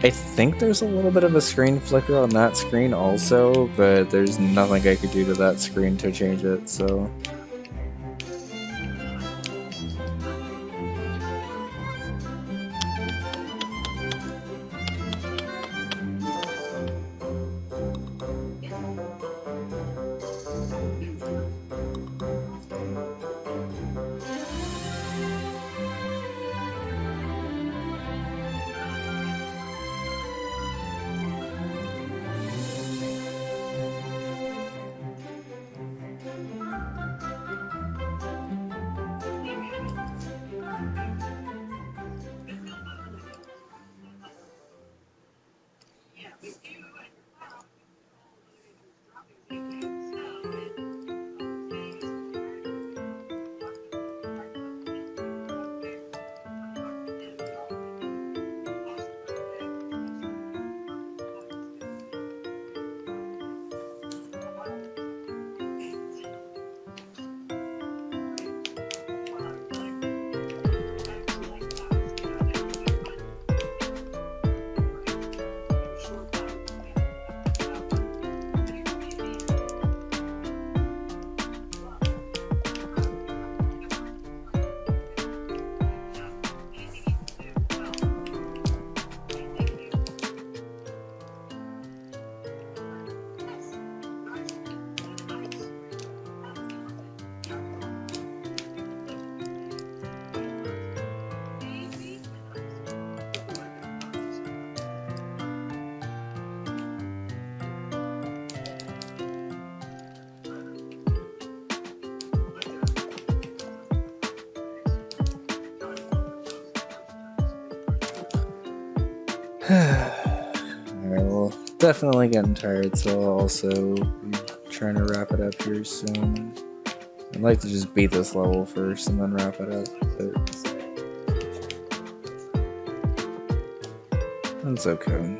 I think there's a little bit of a screen flicker on that screen also, but there's nothing I could do to that screen to change it, so... Alright, well, definitely getting tired, so I'll also be trying to wrap it up here soon. I'd like to just beat this level first and then wrap it up, but that's okay.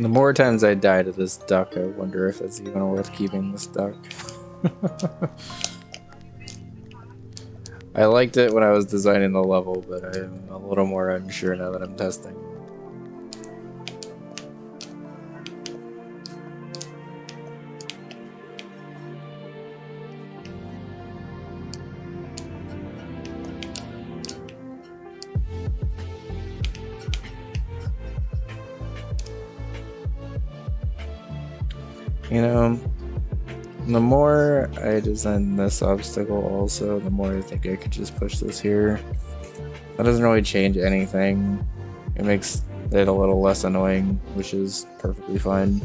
The more times I die to this duck, I wonder if it's even worth keeping this duck. I liked it when I was designing the level, but I'm a little more unsure now that I'm testing. You know, the more I design this obstacle also, the more I think I could just push this here. That doesn't really change anything. It makes it a little less annoying, which is perfectly fine.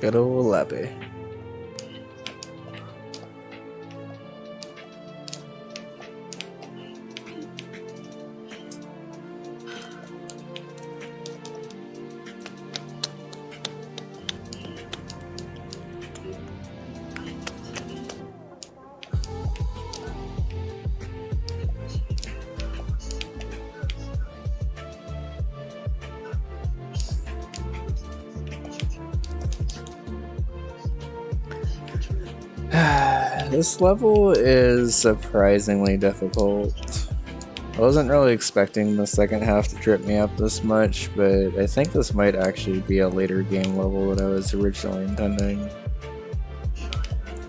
Good old Lappy. This level is surprisingly difficult. I wasn't really expecting the second half to trip me up this much, but I think this might actually be a later game level than I was originally intending.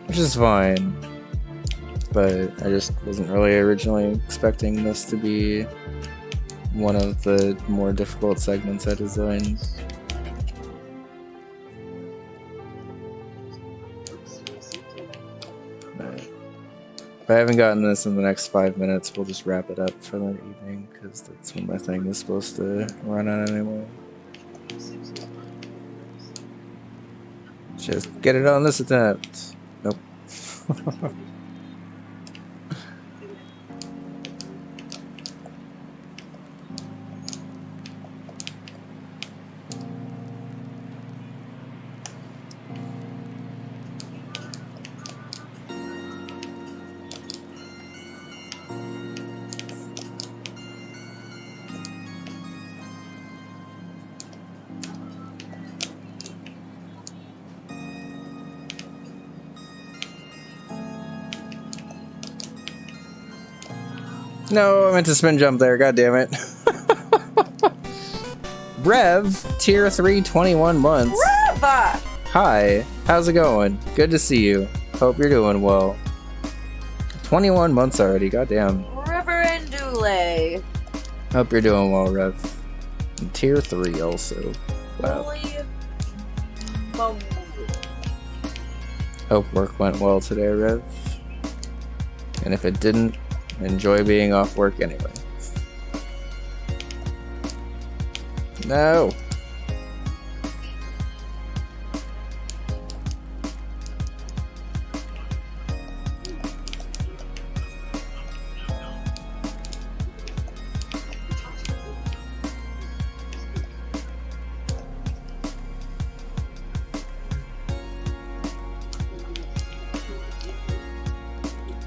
Which is fine, but I just wasn't really originally expecting this to be one of the more difficult segments I designed. If I haven't gotten this in the next 5 minutes, we'll just wrap it up for the evening, because that's when my thing is supposed to run out anyway. Just get it on this attempt. Nope. No, I meant to spin jump there, god damn it. Rev, tier 3, 21 months. Reva! Hi, how's it going? Good to see you. Hope you're doing well. 21 months already, goddamn. Reverend Dule. Hope you're doing well, Rev. And tier 3 also. Wow. Holy moly. Hope work went well today, Rev. And if it didn't, enjoy being off work anyway. No!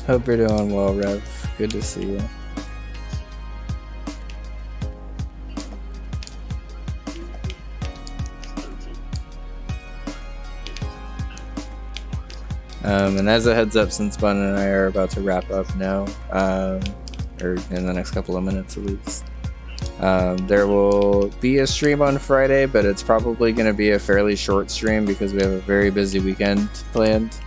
Hope you're doing well, Rev. Good to see you. And as a heads up, since Bun and I are about to wrap up now, or in the next couple of minutes at least, there will be a stream on Friday, but it's probably going to be a fairly short stream because we have a very busy weekend planned.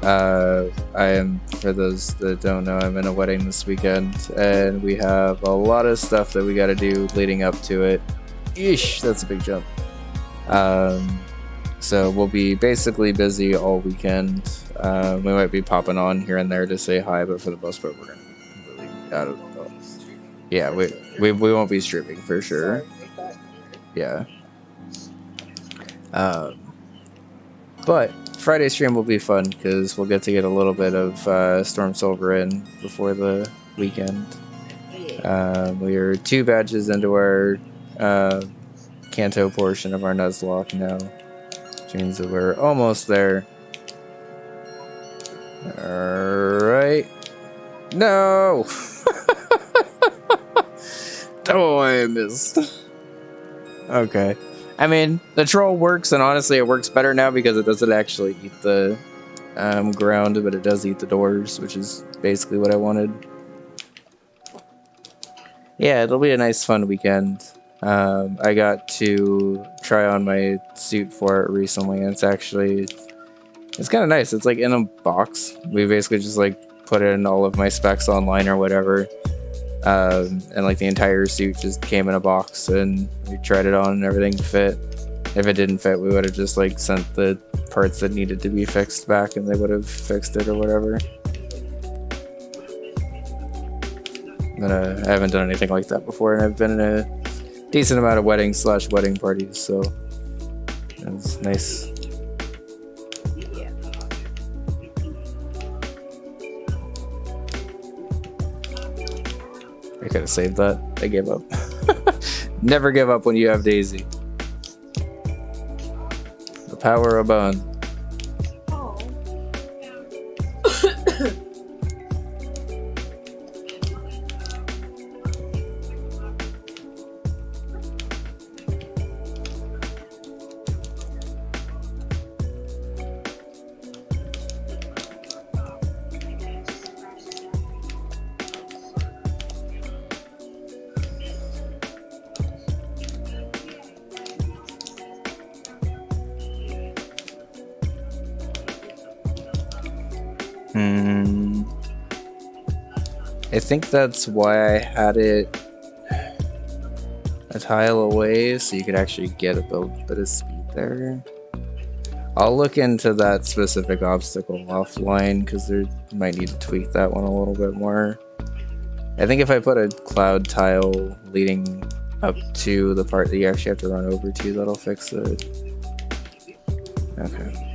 I am, for those that don't know, I'm in a wedding this weekend, and we have a lot of stuff that we got to do leading up to it. Eesh, that's a big jump. So we'll be basically busy all weekend. We might be popping on here and there to say hi, but for the most part, we're gonna be completely out of those. Yeah, we won't be streaming for sure. Yeah. But Friday stream will be fun because we'll get to get a little bit of Storm Silver in before the weekend. We are 2 badges into our Kanto portion of our Nuzlocke now, which means that we're almost there. Alright. No! Oh, I missed. Okay. I mean, the troll works, and honestly it works better now because it doesn't actually eat the ground, but it does eat the doors, which is basically what I wanted. Yeah, it'll be a nice fun weekend. I got to try on my suit for it recently, and it's kind of nice. It's like in a box. We basically just like put in all of my specs online or whatever. And like the entire suit just came in a box, and we tried it on and everything fit. If it didn't fit, we would have just like sent the parts that needed to be fixed back, and they would have fixed it or whatever. But I haven't done anything like that before, and I've been in a decent amount of weddings/wedding parties, so it's nice I could have saved that. I gave up. Never give up when you have Daisy. The power of Bun. Oh. I think that's why I had it a tile away, so you could actually get a bit of speed there. I'll look into that specific obstacle offline, because there might need to tweak that one a little bit more. I think if I put a cloud tile leading up to the part that you actually have to run over to, that'll fix it. Okay.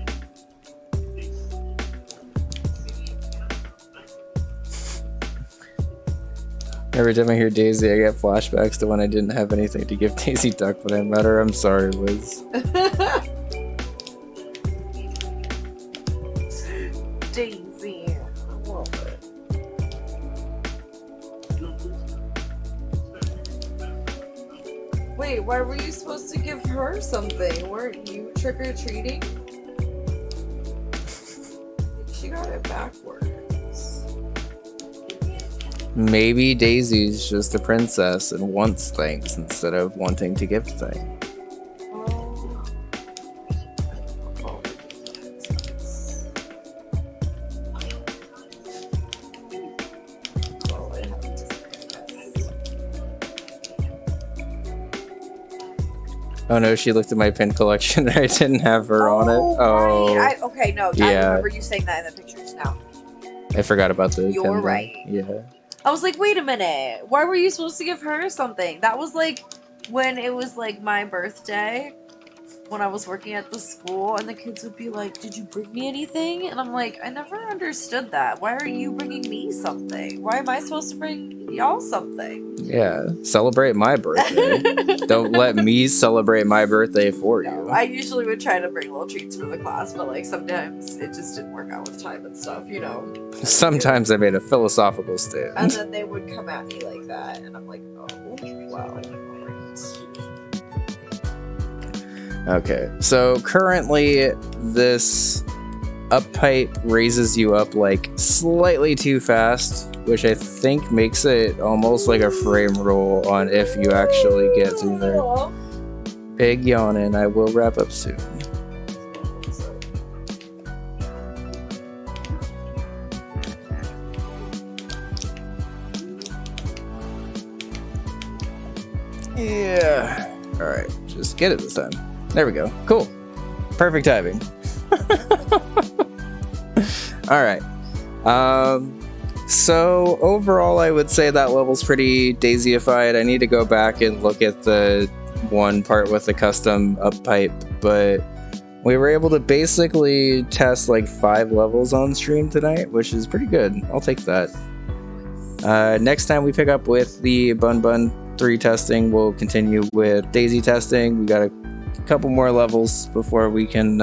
Every time I hear Daisy, I get flashbacks to when I didn't have anything to give Daisy Duck when I met her. I'm sorry, Liz. Daisy. I love it. Wait, why were you supposed to give her something? Weren't you trick-or-treating? She got it backwards. Maybe Daisy's just a princess and wants things instead of wanting to give things. Oh no, she looked at my pin collection and I didn't have her on it. Oh, right. Okay, no, I yeah. remember you saying that in the pictures now. I forgot about the You're pin right. thing. Yeah. I was like, wait a minute. Why were you supposed to give her something? That was like when it was like my birthday, when I was working at the school, and the kids would be like, did you bring me anything? And I'm like, I never understood that. Why are you bringing me something? Why am I supposed to bring y'all something? Yeah, celebrate my birthday. Don't let me celebrate my birthday for you. I usually would try to bring little treats for the class, but like sometimes it just didn't work out with time and stuff, you know? Sometimes I made a philosophical stand. And then they would come at me like that, and I'm like, oh, wow. Okay, so currently this up pipe raises you up like slightly too fast, which I think makes it almost like a frame roll on if you actually get through there. Big yawning, I will wrap up soon. Yeah. Alright, just get it this time. There we go. Cool. Perfect timing. Alright. So overall I would say that level's pretty daisyified. I need to go back and look at the one part with the custom up pipe, but we were able to basically test like 5 levels on stream tonight, which is pretty good. I'll take that. Next time we pick up with the Bunbun 3 testing, we'll continue with Daisy testing. We got a couple more levels before we can